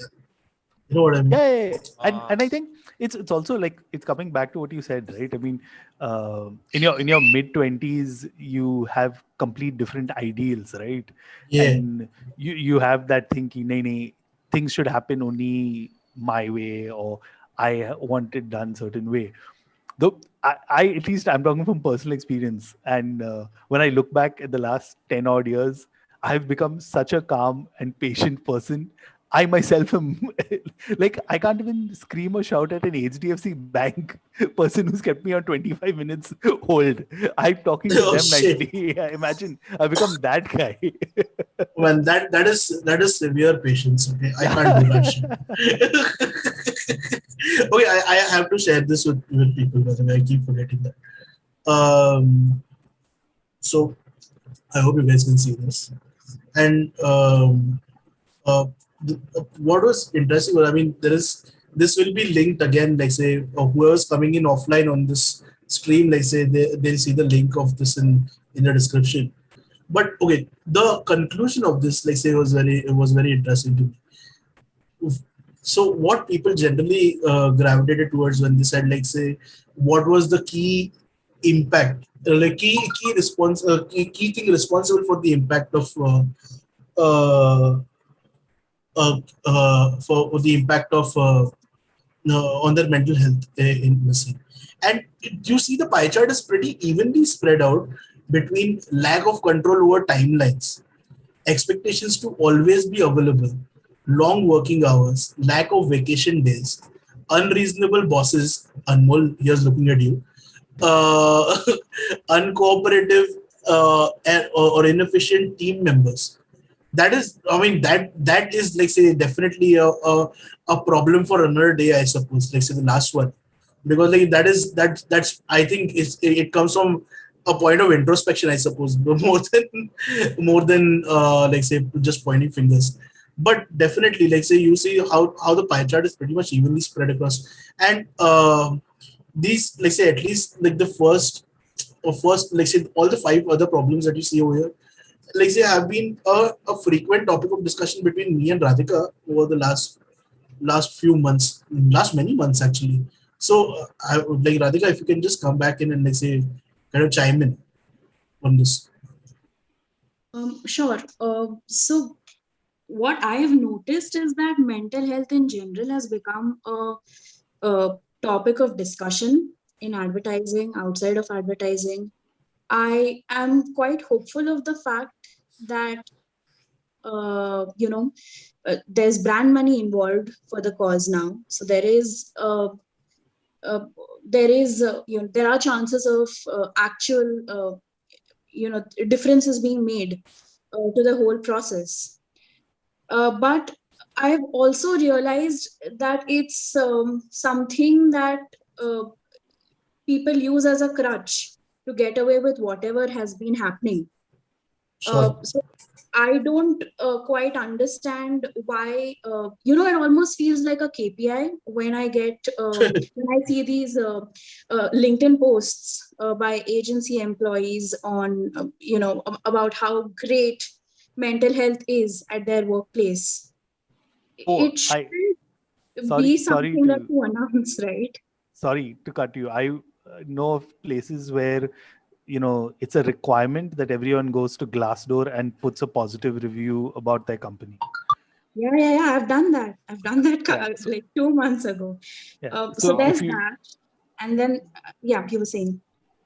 know what I mean?" Yeah. And I think it's also like it's coming back to what you said, right? I mean, in your mid-20s, you have complete different ideals, right? Yeah. And you have that thinking, nay, things should happen only my way, or I want it done certain way. Though I at least I'm talking from personal experience, and when I look back at the last 10 odd years, I've become such a calm and patient person. I myself am like, I can't even scream or shout at an HDFC bank person who's kept me on 25 minutes hold. I'm talking to them nicely. Yeah, imagine I've become that guy. Well, that is severe patience. Okay, I can't do that shit. Okay, I have to share this with people. By the way, I keep forgetting that. So I hope you guys can see this. And what was interesting was, I mean, this will be linked again. Like say, whoever's coming in offline on this stream, like say they'll see the link of this in the description. But okay, the conclusion of this, like say, was very interesting to me. So what people generally gravitated towards when they said, like say, what was the key impact, like key thing responsible for the impact of for the impact of on their mental health in missing. And you see the pie chart is pretty evenly spread out between lack of control over timelines, expectations to always be available, long working hours, lack of vacation days, unreasonable bosses, Anmol, here's looking at you, uncooperative or inefficient team members. That is, I mean, that is like say definitely a problem for another day, I suppose. Like say the last one, because like that's I think it comes from a point of introspection, I suppose, more than like say just pointing fingers. But definitely, like say you see how the pie chart is pretty much evenly spread across, and these like say at least like the first like say all the 5 other problems that you see over here, like say have been a frequent topic of discussion between me and Radhika over the last few months, last many months actually. So I would like Radhika, if you can just come back in and like say kind of chime in on this. Sure. So what I have noticed is that mental health in general has become a topic of discussion in advertising, outside of advertising. I am quite hopeful of the fact that there's brand money involved for the cause now. So there are chances of actual differences being made to the whole process. But I've also realized that it's something that people use as a crutch to get away with whatever has been happening. Sure. So I don't quite understand why, it almost feels like a KPI when I get, when I see these LinkedIn posts by agency employees on, about how great mental health is at their workplace. It should be something that you announce, right? Sorry to cut you. I know of places where it's a requirement that everyone goes to Glassdoor and puts a positive review about their company. Yeah. I've done that like 2 months ago. So there's that. And then, you were saying.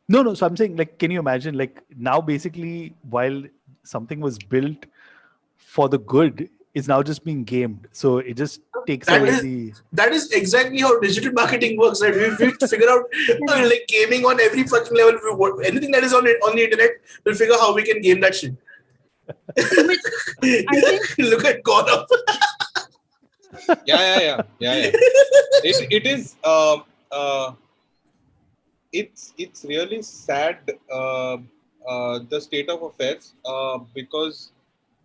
No. So I'm saying, like, can you imagine, like, now basically while something was built for the good is now just being gamed. So it just takes away that is exactly how digital marketing works. Right? We figure out like gaming on every fucking level. Anything that is on the internet, we'll figure out how we can game that shit. I think Look at Gaurav. Yeah. It is. It's really sad, the state of affairs, because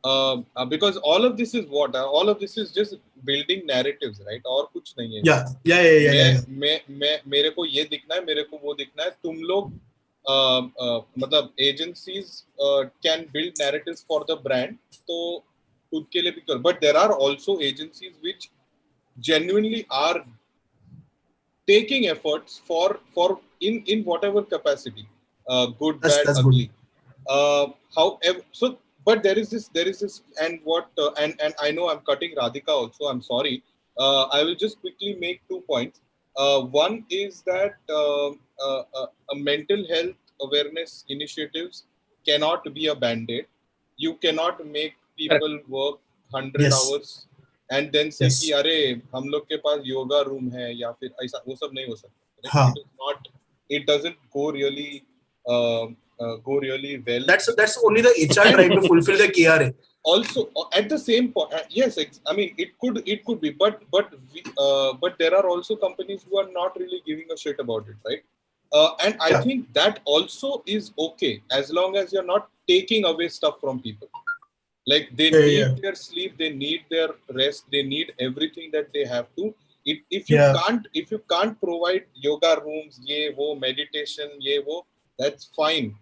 all of this is what all of this is just building narratives, right? और कुछ नहीं है. Yeah. मैं मेरे को ये दिखना है, मेरे को वो दिखना है. तुम लोग मतलब agencies can build narratives for the brand, तो खुद के लिए भी कर. But there are also agencies which genuinely are taking efforts for in whatever capacity, good, bad, That's ugly. However, so but there is this, and what and I know I'm cutting Radhika also. I'm sorry. I will just quickly make 2 points. One is that a mental health awareness initiatives cannot be a band-aid. You cannot make people work 100 hours and then say कि अरे हम लोग के पास yoga room है या फिर ऐसा, वो सब नहीं हो सकता. It is not. It doesn't go really well. That's only the HR trying to fulfill the KRA. Also, at the same point, yes, I mean it could be, but there are also companies who are not really giving a shit about it, right? And I think that also is okay as long as you're not taking away stuff from people. Like they need their sleep, they need their rest, they need everything that they have to. If you can't provide yoga rooms, ye wo, meditation, ye wo, that's fine.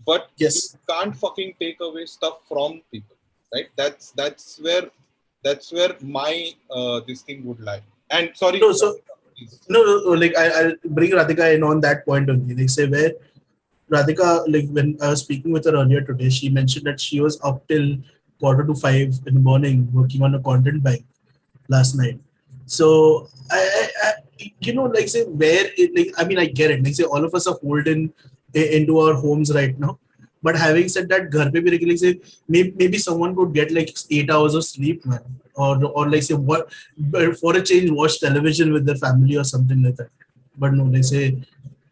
But you can't fucking take away stuff from people, right? That's where my this thing would lie. And sorry. No, like I'll bring Radhika in on that point only. Like say where Radhika, like when I was speaking with her earlier today, she mentioned that she was up till 4:45 in the morning working on a content bank last night. So I like say where it, like I mean I get it. Like say all of us are holden into our homes right now. But having said that, ghar pe bhi like say maybe someone could get like 8 hours of sleep, man, or like say what for a change watch television with their family or something like that. But no, they say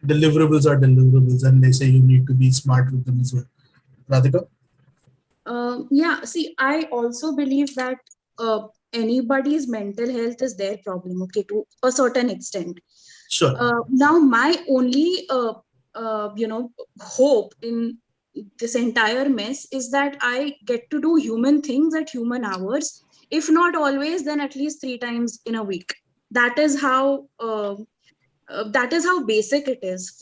deliverables are deliverables, and they say you need to be smart with them as well. Radhika? Yeah, see, I also believe that anybody's mental health is their problem, okay, to a certain extent. Sure. Now, my only, hope in this entire mess is that I get to do human things at human hours. If not always, then at least 3 times in a week. That is how basic it is.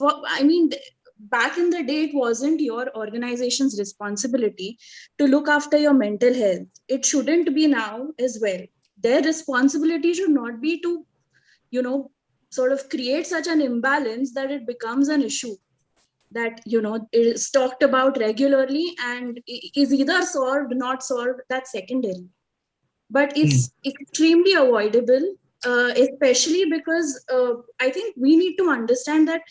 Back in the day, it wasn't your organization's responsibility to look after your mental health. It shouldn't be now as well. Their responsibility should not be to, sort of create such an imbalance that it becomes an issue that, it is talked about regularly and is either solved, not solved, that's secondary. But it's extremely avoidable, especially because I think we need to understand that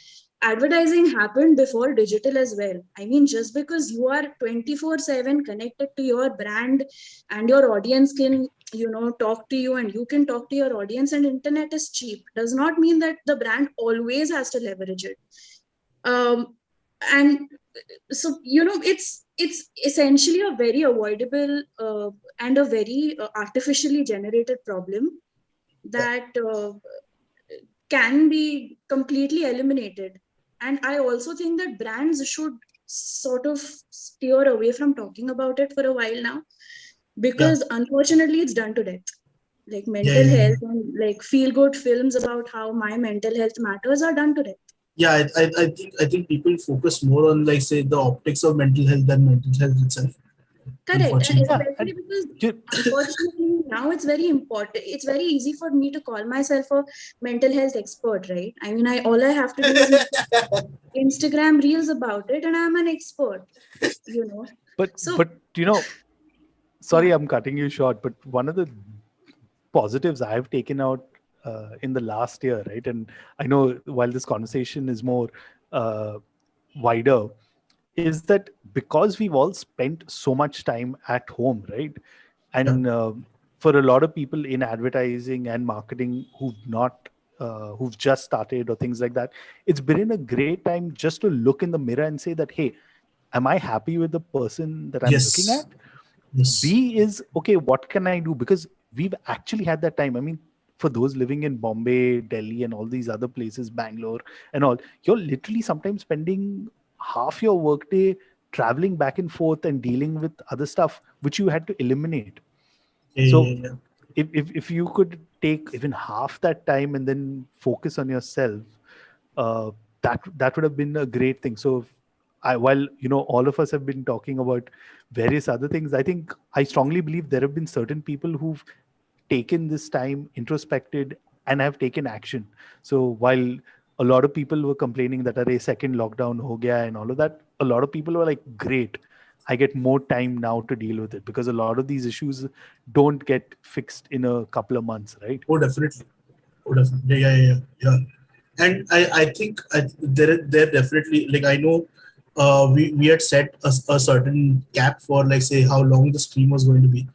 advertising happened before digital as well. I mean, just because you are 24/7 connected to your brand and your audience can, talk to you and you can talk to your audience and internet is cheap, does not mean that the brand always has to leverage it. And so, it's essentially a very avoidable and a very artificially generated problem that can be completely eliminated. And I also think that brands should sort of steer away from talking about it for a while now, because unfortunately it's done to death. Like mental health and like feel good films about how my mental health matters are done to death. Yeah, I think people focus more on like say the optics of mental health than mental health itself. Correct, and especially because unfortunately now it's very important. It's very easy for me to call myself a mental health expert, right? I mean, all I have to do is make Instagram reels about it, and I'm an expert. But sorry, I'm cutting you short. But one of the positives I've taken out in the last year, right? And I know while this conversation is more wider, is that because we've all spent so much time at home, right? And for a lot of people in advertising and marketing who've just started or things like that, it's been a great time just to look in the mirror and say that, hey, am I happy with the person that I'm looking at? Yes. B is, okay, what can I do? Because we've actually had that time. I mean, for those living in Bombay, Delhi, and all these other places, Bangalore and all, you're literally sometimes spending half your workday traveling back and forth and dealing with other stuff, which you had to eliminate. So Yeah. if you could take even half that time and then focus on yourself, that would have been a great thing. So while all of us have been talking about various other things, I strongly believe there have been certain people who've taken this time, introspected, and have taken action. So while a lot of people were complaining that a second lockdown ho gaya and all of that, a lot of people were like, great, I get more time now to deal with it, because a lot of these issues don't get fixed in a couple of months, right? Oh, definitely. Yeah. And I think there definitely, like, I know we had set a certain cap for, like, say, how long the stream was going to be,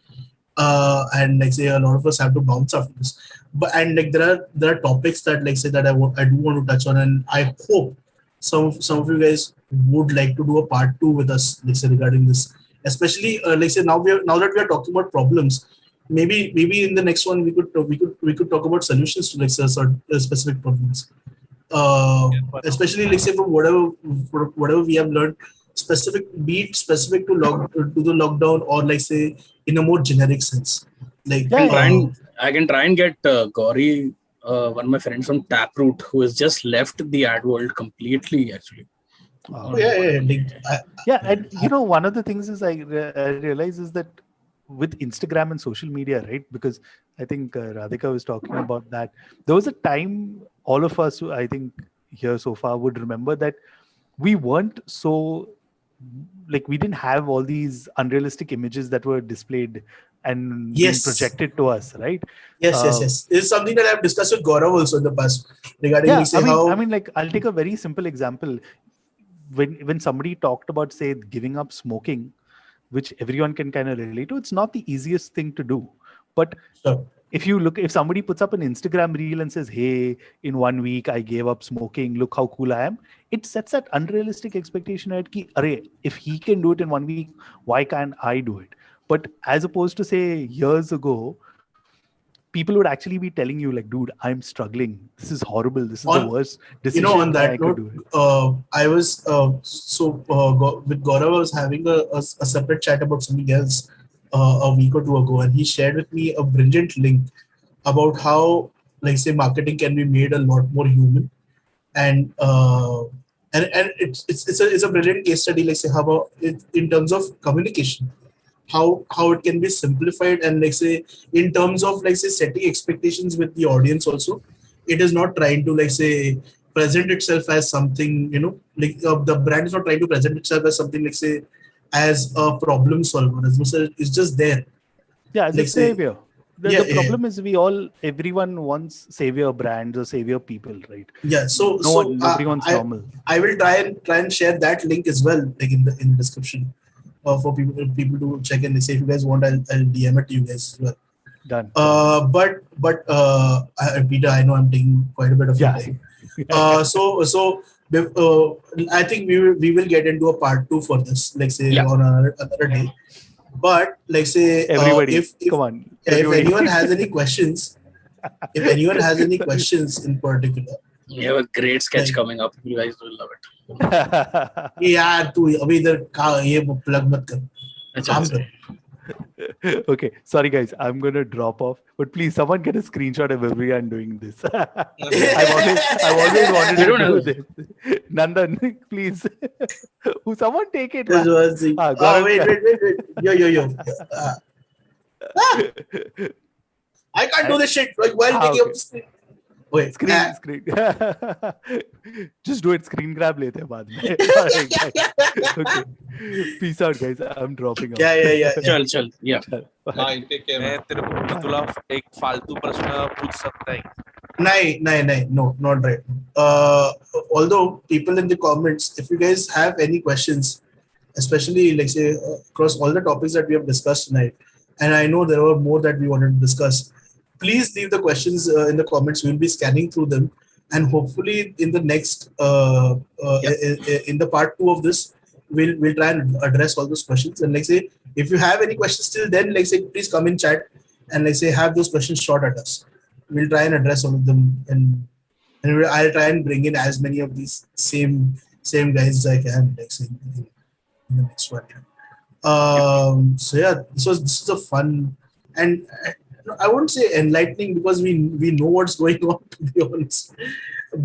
and, like, say, a lot of us have to bounce after this, but, and, like, there are topics that, like, say, that I do want to touch on, and I hope some of you guys would like to do a part 2 with us, like, say, regarding this, especially, like, say, now that we are talking about problems, maybe in the next one we could talk about solutions to, like, certain specific problems, especially, like, say, from whatever we have learned, be it specific to the lockdown, or, like, say, in a more generic sense, like, I can try and get Gauri, one of my friends from Taproot, who has just left the ad world completely, actually. And one of the things is I realize is that with Instagram and social media, right? Because I think Radhika was talking about that. There was a time all of us, I think, here so far would remember that we weren't so, like, we didn't have all these unrealistic images that were displayed and being projected to us, right? Yes. It's something that I've discussed with Gaurav also in the past regarding, yeah, like, say, I mean, like, I'll take a very simple example. When somebody talked about, say, giving up smoking, which everyone can kind of relate to, it's not the easiest thing to do. But if somebody puts up an Instagram reel and says, hey, in 1 week I gave up smoking, look how cool I am, it sets that unrealistic expectation at ki, arey, if he can do it in 1 week, why can't I do it? But as opposed to, say, years ago, people would actually be telling you, like, dude, I'm struggling, this is horrible, this is the worst decision on that I note, could do it. I was with Gaurav, I was having a separate chat about something else a week or two ago, and he shared with me a brilliant link about how, like, say, marketing can be made a lot more human, and it's a brilliant case study, like, say, how about it in terms of communication, how it can be simplified, and, like, say, in terms of, like, say, setting expectations with the audience also. It is not trying to, like, say, present itself as something, like, the brand is not trying to present itself as something, like, say, as a problem solver. It's just there, as like, a savior. The problem is everyone wants savior brands or savior people, right? Nobody wants normal. I will try and share that link as well, like, in the description, for people to check, and say, if you guys want, I'll DM it to you guys as well. Done. But Peter, I know I'm taking quite a bit of your time. So I think we will get into a part 2 for this, like, say, on another day. But, like, say, everybody, if come on, if anyone has any questions, in particular, we have a great sketch coming up. You guys will love it. यार तू अभी इधर ये plug मत कर. काम कर. Okay, sorry guys, I'm gonna drop off, but please someone get a screenshot of everyone doing this. I've always wanted to do this. Nandan, please. Someone take it. Wait. Yo. I can't do this shit like while picking up the screen. Wait, screen. Just do it. Screen grab लेते हैं बाद में. Okay. Peace out, guys. I'm dropping off. Yeah. चल. Yeah. Bye. Take care. मैं तेरे को तुला एक फालतू प्रश्न पूछ सकता है. नहीं, no, not right. Although people in the comments, if you guys have any questions, especially, like, say, across all the topics that we have discussed tonight, and I know there were more that we wanted to discuss, please leave the questions in the comments. We'll be scanning through them, and hopefully in the next in the part 2 of this, we'll try and address all those questions. And like say, if you have any questions till then, like say, please come in chat and like say have those questions shot at us. We'll try and address all of them, and I'll try and bring in as many of these same guys as I can, like say, in the next one. So yeah, this is a fun, and I won't say enlightening because we know what's going on, to be honest,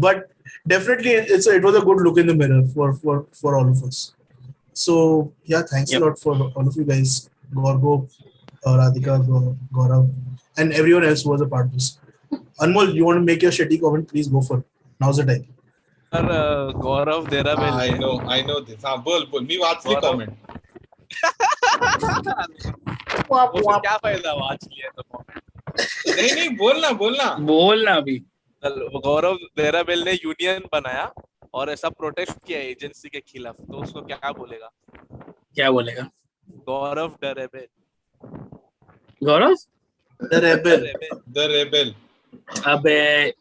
but definitely it was a good look in the mirror for all of us. So yeah, thanks a lot for all of you guys, Gaurav, Radhika, Gaurav, and everyone else who was a part of this. Anmol, you want to make your shitty comment? Please go for it. Now's the time. Gaurav Derebail. I know this. बोल. मी वाचली comment. क्या फायदा watch लिया तो नहीं बोलना अभी. गौरव देराबेल ने यूनियन बनाया और ऐसा प्रोटेस्ट किया एजेंसी के खिलाफ, तो उसको क्या बोलेगा? गौरव डेरेबेल. गौरव द रेबेल. अबे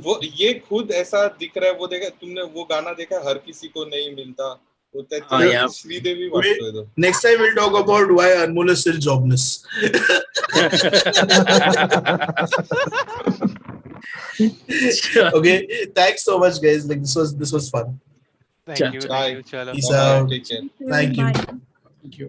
वो ये खुद ऐसा दिख रहा है. वो देखा तुमने वो गाना देखा, हर किसी को नहीं मिलता. Sridevi. Next time we'll talk about why Anmol is still jobless. Okay, thanks so much, guys. Like this was fun. Thank you. Peace out. Take care. Thank you. Bye.